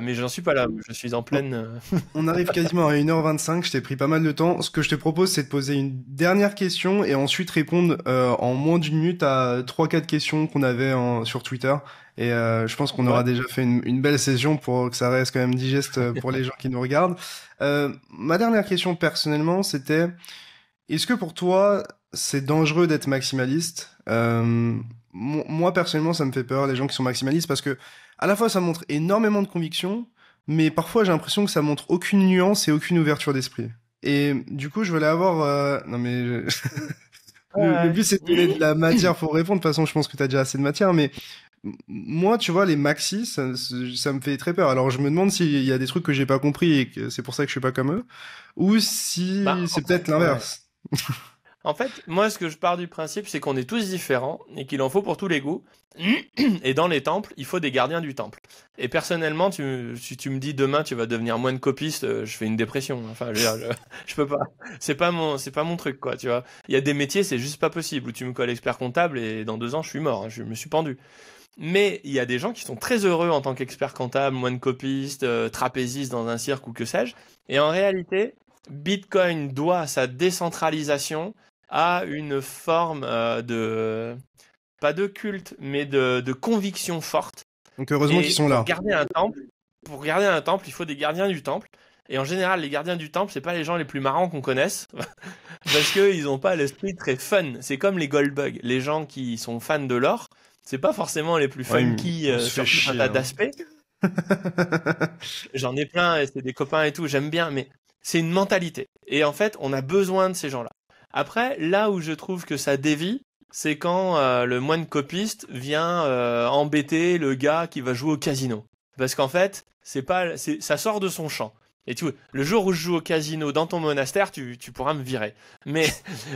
Mais j'en suis pas là. Je suis en pleine. On arrive quasiment à 1h25, je t'ai pris pas mal de temps. Ce que je te propose, c'est de poser une dernière question et ensuite répondre en moins d'une minute à trois quatre questions qu'on avait sur Twitter. Et je pense qu'on aura Ouais. déjà fait une belle session pour que ça reste quand même digeste pour les gens qui nous regardent. Ma dernière question personnellement, c'était, est-ce que pour toi, c'est dangereux d'être maximaliste? Moi personnellement, ça me fait peur, les gens qui sont maximalistes, parce que à la fois ça montre énormément de conviction, mais parfois j'ai l'impression que ça montre aucune nuance et aucune ouverture d'esprit. Et du coup, je voulais avoir... Non mais... le Ouais. but c'est de donner de la matière pour répondre. De toute façon, je pense que tu as déjà assez de matière, mais moi, tu vois, les maxis, ça me fait très peur. Alors, je me demande s'il y a des trucs que j'ai pas compris et que c'est pour ça que je suis pas comme eux, ou Bah, si c'est peut-être ouais. l'inverse. En fait, moi, ce que je pars du principe, c'est qu'on est tous différents et qu'il en faut pour tous les goûts. Et dans les temples, il faut des gardiens du temple. Et personnellement, si tu me dis demain tu vas devenir moine copiste, je fais une dépression. Enfin, je, veux dire, je peux pas. C'est pas mon truc, quoi. Tu vois. Il y a des métiers, c'est juste pas possible. Où tu me colles expert comptable et dans 2 ans, je suis mort. Hein, je me suis pendu. Mais il y a des gens qui sont très heureux en tant qu'expert comptable, moine copiste, trapéziste dans un cirque ou que sais-je. Et en réalité, Bitcoin doit sa décentralisation à une forme pas de culte, mais de conviction forte. Donc, heureusement qu'ils Et sont là. pour garder un temple, il faut des gardiens du temple. Et en général, les gardiens du temple, c'est pas les gens les plus marrants qu'on connaisse, parce qu'ils ont pas l'esprit très fun. C'est comme les goldbugs. Les gens qui sont fans de l'or, c'est pas forcément les plus Ouais, funky on se fait sur tout un chier, tas hein. d'aspects. J'en ai plein et c'est des copains et tout, j'aime bien, mais c'est une mentalité. Et en fait, on a besoin de ces gens-là. Après, là où je trouve que ça dévie, c'est quand le moine copiste vient embêter le gars qui va jouer au casino. Parce qu'en fait, ça sort de son champ. Et tu vois, le jour où je joue au casino dans ton monastère, tu pourras me virer. Mais,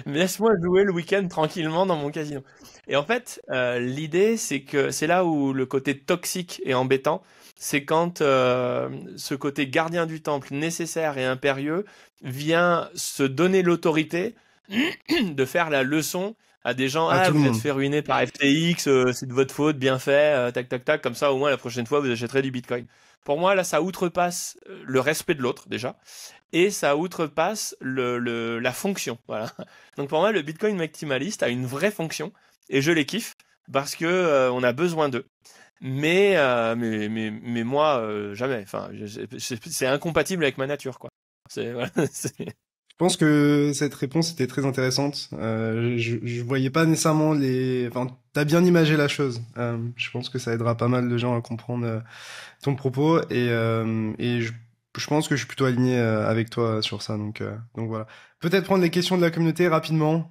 mais laisse-moi jouer le week-end tranquillement dans mon casino. Et en fait, l'idée, c'est que c'est là où le côté toxique est embêtant. C'est quand ce côté gardien du temple nécessaire et impérieux vient se donner l'autorité de faire la leçon à des gens, À ah, tout le vous êtes monde. fait ruiner par FTX, c'est de votre faute, bien fait, tac, tac, tac, comme ça, au moins, la prochaine fois, vous achèterez du Bitcoin. Pour moi, là, ça outrepasse le respect de l'autre, déjà, et ça outrepasse la fonction, voilà. Donc, pour moi, le Bitcoin maximaliste a une vraie fonction, et je les kiffe, parce que on a besoin d'eux. Mais moi, jamais. Enfin, c'est incompatible avec ma nature, quoi. Voilà, Je pense que cette réponse était très intéressante. Je voyais pas nécessairement les... Enfin, t'as bien imagé la chose. Je pense que ça aidera pas mal de gens à comprendre ton propos et je pense que je suis plutôt aligné avec toi sur ça. Donc voilà. Peut-être prendre les questions de la communauté rapidement.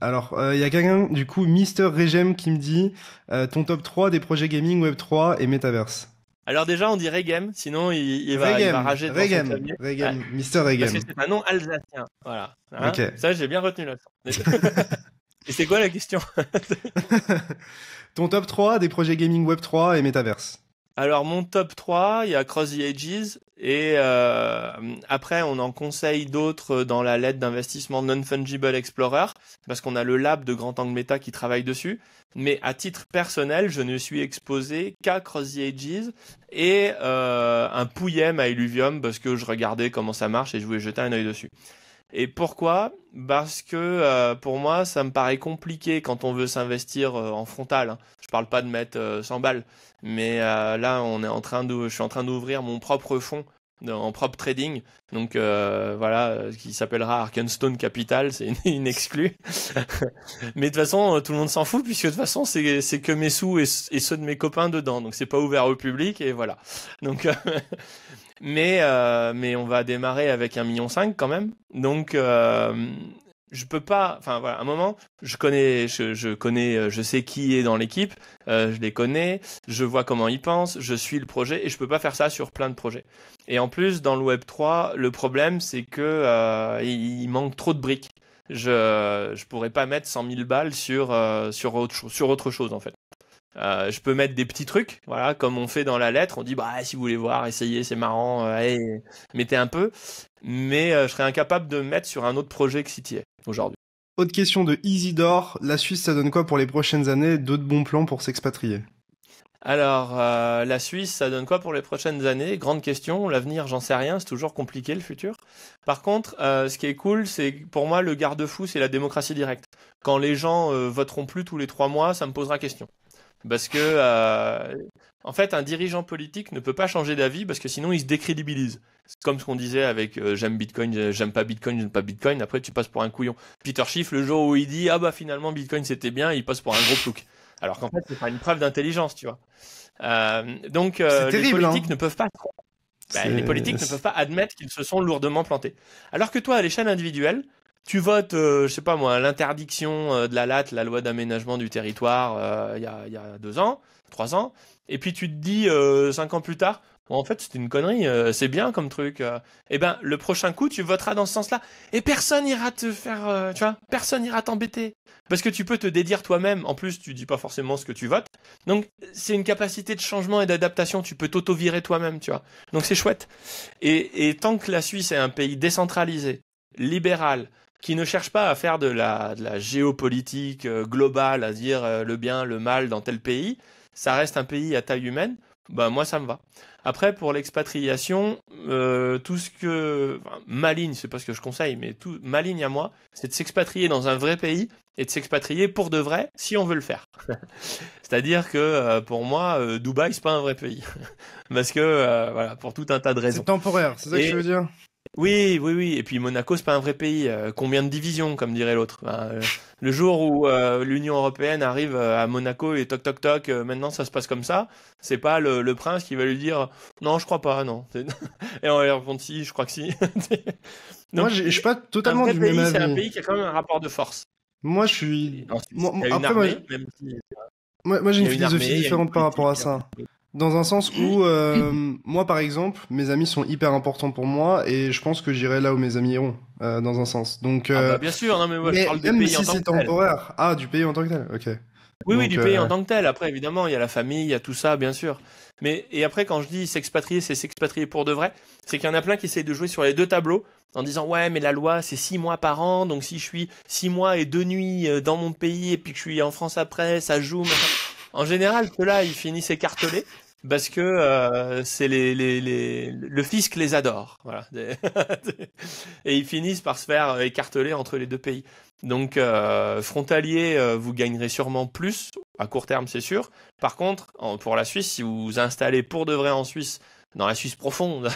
Alors, il y a quelqu'un, du coup, Mister Regem qui me dit ton top 3 des projets gaming Web3 et Metaverse. Alors déjà, on dit Regem, sinon il va rager devant son clavier. Ouais, Regem, Mister parce que Regem. c'est un nom alsacien. Voilà. Ok. Hein, ça, j'ai bien retenu là. Et c'est quoi la question? Ton top 3 des projets gaming Web3 et Metaverse. Alors mon top 3, il y a Cross the Ages et après on en conseille d'autres dans la lettre d'investissement Non-Fungible Explorer parce qu'on a le lab de Grand Angle Meta qui travaille dessus. Mais à titre personnel, je ne suis exposé qu'à Cross the Ages et un Pouillem à Illuvium parce que je regardais comment ça marche et je voulais jeter un œil dessus. Et pourquoi? Parce que pour moi, ça me paraît compliqué quand on veut s'investir en frontal. Hein. Je parle pas de mettre 100 balles, mais là, je suis en train d'ouvrir mon propre fonds en propre trading. Donc voilà, qui s'appellera Arkenstone Capital, c'est une exclue. Mais de toute façon, tout le monde s'en fout puisque de toute façon, c'est que mes sous et ceux de mes copains dedans. Donc c'est pas ouvert au public et voilà. Donc mais on va démarrer avec 1,5 million quand même. Donc, je peux pas. Enfin voilà, à un moment, je connais, je sais qui est dans l'équipe, je les connais, je vois comment ils pensent, je suis le projet et je peux pas faire ça sur plein de projets. Et en plus, dans le Web 3, le problème c'est que il manque trop de briques. Je pourrais pas mettre 100 000 balles sur autre chose en fait. Je peux mettre des petits trucs, voilà, comme on fait dans la lettre. On dit, bah, si vous voulez voir, essayez, c'est marrant, allez, mettez un peu. Mais je serais incapable de me mettre sur un autre projet que City est aujourd'hui. Autre question de Isidore. La Suisse, ça donne quoi pour les prochaines années? D'autres bons plans pour s'expatrier? Alors, la Suisse, ça donne quoi pour les prochaines années? Grande question. L'avenir, j'en sais rien. C'est toujours compliqué, le futur. Par contre, ce qui est cool, c'est pour moi, le garde-fou, c'est la démocratie directe. Quand les gens voteront plus tous les 3 mois, ça me posera question. Parce que, en fait, un dirigeant politique ne peut pas changer d'avis parce que sinon il se décrédibilise. C'est comme ce qu'on disait avec j'aime Bitcoin, j'aime pas Bitcoin, j'aime pas Bitcoin. Après, tu passes pour un couillon. Peter Schiff, le jour où il dit ah bah finalement Bitcoin c'était bien, il passe pour un gros plouc. Alors qu'en fait, c'est pas une preuve d'intelligence, tu vois. Donc, C'est les terrible, politiques hein. ne peuvent pas. Les politiques ne peuvent pas admettre qu'ils se sont lourdement plantés. Alors que toi, à l'échelle individuelle, tu votes, je sais pas moi, l'interdiction de la LAT, la loi d'aménagement du territoire, il y a 2 ans, 3 ans, et puis tu te dis 5 ans plus tard, bon, en fait c'était une connerie, c'est bien comme truc. Eh ben le prochain coup tu voteras dans ce sens-là, et personne ira te faire, tu vois, personne ira t'embêter, parce que tu peux te dédire toi-même. En plus tu dis pas forcément ce que tu votes, donc c'est une capacité de changement et d'adaptation. Tu peux t'auto-virer toi-même, tu vois. Donc c'est chouette. Et tant que la Suisse est un pays décentralisé, libéral, qui ne cherche pas à faire de la géopolitique globale, à dire le bien, le mal dans tel pays, ça reste un pays à taille humaine, bah moi ça me va. Après, pour l'expatriation, tout ce que... Enfin, ma ligne, c'est pas ce que je conseille, mais ma ligne à moi, c'est de s'expatrier dans un vrai pays et de s'expatrier pour de vrai si on veut le faire. C'est-à-dire que pour moi, Dubaï, c'est pas un vrai pays. Parce que, voilà, pour tout un tas de raisons. C'est temporaire, c'est ça que je veux dire? Oui, oui, oui. Et puis Monaco, c'est pas un vrai pays. Combien de divisions, comme dirait l'autre. Le jour où l'Union européenne arrive à Monaco et toc toc toc, maintenant ça se passe comme ça, c'est pas le prince qui va lui dire non, je crois pas, non. Et on va lui répondre si, je crois que si. Moi, Donc, je suis pas un totalement vrai du même pays, c'est un avis. pays qui a quand même un rapport de force. Moi, je suis. En Suisse, il y a une Après, armée, même si moi, j'ai il une y a une philosophie armée, il y a une différente par rapport à politique. ça. Dans un sens où, moi, par exemple, mes amis sont hyper importants pour moi et je pense que j'irai là où mes amis iront, dans un sens. Donc, Ah bah bien sûr, non mais moi je mais parle du même pays en si tant c'est que tel. temporaire, ah, du pays en tant que tel, ok. Oui, oui, Donc, du pays en tant que tel. Après, évidemment, il y a la famille, il y a tout ça, bien sûr. Mais, et après, quand je dis s'expatrier, c'est s'expatrier pour de vrai, c'est qu'il y en a plein qui essayent de jouer sur les deux tableaux en disant, ouais, mais la loi, c'est 6 mois par an, donc si je suis 6 mois et 2 nuits dans mon pays et puis que je suis en France après, ça joue. En général, ceux-là, ils finissent écartelés parce que c'est le fisc les adore. Voilà. Et ils finissent par se faire écarteler entre les deux pays. Donc, frontalier, vous gagnerez sûrement plus, à court terme, c'est sûr. Par contre, pour la Suisse, si vous vous installez pour de vrai en Suisse, dans la Suisse profonde,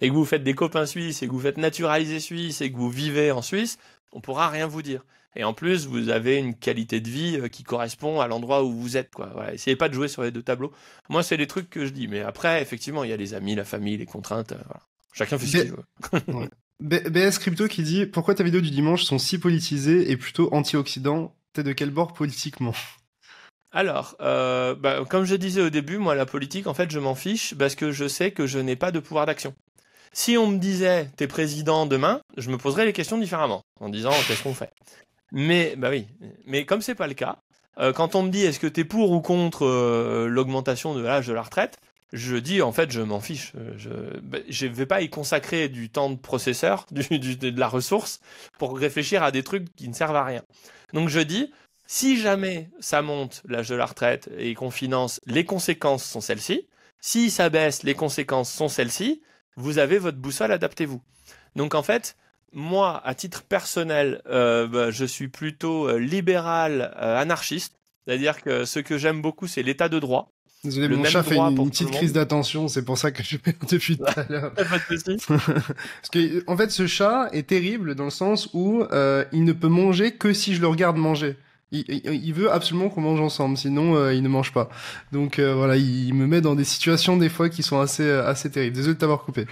et que vous faites des copains suisses, et que vous faites naturaliser suisse, et que vous vivez en Suisse, on pourra rien vous dire. Et en plus, vous avez une qualité de vie qui correspond à l'endroit où vous êtes, quoi. Voilà. Essayez pas de jouer sur les deux tableaux. Moi, c'est les trucs que je dis. Mais après, effectivement, il y a les amis, la famille, les contraintes. Voilà. Chacun fait ce qu'il veut. Ouais. BS Crypto qui dit pourquoi tes vidéos du dimanche sont si politisées et plutôt anti-Occident? T'es de quel bord politiquement? Alors, comme je disais au début, moi, la politique, en fait, je m'en fiche parce que je sais que je n'ai pas de pouvoir d'action. Si on me disait t'es président demain, je me poserais les questions différemment, en disant qu'est-ce qu'on fait. Mais bah oui, mais comme c'est pas le cas, quand on me dit est-ce que t'es pour ou contre l'augmentation de l'âge de la retraite, je dis en fait je m'en fiche. Je vais pas y consacrer du temps de processeur, de la ressource pour réfléchir à des trucs qui ne servent à rien. Donc je dis si jamais ça monte l'âge de la retraite et qu'on finance, les conséquences sont celles-ci. Si ça baisse, les conséquences sont celles-ci. Vous avez votre boussole, adaptez-vous. Donc en fait, moi, à titre personnel, je suis plutôt libéral, anarchiste. C'est-à-dire que ce que j'aime beaucoup, c'est l'état de droit. Désolé, Le mon même chat fait droit une pour tout petite le crise monde. d'attention, c'est pour ça que je fais depuis tout à l'heure. Pas de souci. Parce que, en fait, ce chat est terrible dans le sens où il ne peut manger que si je le regarde manger. Il veut absolument qu'on mange ensemble, sinon il ne mange pas. Donc voilà, il me met dans des situations des fois qui sont assez terribles. Désolé de t'avoir coupé.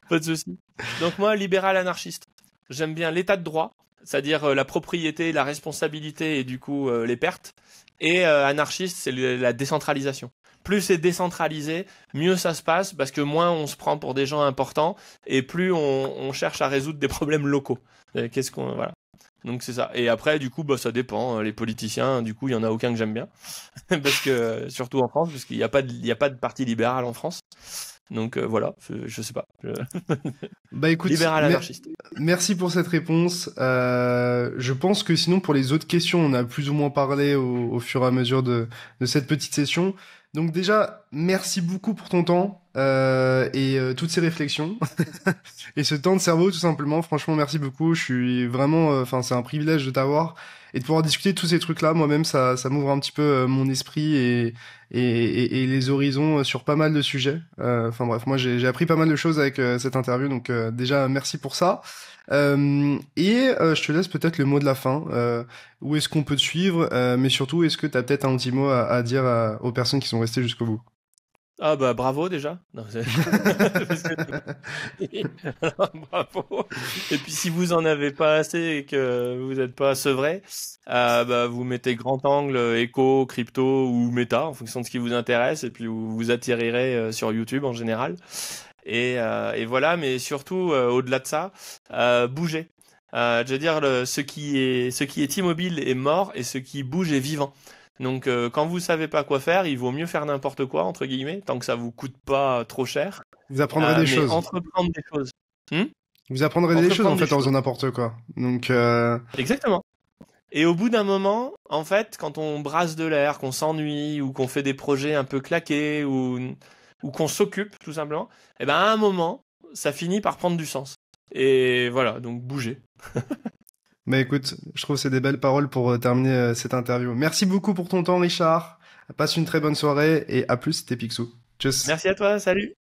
Pas de souci. Donc moi, libéral anarchiste. J'aime bien l'état de droit, c'est-à-dire la propriété, la responsabilité et du coup les pertes. Et anarchiste, c'est la décentralisation. Plus c'est décentralisé, mieux ça se passe parce que moins on se prend pour des gens importants et plus on cherche à résoudre des problèmes locaux. Voilà. Donc c'est ça. Et après, du coup, bah ça dépend. Les politiciens, du coup, il y en a aucun que j'aime bien, parce que surtout en France, parce qu'il n'y a pas il y a pas de parti libéral en France. Donc voilà, je sais pas. Bah écoute, Libéral anarchiste. merci pour cette réponse. Je pense que sinon pour les autres questions, on a plus ou moins parlé au fur et à mesure de cette petite session. Donc déjà, merci beaucoup pour ton temps et toutes ces réflexions et ce temps de cerveau tout simplement. Franchement, merci beaucoup. Je suis vraiment, enfin, c'est un privilège de t'avoir et de pouvoir discuter de tous ces trucs-là. Moi-même, ça m'ouvre un petit peu mon esprit et les horizons sur pas mal de sujets. Enfin bref, moi j'ai appris pas mal de choses avec cette interview, donc déjà merci pour ça. Je te laisse peut-être le mot de la fin. Où est-ce qu'on peut te suivre, mais surtout est-ce que tu as peut-être un petit mot à dire aux personnes qui sont restées jusqu'au bout? Ah bah bravo déjà. Non, bravo. Et puis si vous en avez pas assez et que vous n'êtes pas sevré, bah vous mettez grand angle, éco, crypto ou méta en fonction de ce qui vous intéresse et puis vous atterrirez sur YouTube en général. Et voilà, mais surtout au-delà de ça, bougez. Je veux dire, ce qui est immobile est mort et ce qui bouge est vivant. Donc quand vous savez pas quoi faire, il vaut mieux faire n'importe quoi entre guillemets, tant que ça vous coûte pas trop cher. Vous apprendrez des Mais choses. entreprendre des choses. Hmm. Vous apprendrez des choses en Entreprendre des fait en faisant choses. n'importe quoi. Donc Exactement. Et au bout d'un moment, en fait, quand on brasse de l'air, qu'on s'ennuie ou qu'on fait des projets un peu claqués ou qu'on s'occupe tout simplement, et ben à un moment, ça finit par prendre du sens. Et voilà, donc bouger. bah écoute, je trouve que c'est des belles paroles pour terminer cette interview. Merci beaucoup pour ton temps, Richard. Passe une très bonne soirée et à plus, c'était Picsou. Tchuss. Merci à toi, salut.